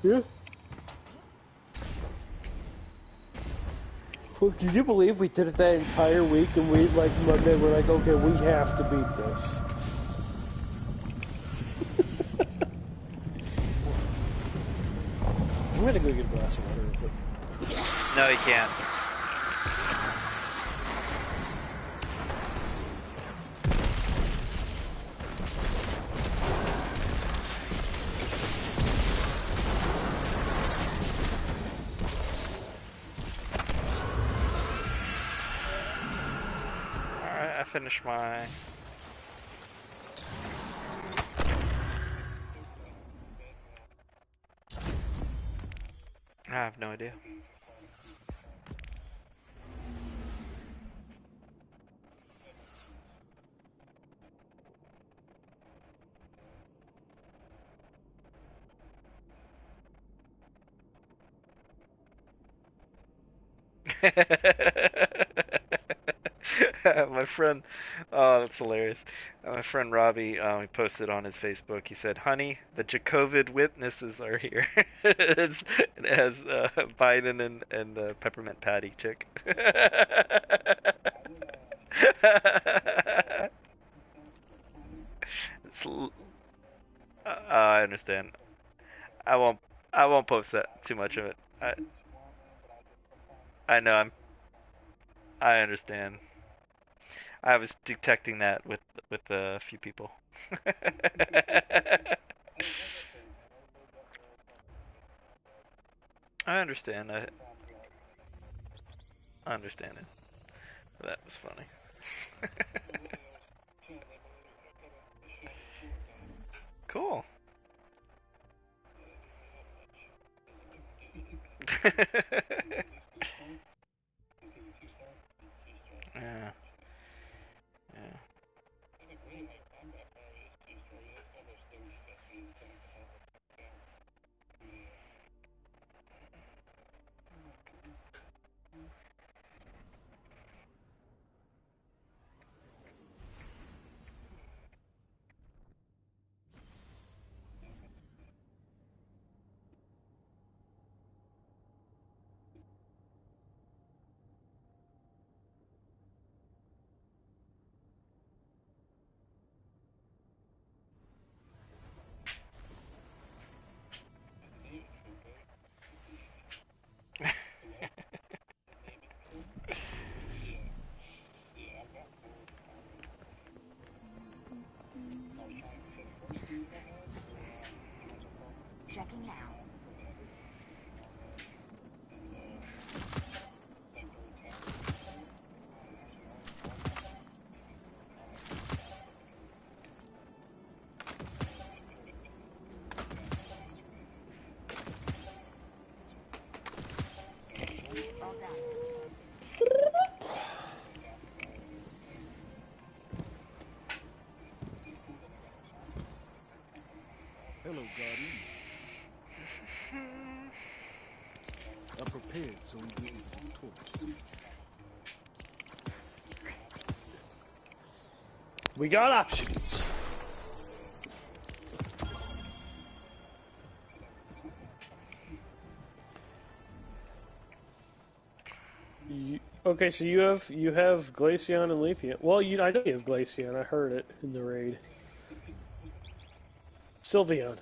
Yeah. Well, can you believe we did it that entire week, and we, like, Monday, we're like, okay, we have to beat this. I'm gonna go get a glass of water real quick. No, you can't. Alright, I finished my... I have no idea. My friend, oh, that's hilarious. My friend Robbie, he posted on his Facebook. He said, "Honey, the Jacovid witnesses are here." It has Biden and the peppermint patty chick. I understand. I won't post that too much of it. I know. I understand. I was detecting that with a few people. I understand. I understand it. That was funny. Cool. Yeah. Yeah. Checking now. All done. Hello, Guardian. I'm prepared, so we get victorious. We got options. Okay, so you have Glaceon and Leafeon. Well, I know you have Glaceon. I heard it in the raid. Sylveon.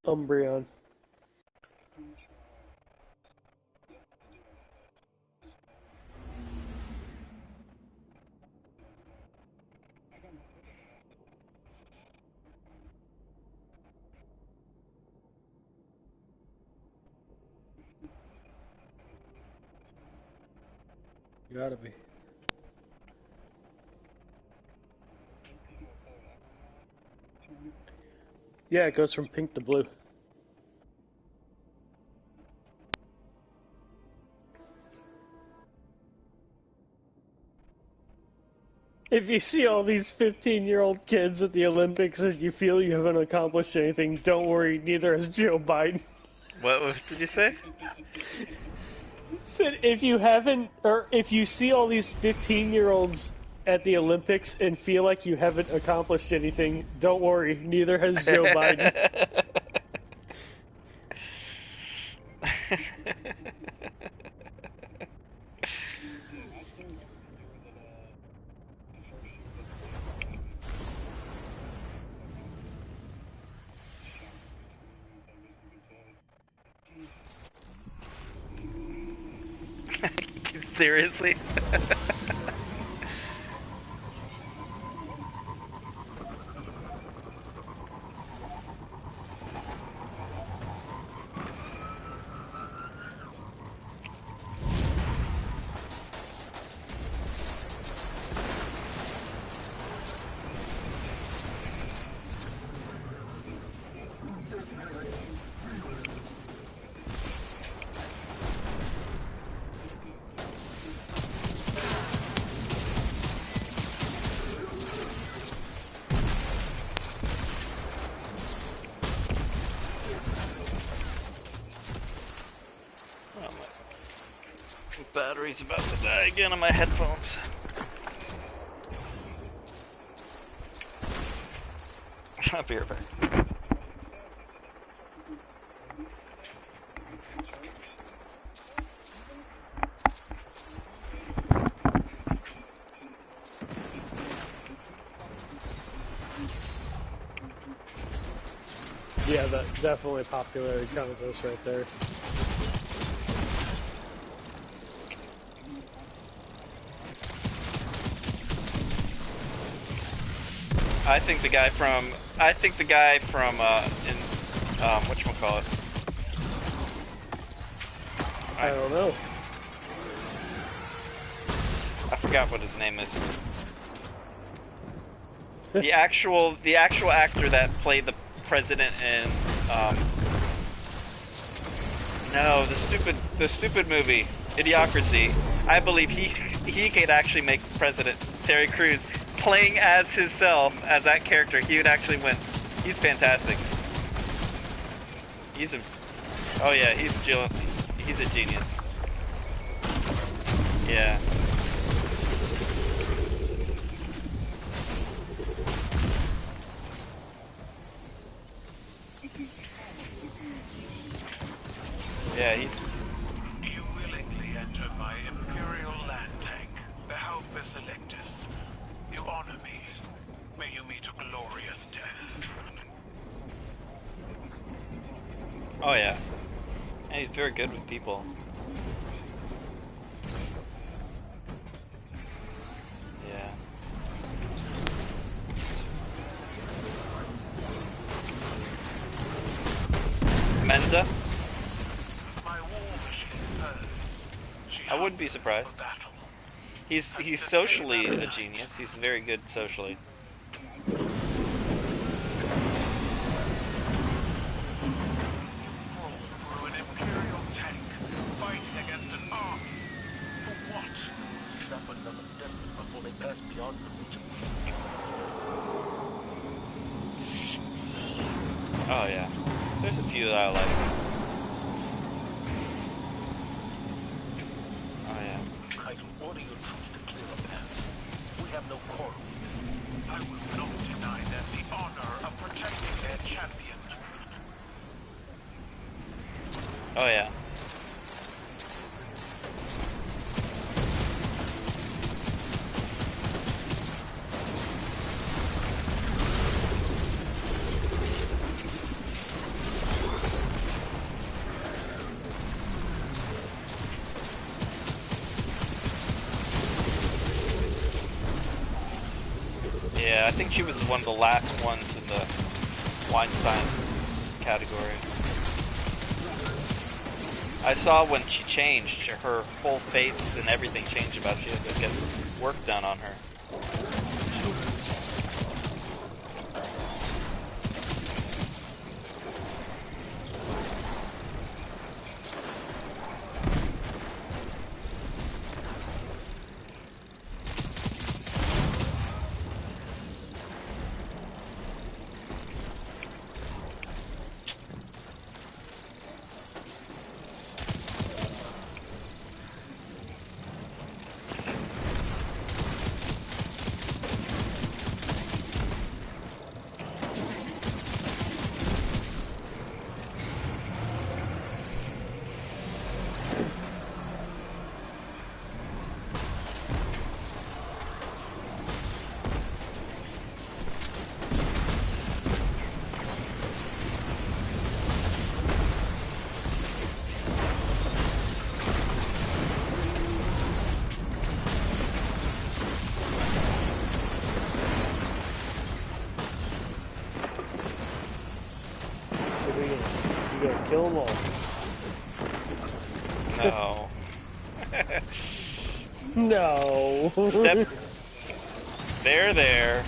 Umbreon. Gotta be. Yeah, it goes from pink to blue. If you see all these 15-year-old kids at the Olympics and you feel you haven't accomplished anything, don't worry, neither has Joe Biden. What did you say? Said if you see all these 15-year-olds at the Olympics and feel like you haven't accomplished anything, don't worry, neither has Joe Biden. Seriously? Battery's about to die again on my headphones. I'll be right back. Yeah, that definitely popularity contest right there. I think the guy from whatchamacallit? I don't know. I forgot what his name is. the actual actor that played the president in no, the stupid movie Idiocracy. I believe he could actually make president. Terry Crews playing as himself as that character, he would actually win. He's fantastic. He's a genius. Yeah. Yeah, he's... You willingly enter my Imperial land tank, the Halpus Electus. You honor me. May you meet a glorious death. Oh yeah. And he's very good with people. Yeah. Menza? My war machine purrs. I wouldn't be surprised. He's socially a genius. He's very good socially. Through an Imperial tank, fighting against an army. For what? Stop another despot before they pass beyond the reach of reason. Oh yeah. There's a few that I like. Oh yeah. Kaido, order your troops to clear a path. We have no quarrel. I will not deny them the honor of protecting their champion. Oh yeah. Yeah, I think she was one of the last ones in the Weinstein category. I saw when she changed, her whole face and everything changed about she had to get work done on her. You gotta kill them all. No. No. There.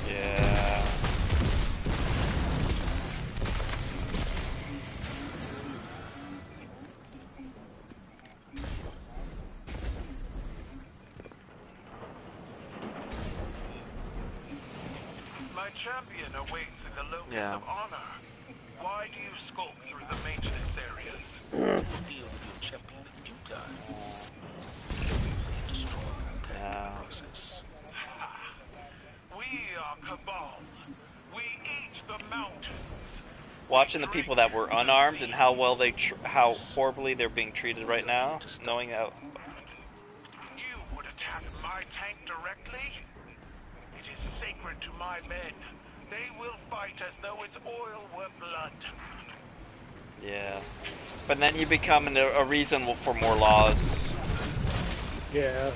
Yeah. My champion awaits in the locus Yeah. of honor. Why do you skulk through the maintenance areas? Deal with your champion in due time. Destroy the process. We are Cabal. We eat the mountains. watching the people that were unarmed and how well how horribly they're being treated right now, knowing how. You would attack my tank directly? It is sacred to my men. They will fight as though its oil were blood. Yeah, but then you become a reason for more laws. Yeah.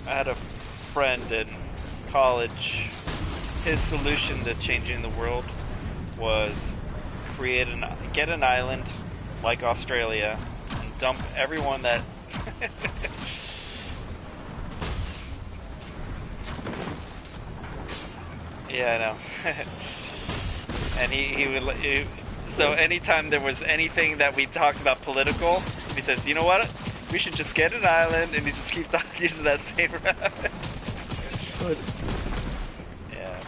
I had a friend in college. His solution to changing the world was get an island like Australia and dump everyone that. Yeah, I know. And he would. So anytime there was anything that we talked about political, he says, "You know what? We should just get an island," and he just keeps using that same route. That's good. Yeah.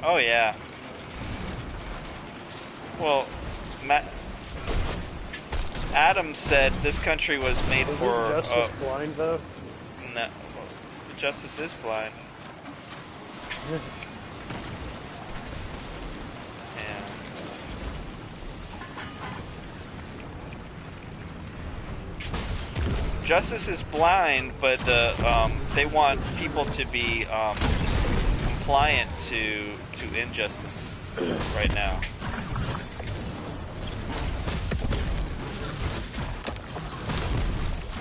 Oh yeah. Well, Adam said this country was made Isn't for. Justice blind though? No, justice is blind. Justice is blind, but they want people to be compliant to injustice right now.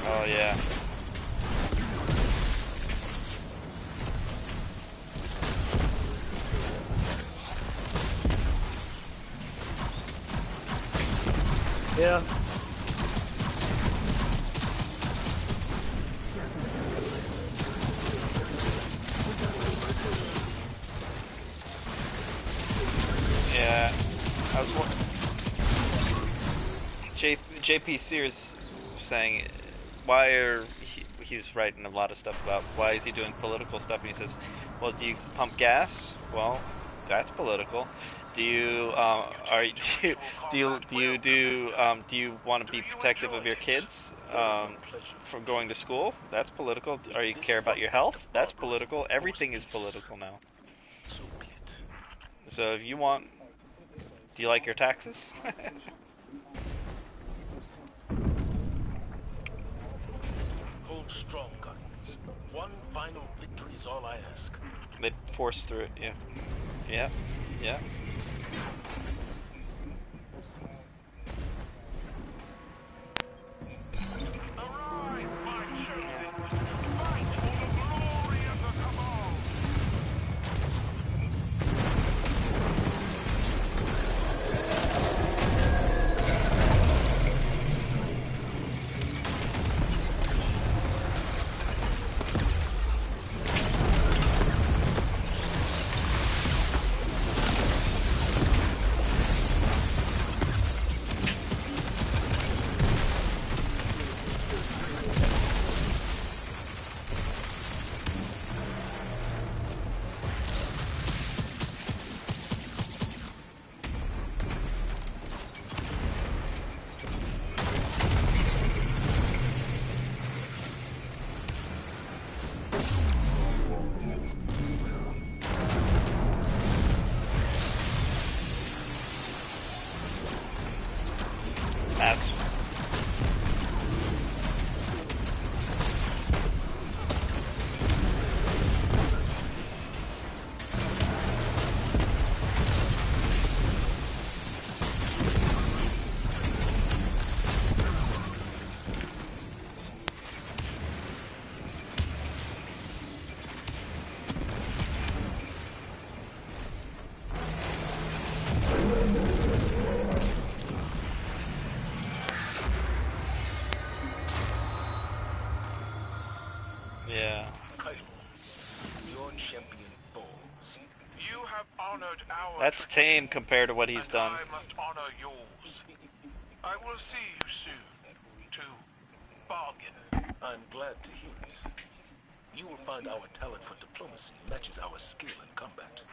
Oh yeah. Yeah. Yeah, I was JP Sears saying why are he was writing a lot of stuff about why is he doing political stuff, and he says, well, do you pump gas? Well, that's political. Do you do you want to be protective of your kids from going to school? That's political. Are you care about your health? That's political. Everything is political now. So if you want, do you like your taxes? Hold strong, guys. One final victory is all I ask. They forced through it, yeah. Yeah, yeah. Arise, my chosen! Fight for the glory of the Cabal! tame compared to what he's done. I must honor yours. I will see you soon to bargain. I'm glad to hear it. You will find our talent for diplomacy matches our skill in combat.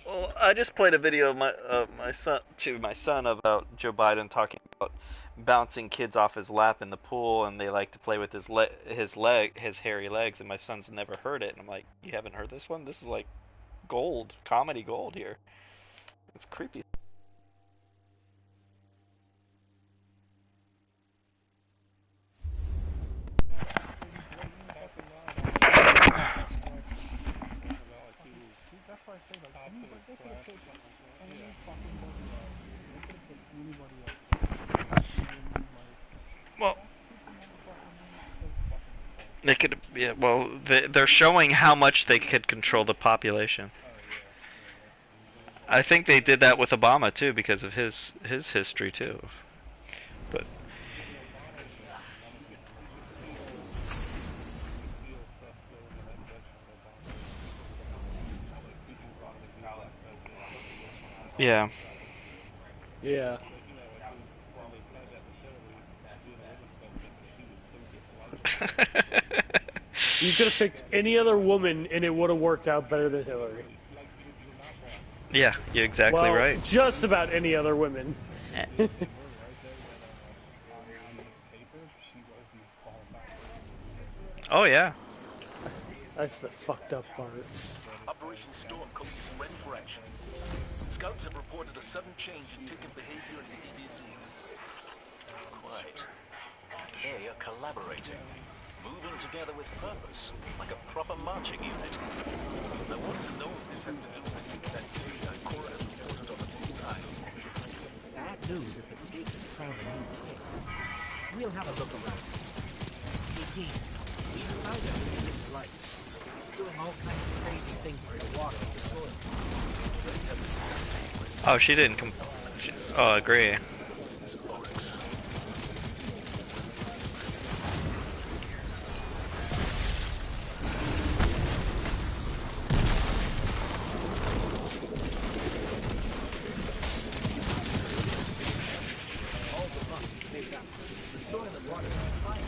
Well, I just played a video of my son about Joe Biden talking about bouncing kids off his lap in the pool, and they like to play with his hairy legs, and my son's never heard it, and I'm like, you haven't heard this one? This is like gold, comedy gold here. It's creepy. Well, they could, yeah. Well, they're showing how much they could control the population. I think they did that with Obama too, because of his history too. But yeah. Yeah. You could have picked any other woman and it would have worked out better than Hillary. Yeah, you're exactly well, right. Just about any other women. Oh yeah. That's the fucked up part. Operation Stormcoat is ready for action. Scouts have reported a sudden change in Taken behavior in the EDZ. Quite. They are collaborating, moving together with purpose, like a proper marching unit. I want to know if this has to do with the activity Cora has reported on the Blue Isle. Bad news if the Taken found a new kid. We'll have a look around. 18. We found him in his lights. Doing all kinds of crazy things with the water and the soil. Oh, she didn't oh, agree. The soil and water are fine.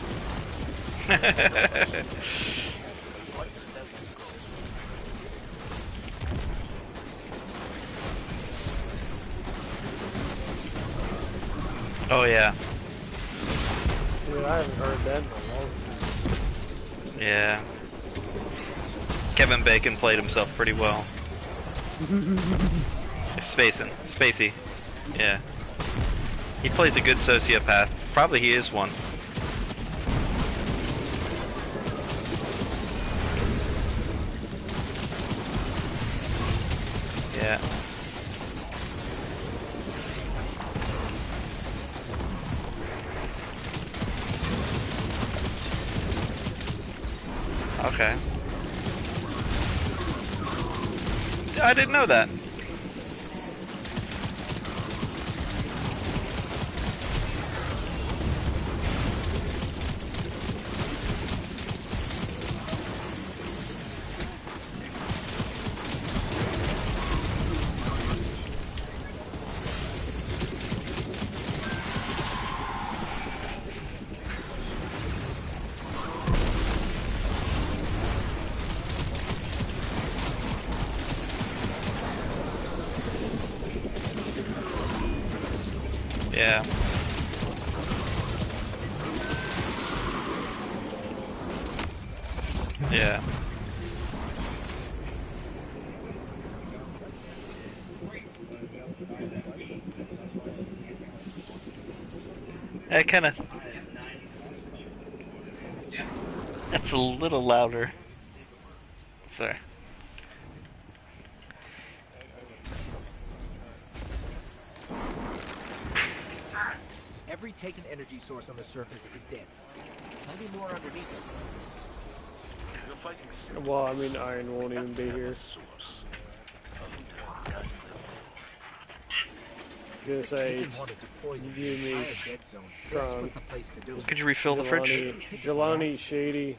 Oh yeah. Dude, I haven't heard that in a long time. Yeah. Kevin Bacon played himself pretty well. Spacey. Yeah. He plays a good sociopath. Probably he is one. Yeah. Okay. I didn't know that. Yeah. Yeah. That kind of... That's a little louder. Sorry. Every Taken energy source on the surface is dead. Maybe more underneath us. Well, I mean, iron won't even be here. gonna say Taken it's wanted to poison you, the me, entire dead zone. This Kron, was the place to do it. Could you refill the fridge? Jelani, Shady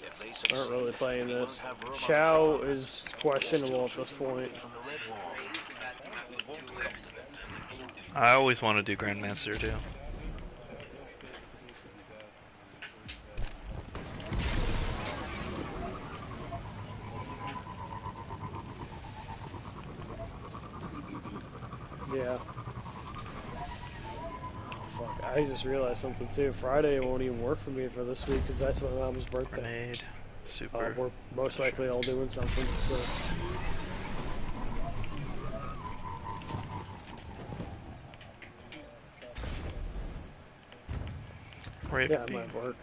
If they aren't succeed, really playing we this. won't have room on the Chow farm. is questionable at this point. From the Red Wall. It won't come to that. I always want to do Grandmaster too. Yeah. Fuck, I just realized something too. Friday won't even work for me for this week because that's my mom's birthday. Grenade. Super. We're most likely all doing something, so. Right. Yeah, it might work.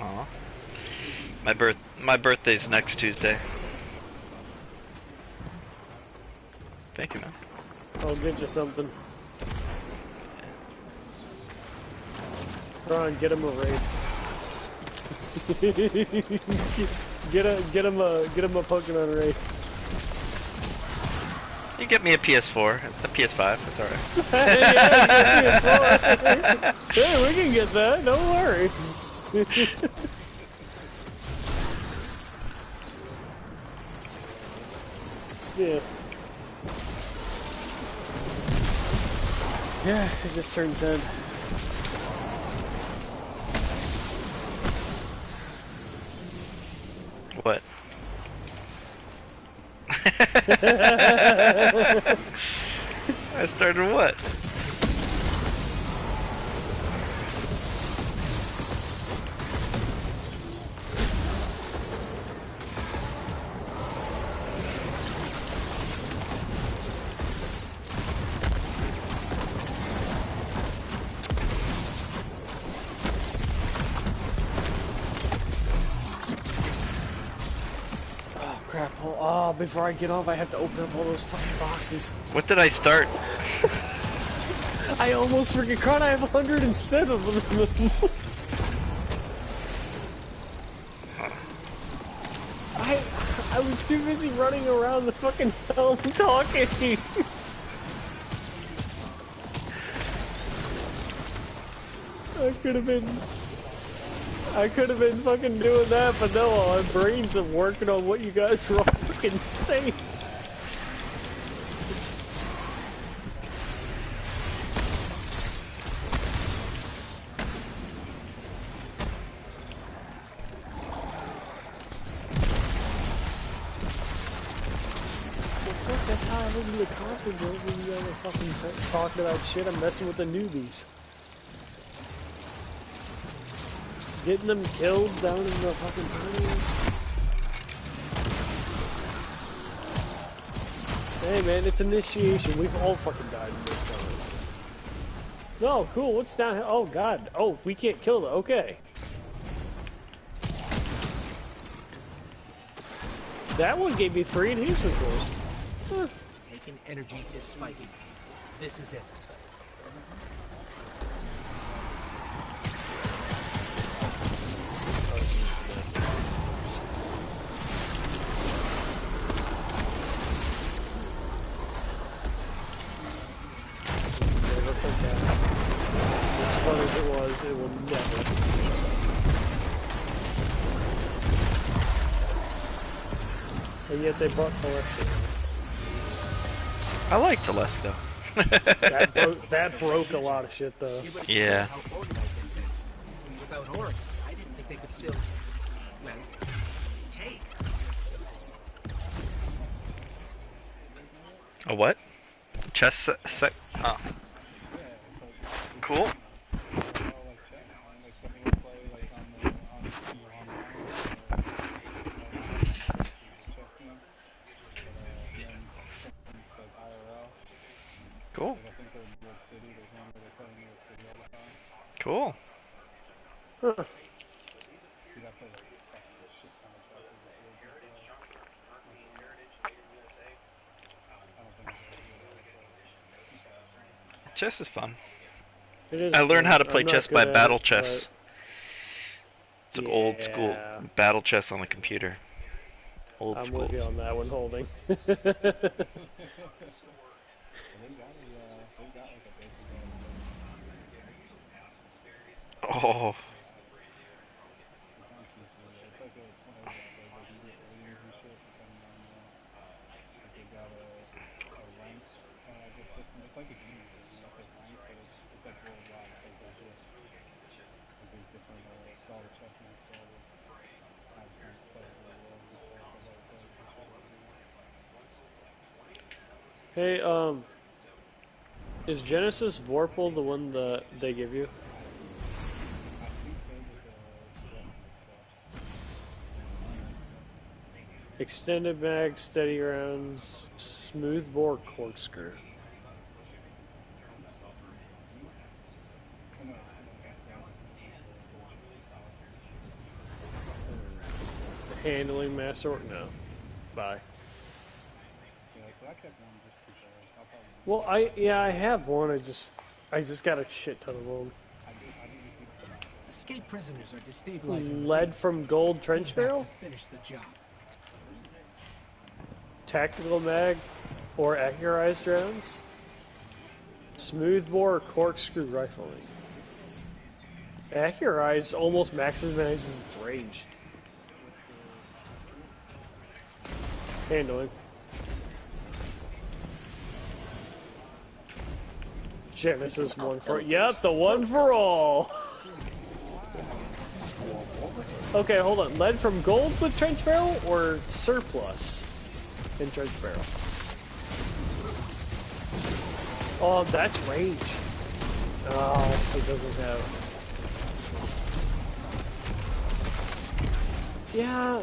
Aw. My birthday's next Tuesday. Thank you, man. I'll get you something. Ron, get him a raid. get him a Pokemon raid. You get me a PS4, a PS5. It's alright. Yeah, PS4. Hey, we can get that. Don't worry. Yeah. Yeah, it just turned 10. What? I started what? Crap. Oh, before I get off, I have to open up all those fucking boxes. What did I start? I almost freaking caught. I have 107 of them. I was too busy running around the fucking helm talking. I could have been fucking doing that, but no, my brains are working on what you guys were all fucking saying. Well, fuck, that's how I was in the Cosmic World when you guys were fucking talking about shit. I'm messing with the newbies. Getting them killed down in the fucking tunnels. Hey man, it's initiation. We've all fucking died in this place. No, cool. What's down here? Oh god. Oh, we can't kill them. Okay. That one gave me 3 enhancement cores. Huh. Taken energy is spiking. This is it. As fun as it was, it will never. And yet they brought Telesto. I like Telesto. that broke a lot of shit, though. Yeah. Without Oryx, I didn't think they could still, well, take. A what? Chess set? Oh. Cool. Cool. Cool. Huh. chess is fun. It is. I learned how to play I'm not chess good by at battle it, chess. It's an old school yeah. battle chess on the computer. Old I'm school. with you on that one, holding. Oh. Hey, is Genesis Vorpal the one that they give you? Extended mag, steady rounds, smooth bore corkscrew. Handling master? No. Bye. Well, I have one. I just got a shit ton of them. Escape prisoners are destabilizing. Lead from gold trench barrel? Finish the job. Tactical mag or accurized rounds? Smoothbore or corkscrew rifling? Accurized almost maximizes its range. Handling. Genesis one for... Yep, the one for all! Okay, hold on. Lead from gold with trench barrel or surplus in trench barrel? Oh, that's range. Oh, it doesn't have... Yeah...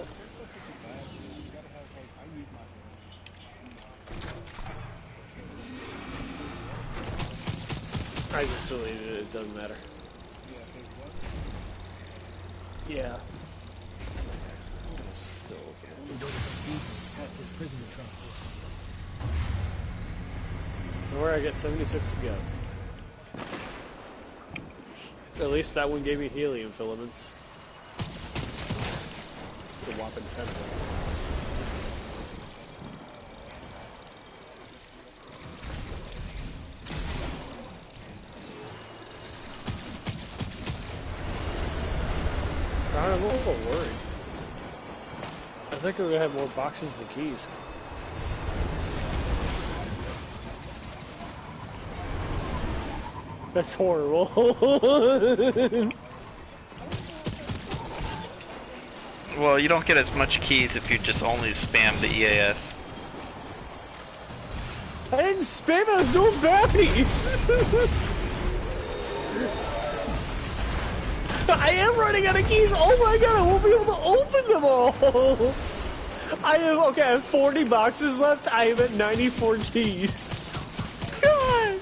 I just deleted it, it doesn't matter. Yeah. Still Test this prisoner transport. Don't worry, I got 76 to go. At least that one gave me helium filaments. The whopping 10 of them. I'm a little worried. I think we're gonna have more boxes than keys. That's horrible. Well, you don't get as much keys if you just only spam the EAS. I didn't spam, I was doing bounties! I am running out of keys! Oh my god, I won't be able to open them all! I have 40 boxes left, I am at 94 keys. God!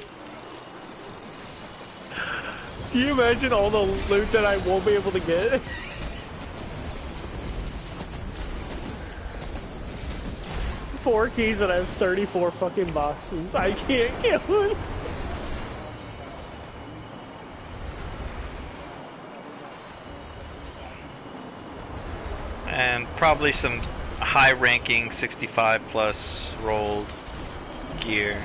Can you imagine all the loot that I won't be able to get? Four keys and I have 34 fucking boxes. I can't get one. And probably some high-ranking 65 plus rolled gear.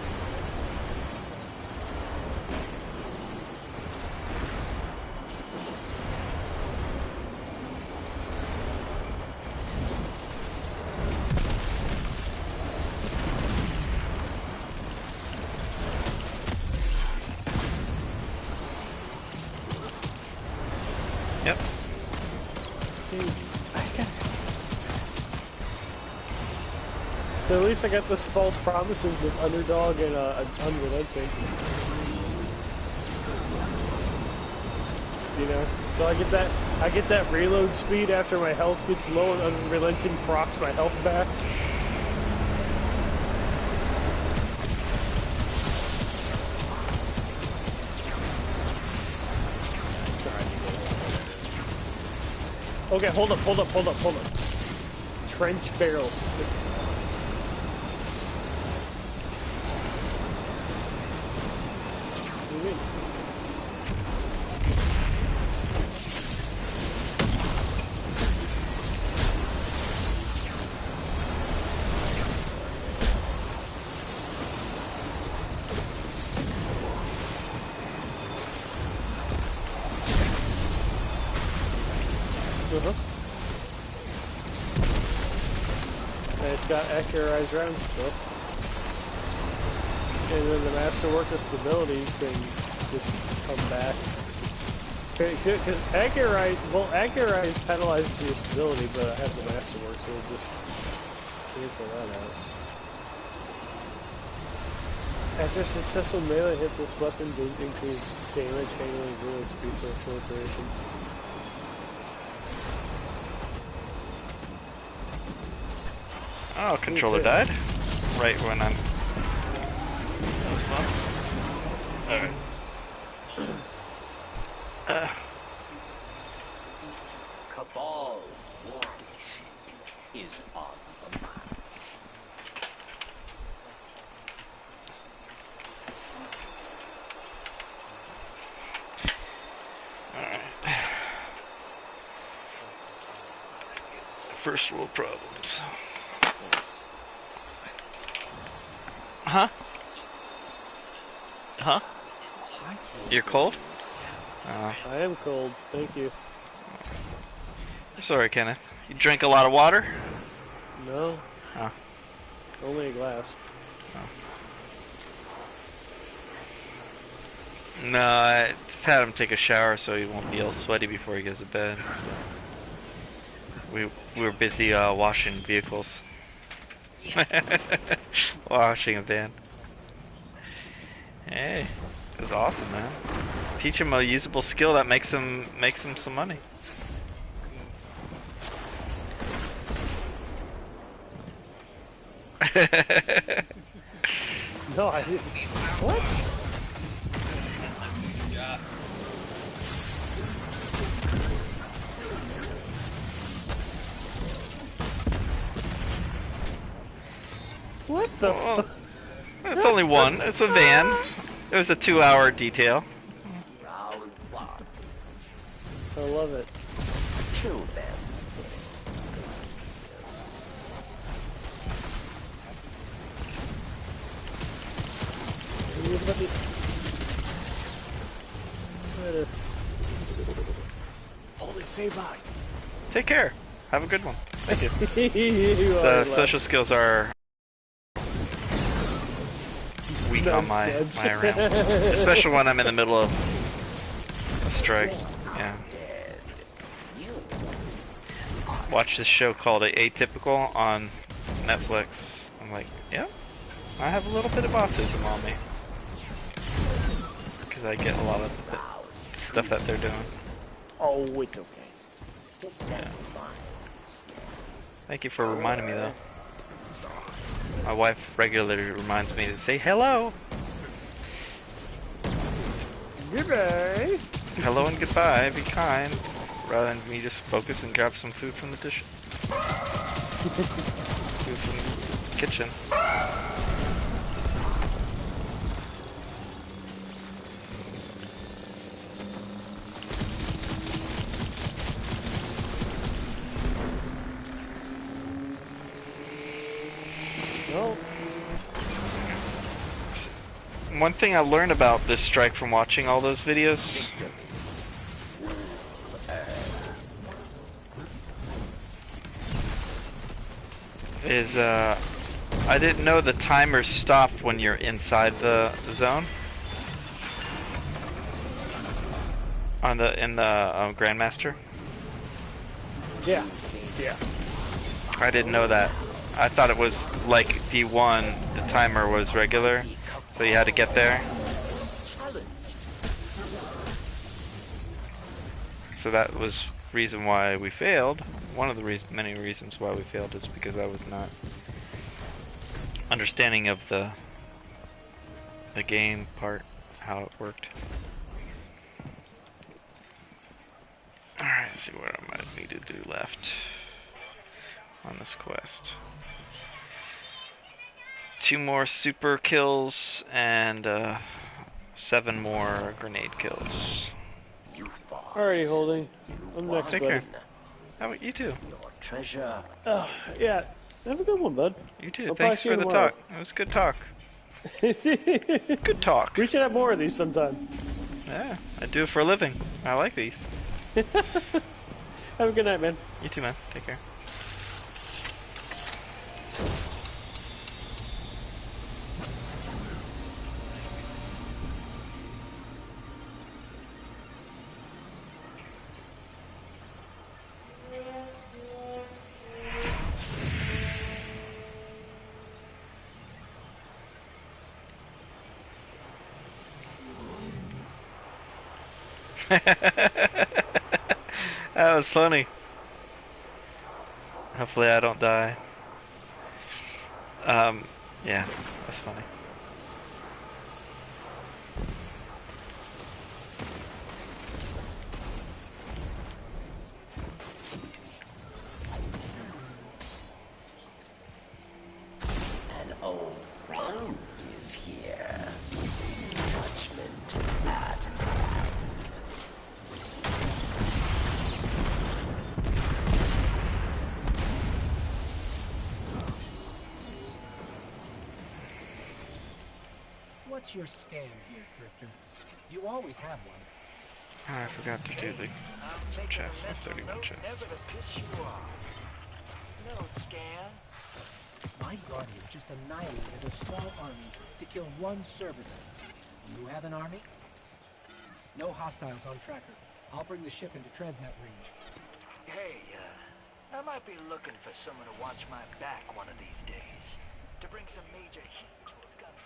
Yep. Dude, But at least I got this false promises with underdog and unrelenting. You know, so I get that reload speed after my health gets low, and unrelenting procs my health back. Okay, hold up. Trench barrel. you mean? And it's got accurized rounds still. And then the masterwork of stability can just come back. Because accurize penalizes your stability, but I have the masterwork, so it'll just cancel that out. After successful melee hit, this weapon gains increased damage, handling, and speed for a short duration. Oh, controller died. Right when I'm. That was fun. Alright. Cabal war machine is on the march. Alright. First world problems. Nice. Huh? Huh? You're cold? I am cold, thank you. Sorry, Kenneth. You drink a lot of water? No. Oh. Only a glass. Oh. No, I just had him take a shower so he won't be all sweaty before he goes to bed. So we were busy washing vehicles. Washing a van. Hey, it was awesome, man. Teach him a usable skill that makes him some money. No, I didn't. What? What the fuck? It's only one. It's a van. It was a 2-hour detail. I love it. Kill them. Hold it, say bye. Take care. Have a good one. Thank you. You The social skills are weak on my round. Especially when I'm in the middle of a strike. Yeah. Watch this show called Atypical on Netflix. I'm like, yeah, I have a little bit of autism on me. Because I get a lot of the stuff that they're doing. Oh, it's okay. Yeah. Thank you for reminding me, though. My wife regularly reminds me to say hello. Goodbye. Hello and goodbye. Be kind. Rather than me just focus and grab some food from the dish. Food from the kitchen. Well, one thing I learned about this strike from watching all those videos is I didn't know the timer stopped when you're inside the zone on in the Grandmaster. yeah, yeah. I didn't know that. I thought it was like D1, the timer was regular, so you had to get there. So that was reason why we failed. One of the many reasons why we failed is because I was not understanding of the game part, how it worked. Alright, let's see what I might need to do left on this quest. 2 more super kills and 7 more grenade kills. Alrighty, Holding. I'm next, Take buddy. care. How about you too? Treasure. Oh, yeah. Have a good one, bud. You too. I'll probably Thanks see for you the tomorrow. talk. It was good talk. Good talk. We should have more of these sometime. Yeah, I do it for a living. I like these. Have a good night, man. You too, man. Take care. That was funny. Hopefully I don't die. Yeah, that's funny. An old friend is here. Judgment at hand. What's your scam here, Drifter? You always have one. I forgot to do some chests. 31 chests. Never to piss you off. No scam. My Guardian just annihilated a small army to kill one servitor. You have an army? No hostiles on tracker. I'll bring the ship into transmat range. Hey, I might be looking for someone to watch my back one of these days. To bring some major heat to a gunfight.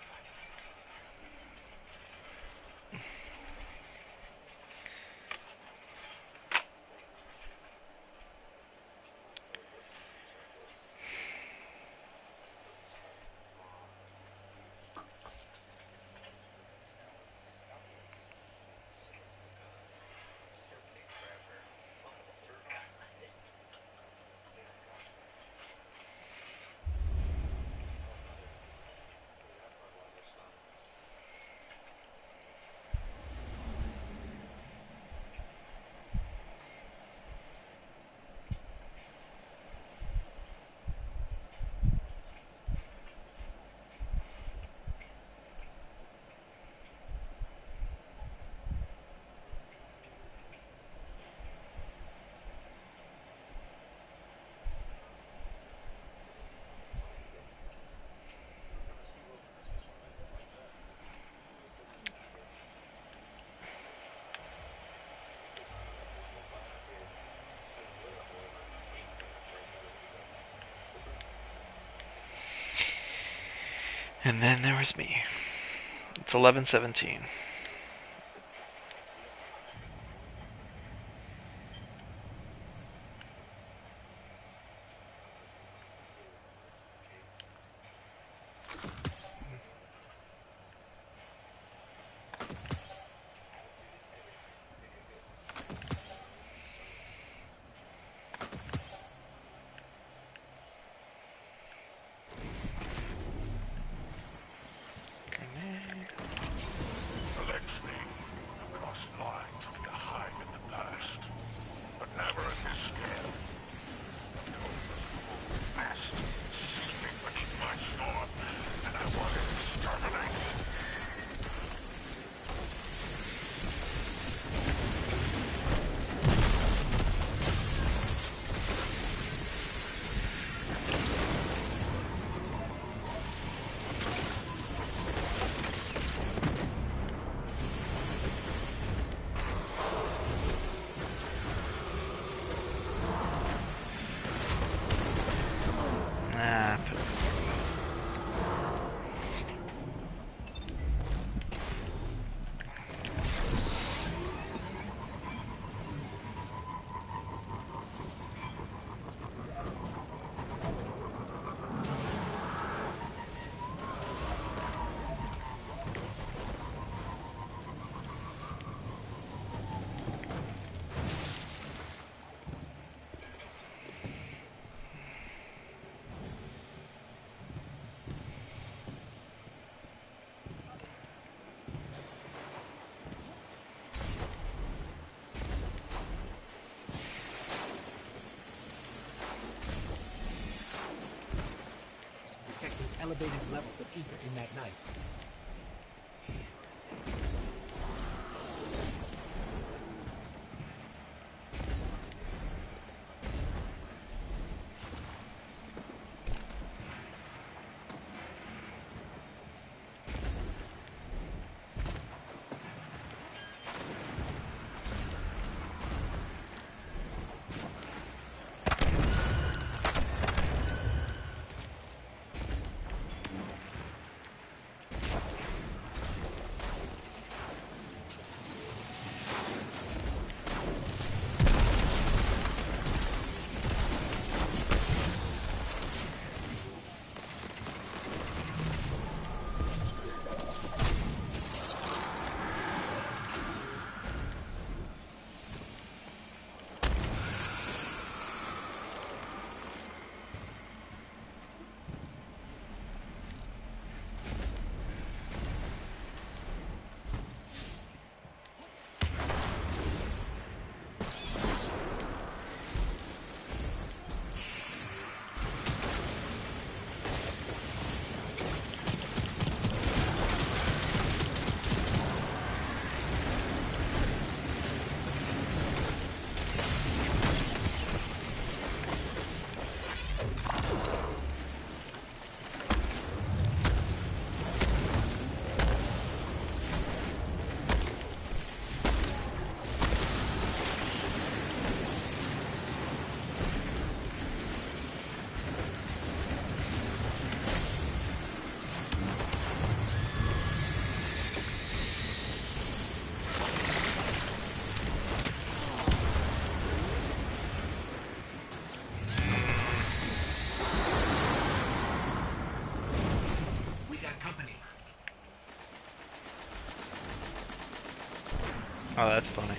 And then there was me. It's 11:17. elevated levels of ether in that night. Oh, that's funny.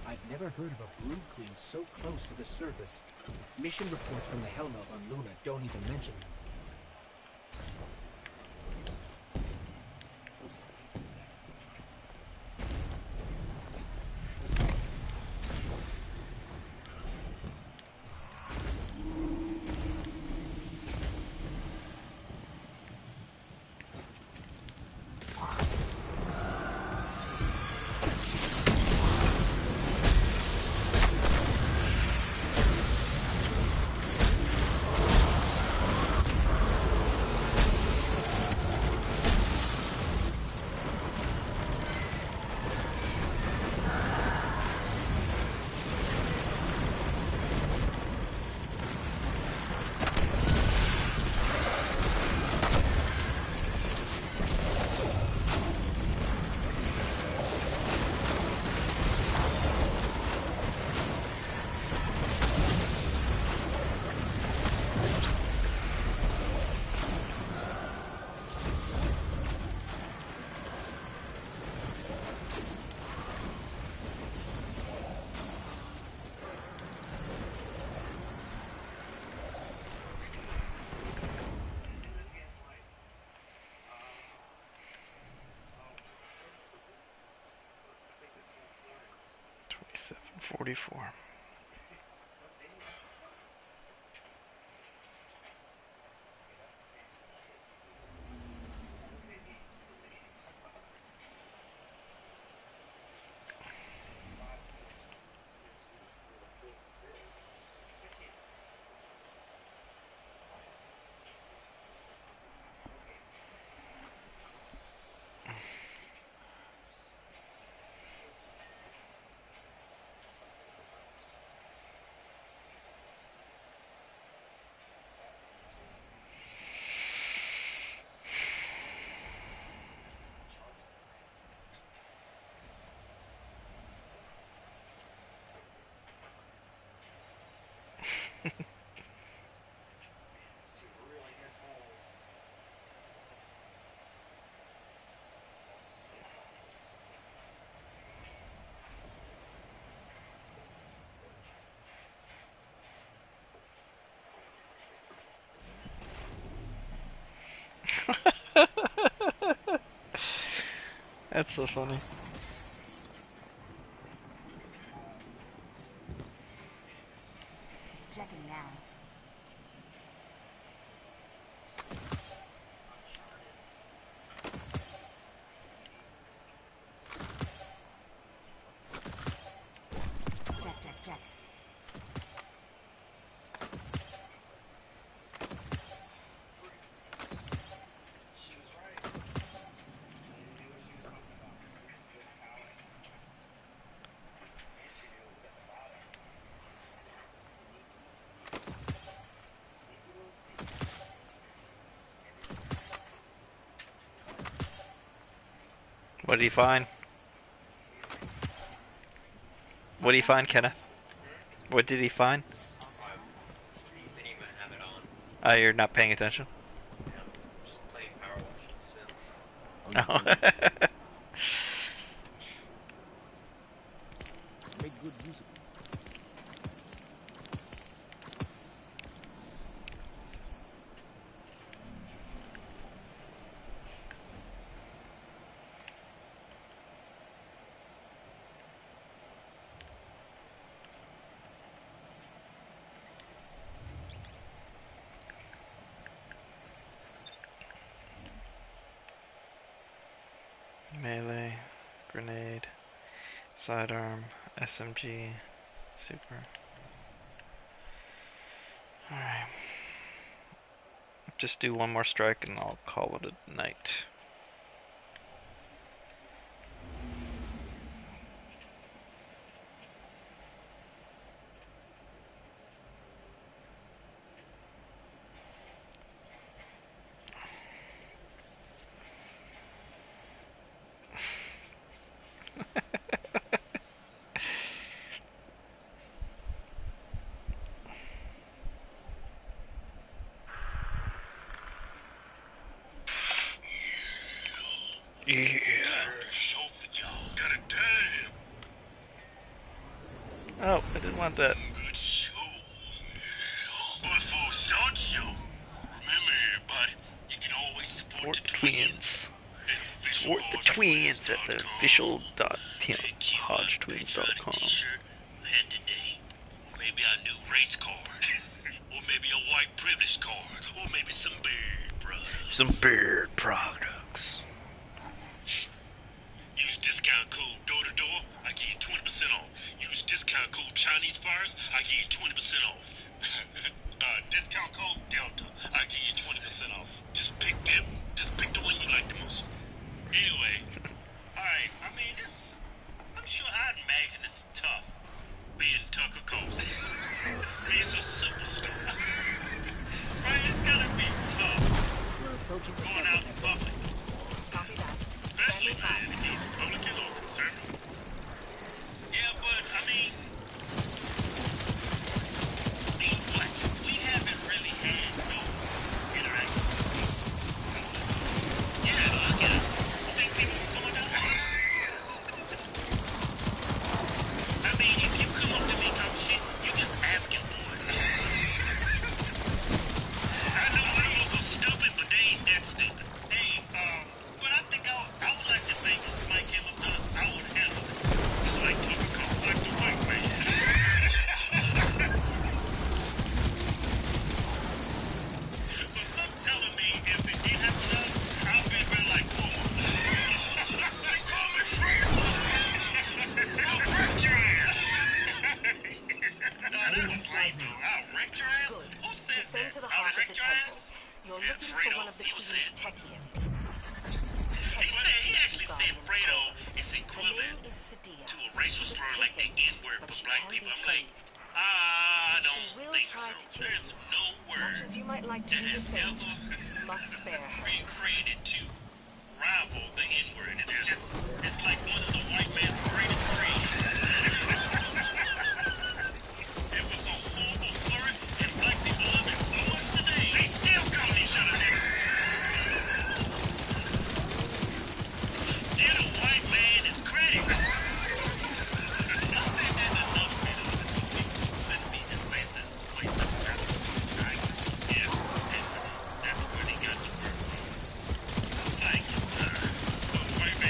I've never heard of a brood queen so close to the surface. Mission reports from the H0ld on Luna don't even mention them. $7.44. That's so funny. Checking now. Check. What did he find? What did he find, Kenneth? What did he find? Oh, you're not paying attention? Oh. Make good use of it. Melee, grenade, sidearm, SMG, super. Alright. Just do one more strike and I'll call it a night. Yeah. Oh, I didn't want that. Support the twins. Support the twins at the official.hodgetwins.com. Maybe a new race card, or maybe a white privilege card, or maybe some beard products. Some beard products. Use discount code door to door, I give you 20% off. Use discount code Chinese Fires, I give you 20% off. Discount code Delta, I give you 20% off. Just pick them. Just pick the one you like the most. Anyway, alright, I mean, I'm sure I'd imagine it's tough being Tucker Carlson. Being so superstar. Right, it's gotta be tough. Going out in public. Especially, man, if he's Republican or conservative. Yeah, but, I mean what? We haven't really had no interaction. Yeah, look at us. Think people are coming down? I mean, if you come up to me talk shit, you just asking for it. I know some people are stupid, but they ain't that stupid. Hey, but I think I would like to think if somebody came up to us, I would handle it. Just like Tucker Carlson, like the white man. But some telling me if it did happen to us, I'll be very like, cool. You call me friend? I'll wreck your ass. No, that's a slave dude. I'll wreck your ass? Good. Who said Descend that? to the I'll heart of wreck the your ass? temple. You're Yeah, looking Fredo, for one of the he was Queen's saying. Techians. He actually said Fredo is equivalent Her name is Sadia. to a racial She was slur like the taken, N-word but for she black can people. be I'm like, saved. I She don't will think try so. to kill There's you. no word Much as you might like to that do the has same, ever you must spare her. been created to rival the N-word. It's like one of the white man's greatest creations. It was so horrible slurs, and black people love it so much today. They still call each other niggas. Did a white man his credit. White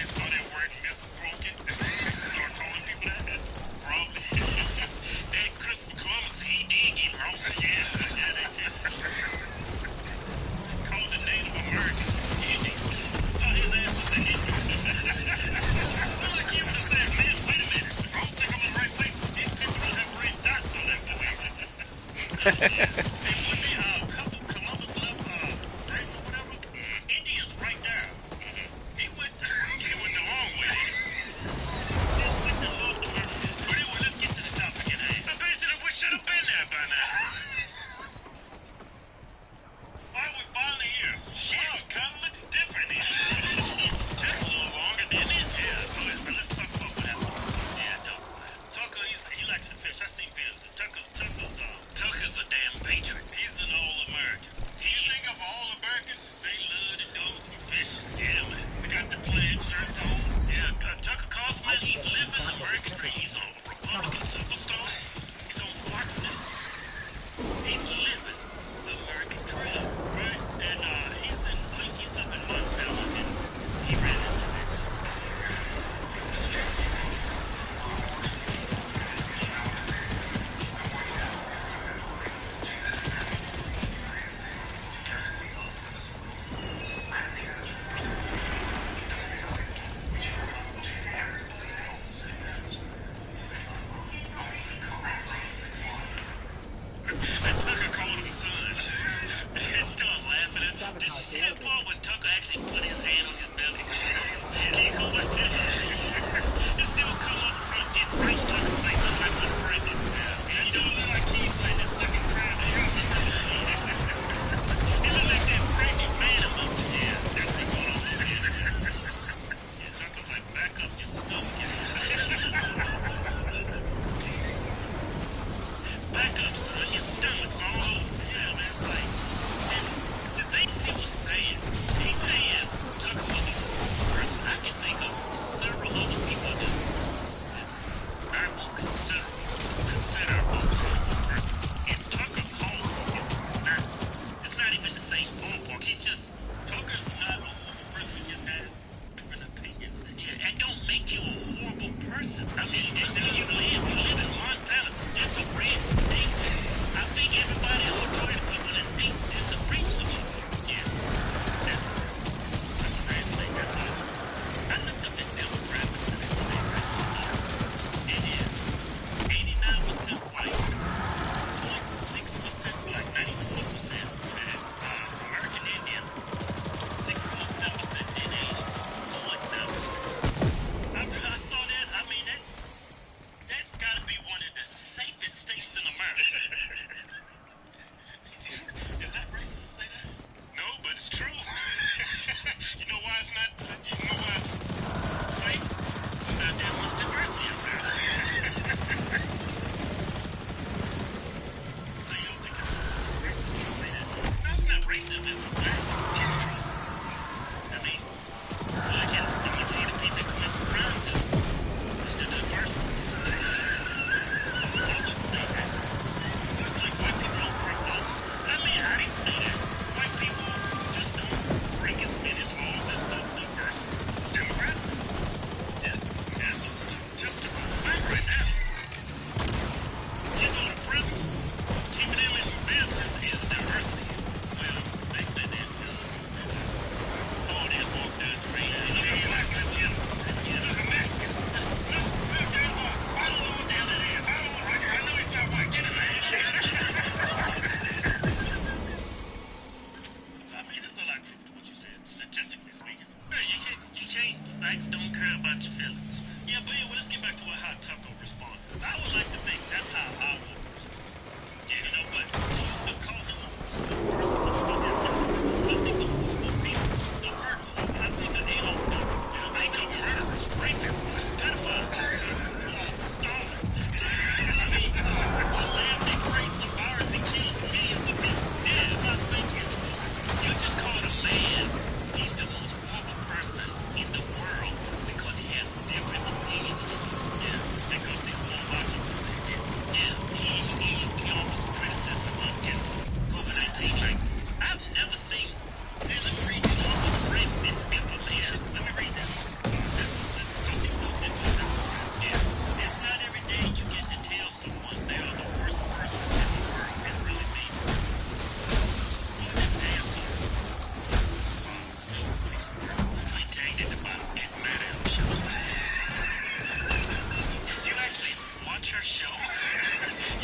watch her show?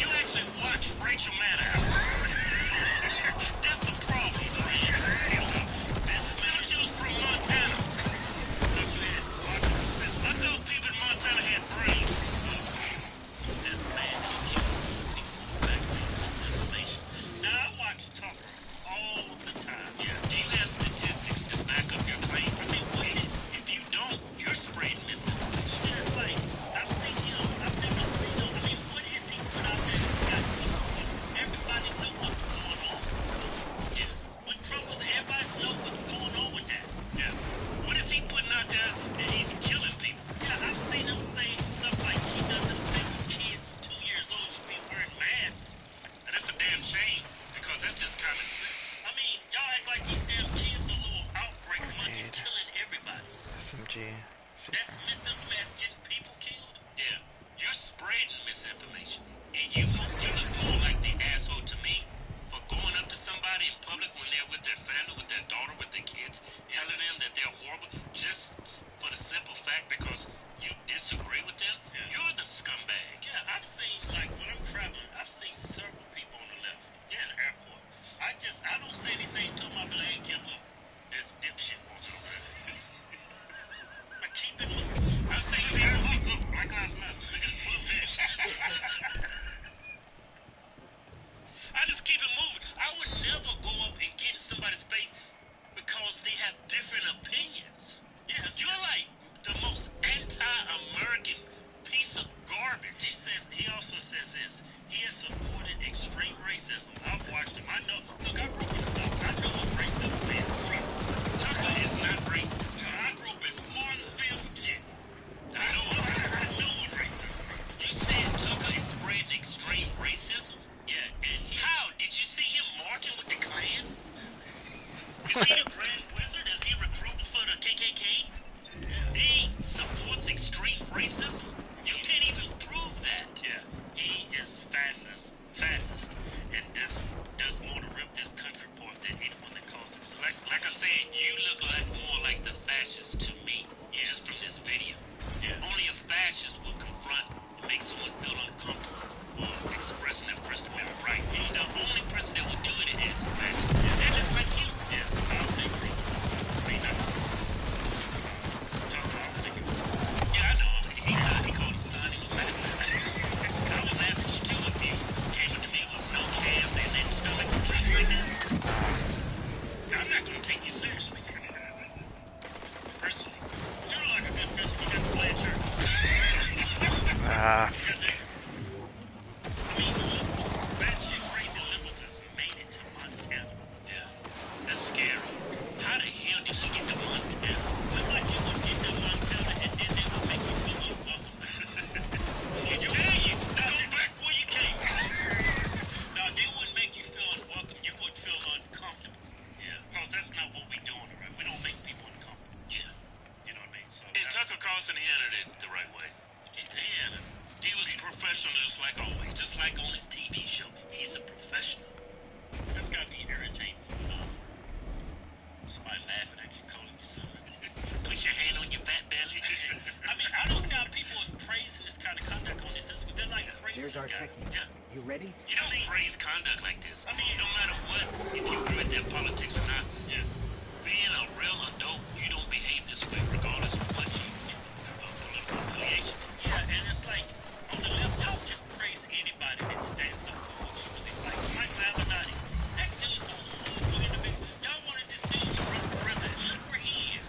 You actually watch Rachel Maddow? like always, just like on his TV show. He's a professional. That's gotta be irritating. Somebody laughing at you, calling you son. Put your hand on your fat belly. I mean, I don't doubt people is praising this kind of conduct on this, but they're like praising. There's our techie. Yeah. You ready? You don't praise conduct like this. I mean, no matter what, if you agree with their politics or not, yeah. Being a real adult, you don't behave this way regardless of what you political affiliation. Yeah, and it's like, on the left, y'all just praise anybody that stands up for what you believe. Like, Mike Mavernati, that dude's the whole individual. Y'all wanted this dude to run for president. Look where he is.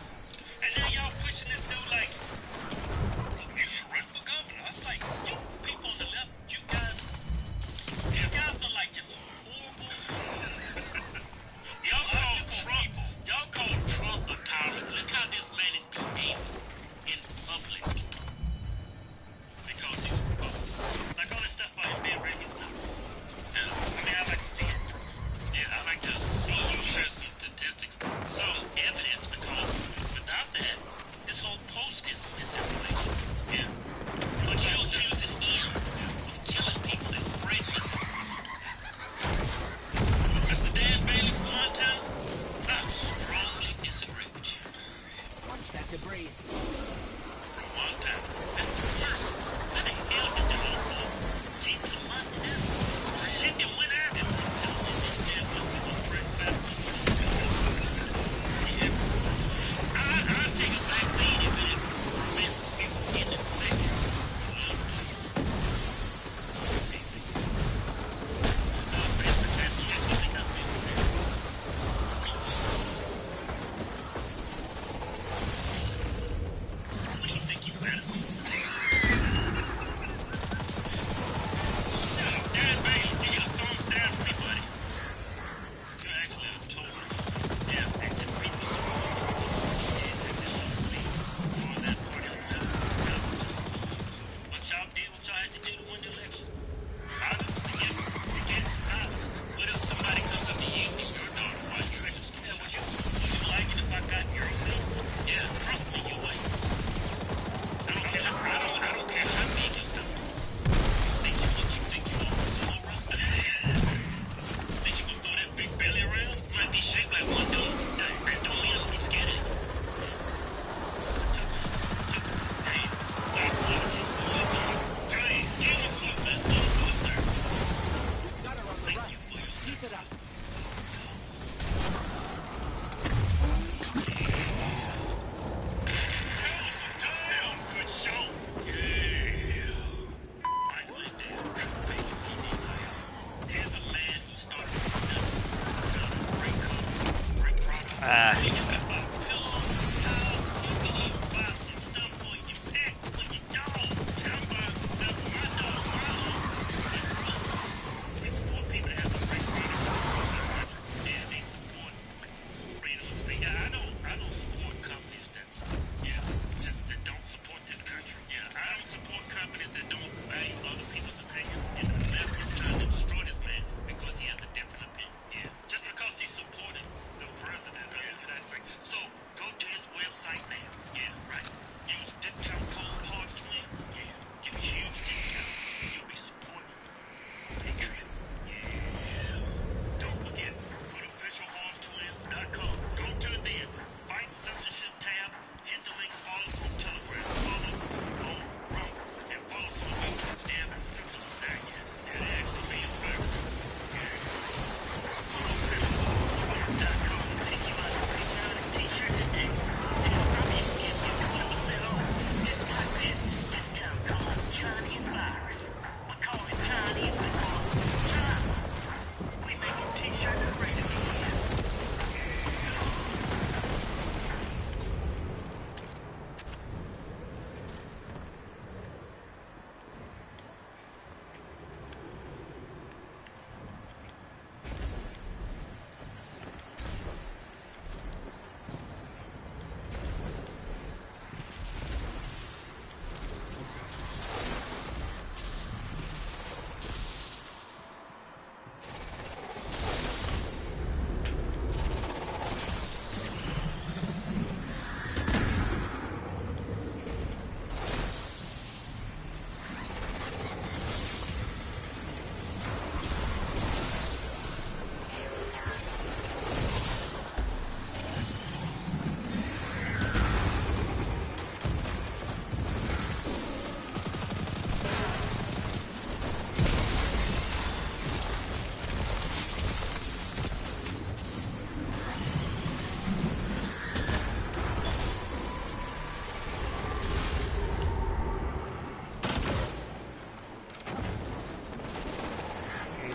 And now y'all pushing this dude like, you should run for governor. I was like, you people on the left, you guys are like just horrible. Y'all all Trump.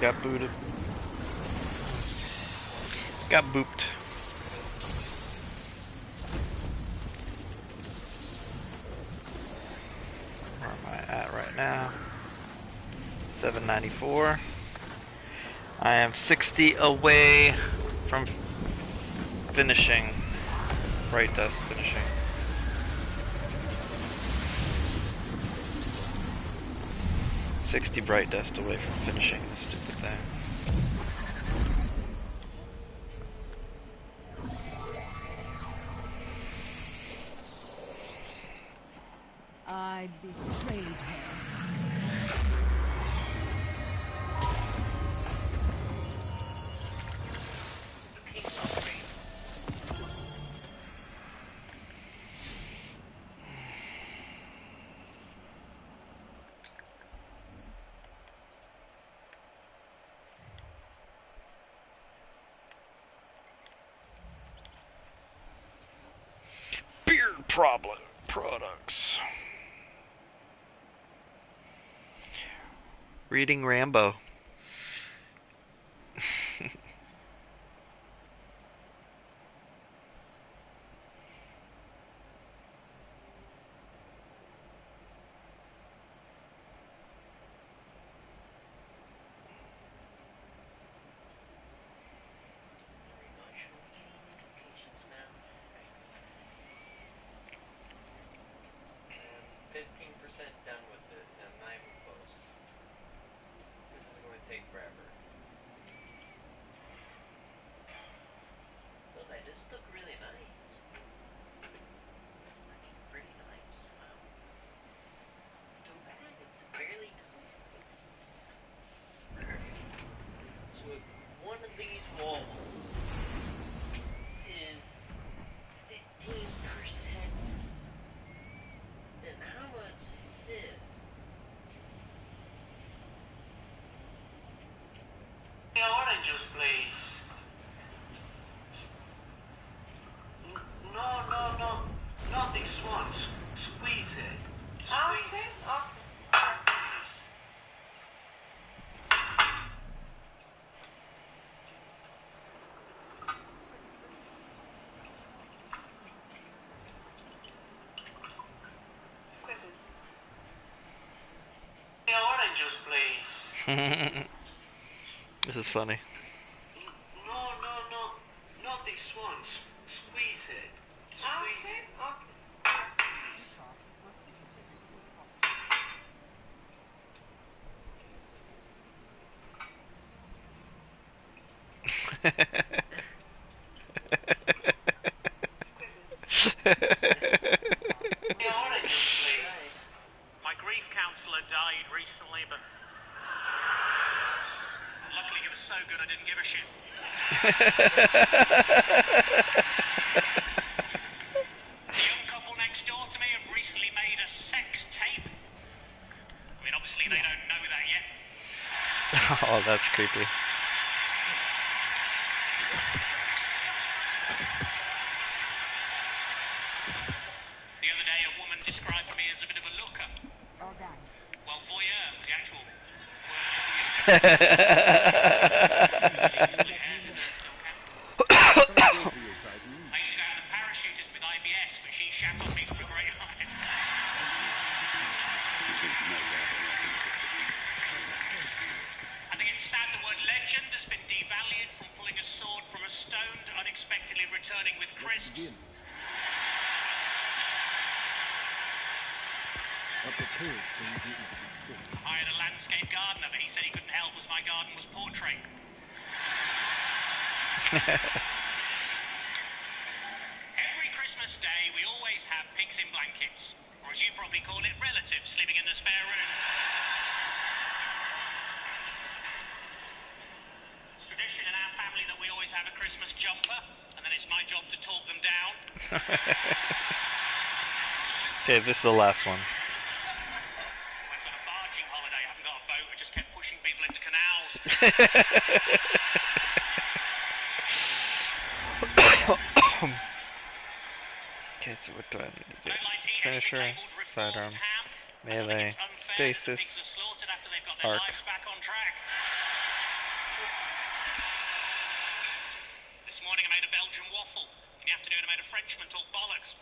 Got booted. Got booped. Where am I at right now? 794. I am 60 away from finishing. Bright dust finishing. $60 bright dust away from finishing this stupid thing. I betrayed her. Beard problem products. Reading Rambo. Done with this, and I'm not even close. This is going to take forever. But they just look really nice. Pretty nice. Wow. Too bad it's barely done. So if one of these walls is 15%, then how much is this? The oranges, please. No, not this one. Squeeze it. Squeeze it. The oranges, please. This is funny. No, not this one. Squeeze it. Squeeze it. The oranges, please. My grief counselor died recently, but luckily he was so good I didn't give a shit. The young couple next door to me have recently made a sex tape. I mean, obviously they don't know that yet. Oh, that's creepy. The other day a woman described me as a bit of a looker. All done. Well, voyeur was the actual word. I used to go to the parachutist with IBS, but she shat on me for a great height. I think it's sad the word legend has been devalued from pulling a sword from a stone to unexpectedly returning with crisps. I had a landscape gardener, but he said he couldn't help as my garden was portrait. Every Christmas day, we always have pigs in blankets, or as you probably call it, relatives sleeping in the spare room. It's tradition in our family that we always have a Christmas jumper, and then it's my job to talk them down. Okay, this is the last one. Went on a barging holiday, I haven't got a boat, I just kept pushing people into canals. Okay, so what do I need to do? Finisher, sidearm, melee, stasis, arc. This morning I made a Belgian waffle. In the afternoon I made a Frenchman talk bollocks.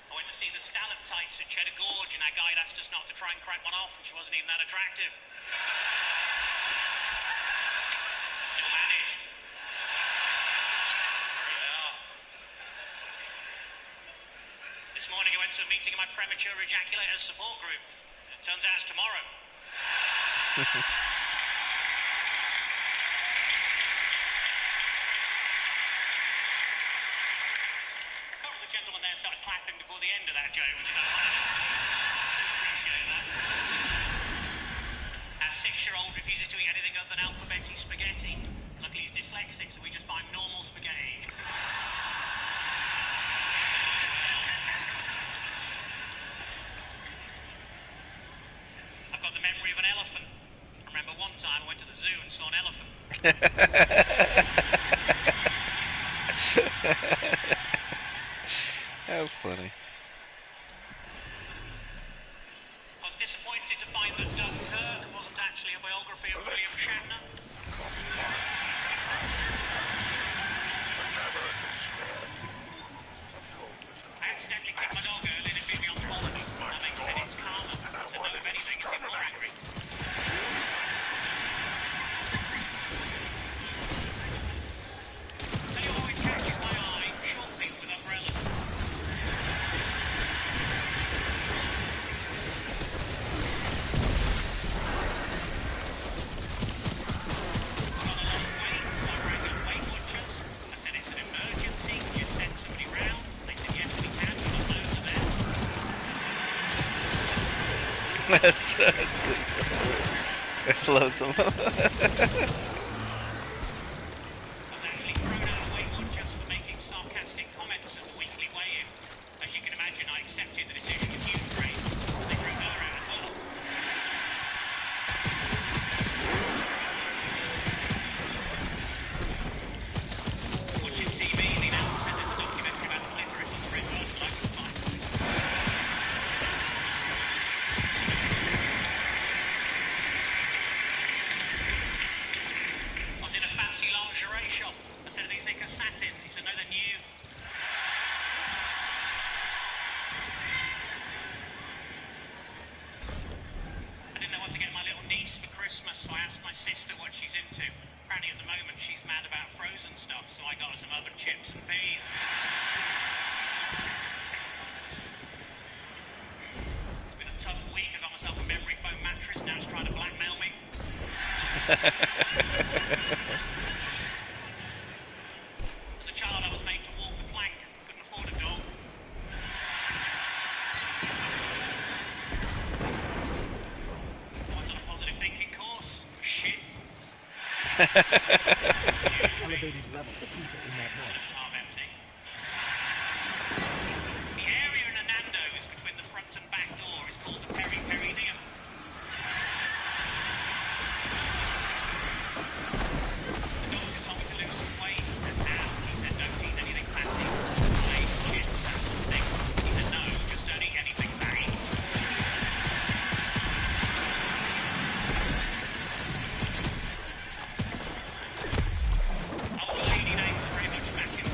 I went to see the stalactites at Cheddar Gorge and our guide asked us not to try and crack one off and she wasn't even that attractive. Still managed. Yeah. This morning I went to a meeting of my premature ejaculators support group. It turns out it's tomorrow. The gentleman there started clapping before the end of that joke, which is appreciate that. Our 6-year-old refuses to eat anything other than alphabeti spaghetti. Luckily he's dyslexic, so we just buy him normal spaghetti. I've got the memory of an elephant. I remember one time I went to the zoo and saw an elephant. That was funny. I was disappointed to find that Dunkirk wasn't actually a biography of William Shatner. I accidentally kicked my dog early and it beat me on the holiday. I think said it's karma. I said no, if anything, it's even more angry. Tell you what always catches my eye, short people with umbrellas. There's loads of them. Elevated levels of people in that night. The area in a Nando's between the front and back door is called the Peri-Perineum. The doctor told me to lose some weight, and now he said don't eat anything fatty. Plain chips, that sort of thing. He said no, just don't eat anything fatty. I was a lady named very much back in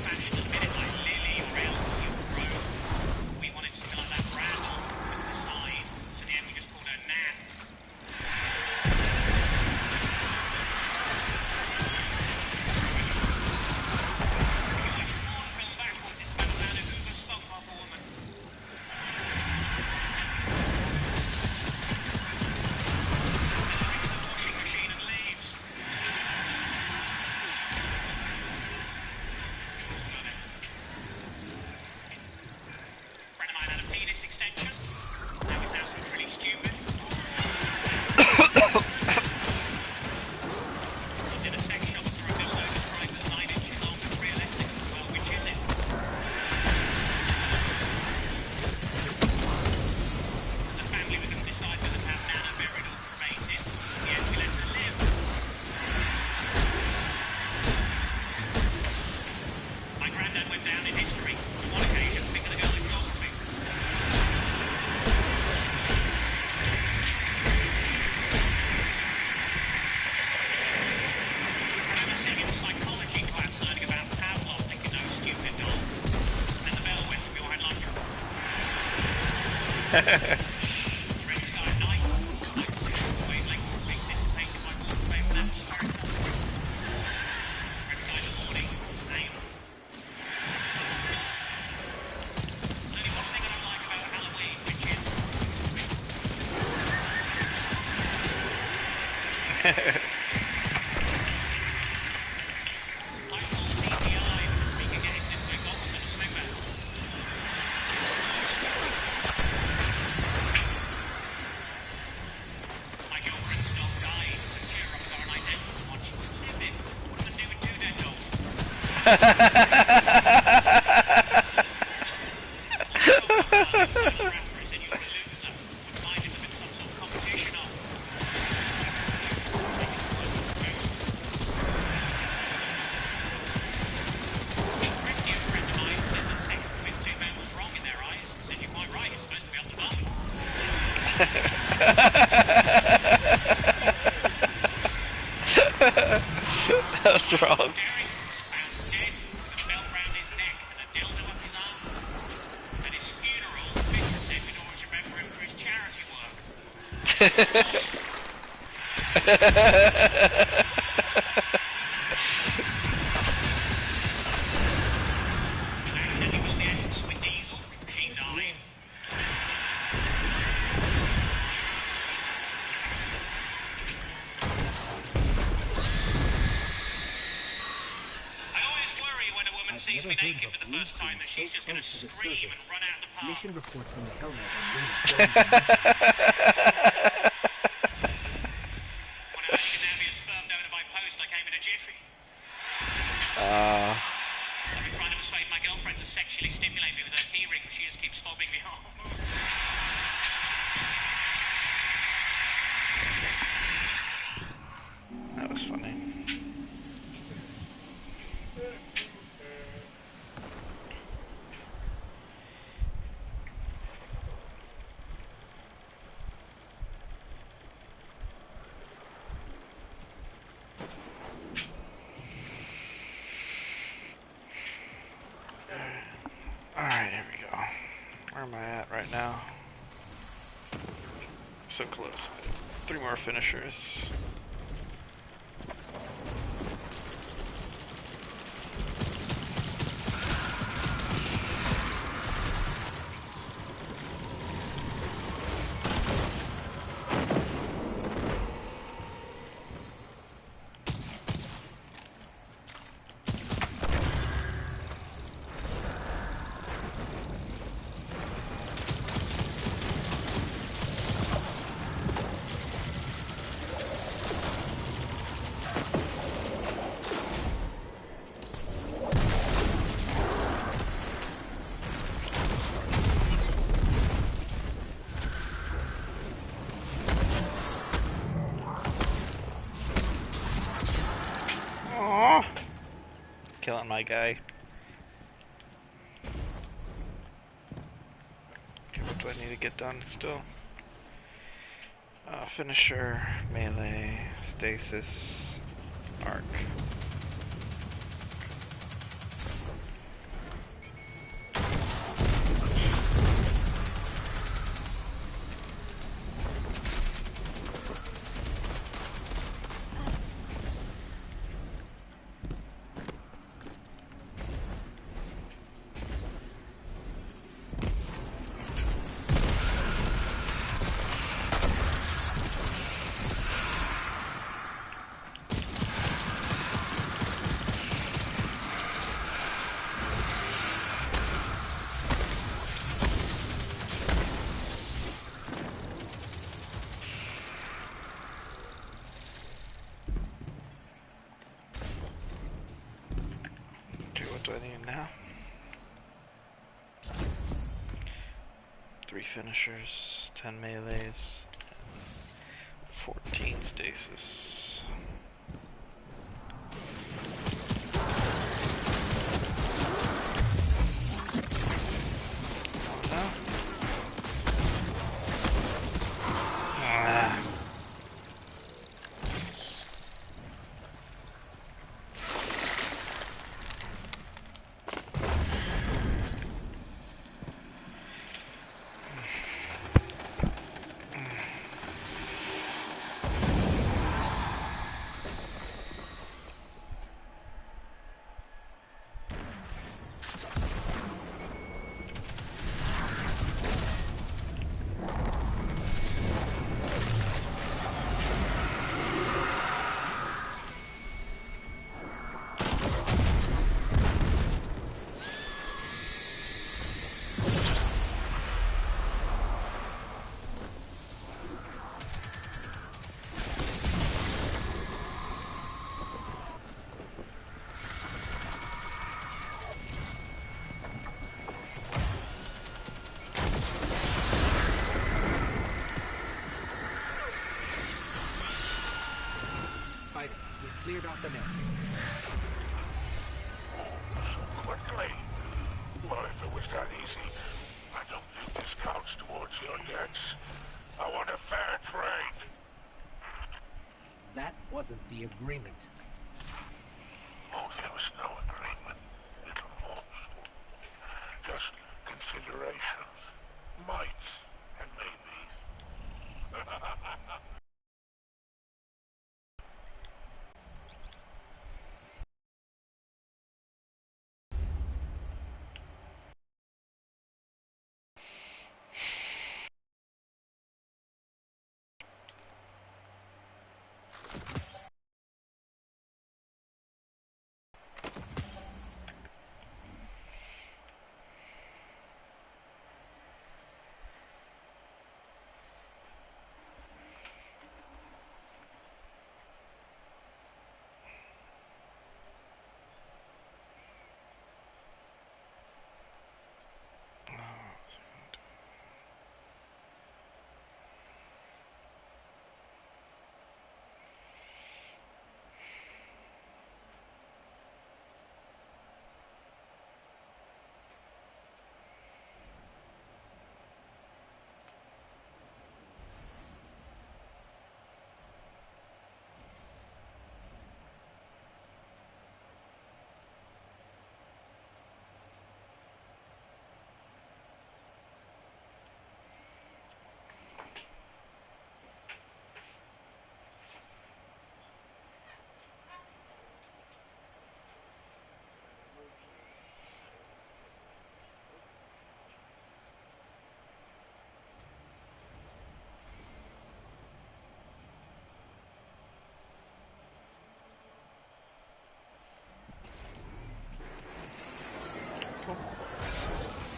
That's wrong. Mission report from the H0ld I've been trying to persuade my girlfriend to sexually stimulate me with her keyring, but she just keees fobbing me off. That was funny. Alright, here we go. Where am I at right now? So close. 3 more finishers. Killing my guy. Okay, what do I need to get done still? Finisher, melee, stasis, arc. What do I need now? 3 finishers, 10 melees, 14 stasis. Oh no. Ah. cleared off the nest. So quickly. Well, if it was that easy, I don't think this counts towards your debts. I want a fair trade. That wasn't the agreement. Oh, there was no agreement, little morsel. Just considerations, mights, and maybes.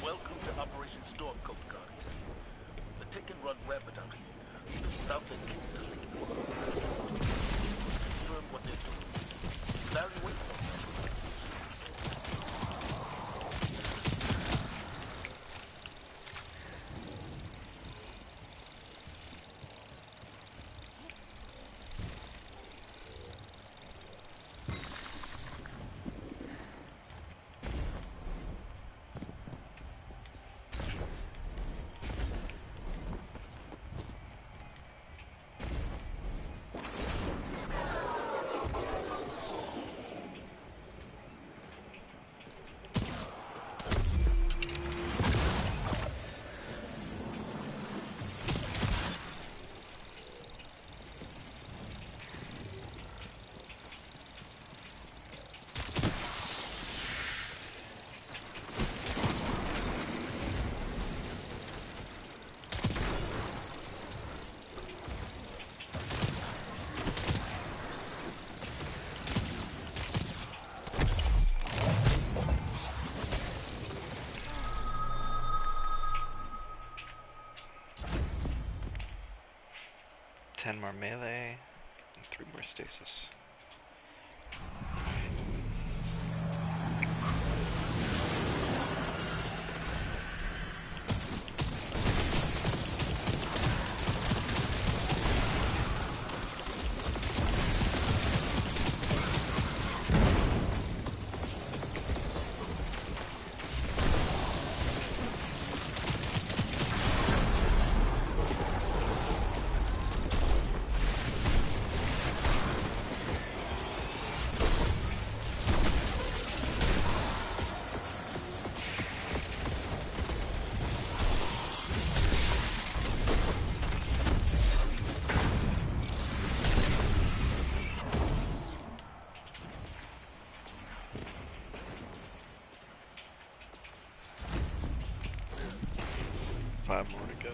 Welcome to Operation Stormcoat, Guardian. The take and run rampant out here, even without their capability. Confirm what they're doing. Evaluate them. Ten more melee, and 3 more stasis. Five more to go.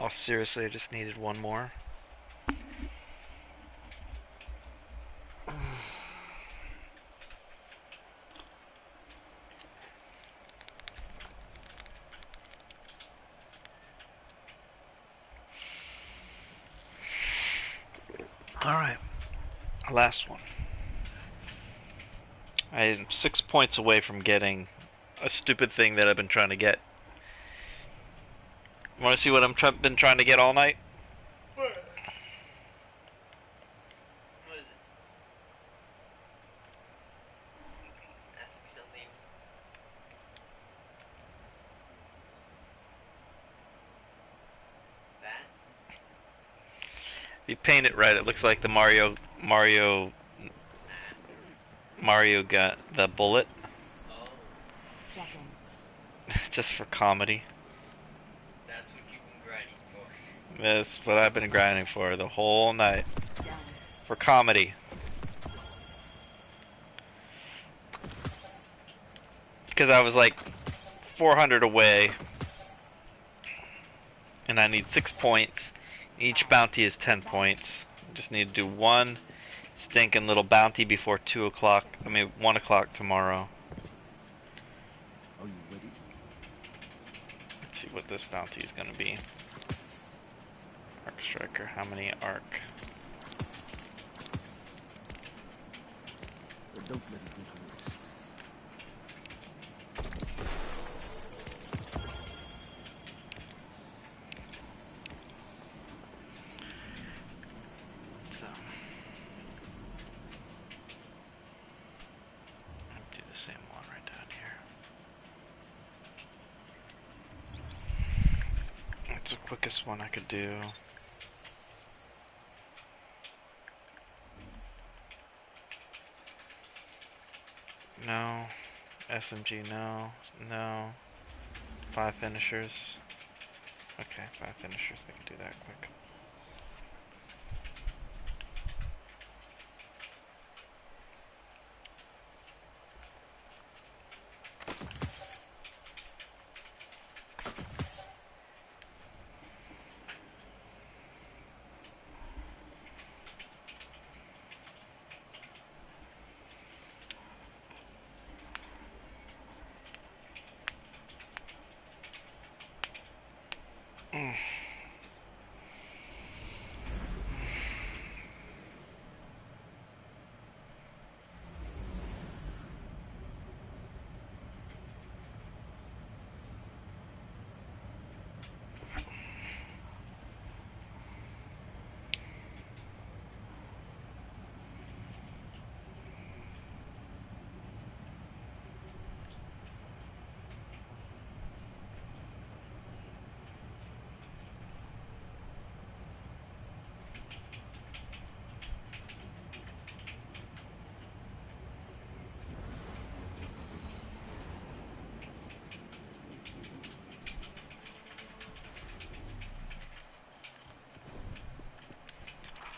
Oh, seriously, I just needed one more. Alright, last one. I am 6 points away from getting a stupid thing that I've been trying to get. Want to see what I've been trying to get all night? What is it? Has to be something. That? If you paint it right, it looks like the Mario got the bullet. Oh. Just for comedy. That's what you've been grinding for. That's what I've been grinding for the whole night. For comedy. Because I was like 400 away. And I need 6 points. Each bounty is 10 points. Just need to do one stinking little bounty before 1 o'clock tomorrow. Are you ready? Let's see what this bounty is going to be. Arc Striker, how many arc? But don't let it go to waste. So, I'll do the same one right down here. That's the quickest one I could do. No. SMG, no. No. 5 finishers. Okay, 5 finishers, they can do that quick.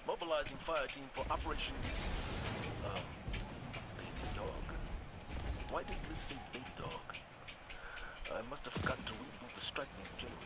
Mobilizing fire team for Operation... Baby Dog. Why does this say Baby Dog? I must have forgotten to reboot the strike beam generator.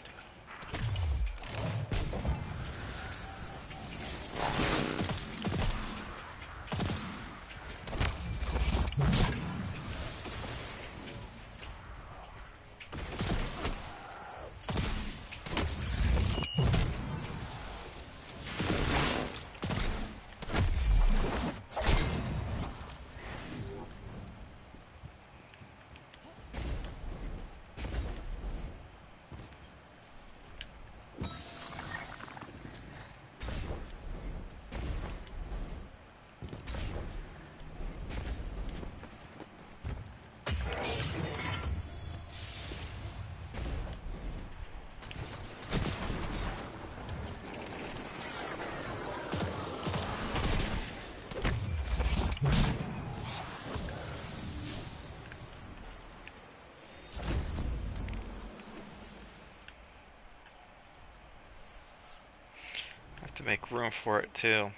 To make room for it too.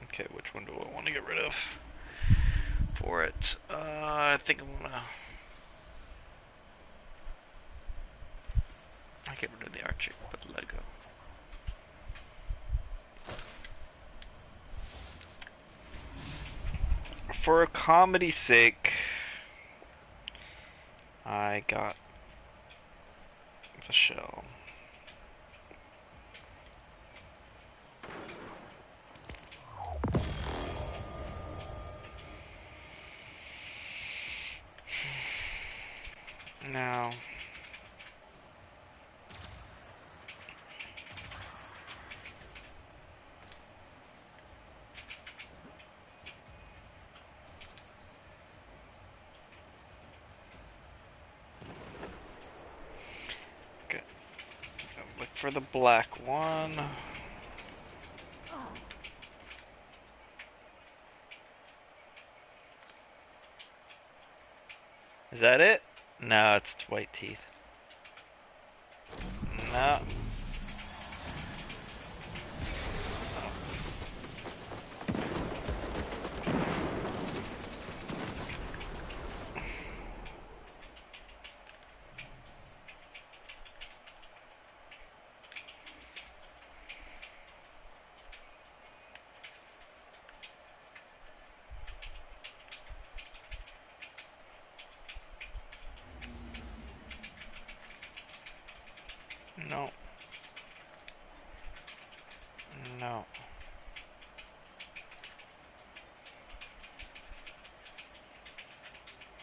Okay, which one do I want to get rid of for it? I think I'm gonna get rid of the Archie, but Lego. for comedy's sake, I got the shell. Now, okay. Look for the black one. Is that it? No, it's white teeth. No. No. No.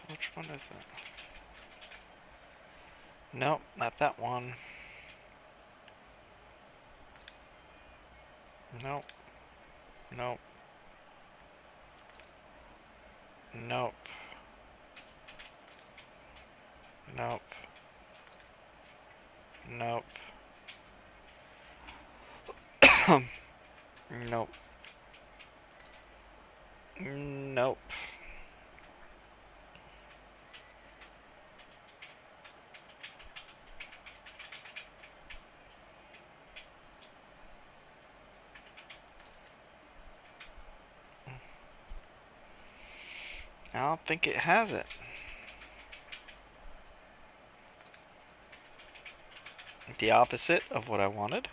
Which one is it? Nope, not that one. Nope. Nope. Nope. Nope. Nope. Nope. Nope. I don't think it has it. The opposite of what I wanted.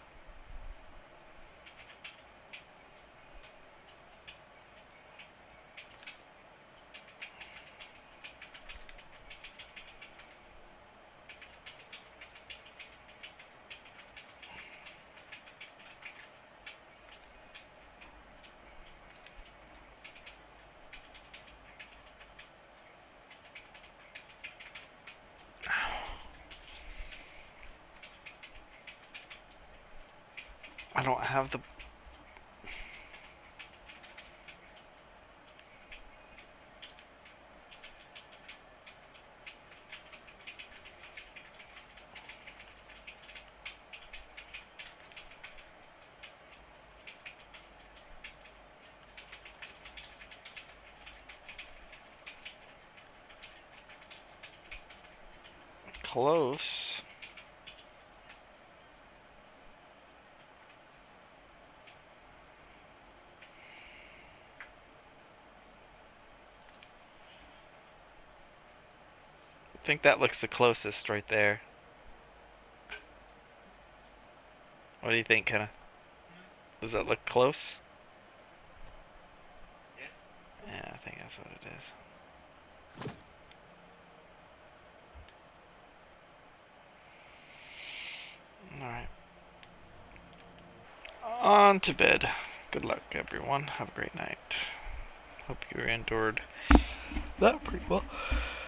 I don't have the... Close. I think that looks the closest right there. What do you think, Kenna? Does that look close? Yeah, I think that's what it is. Alright. On to bed. Good luck, everyone. Have a great night. Hope you endured that pretty well.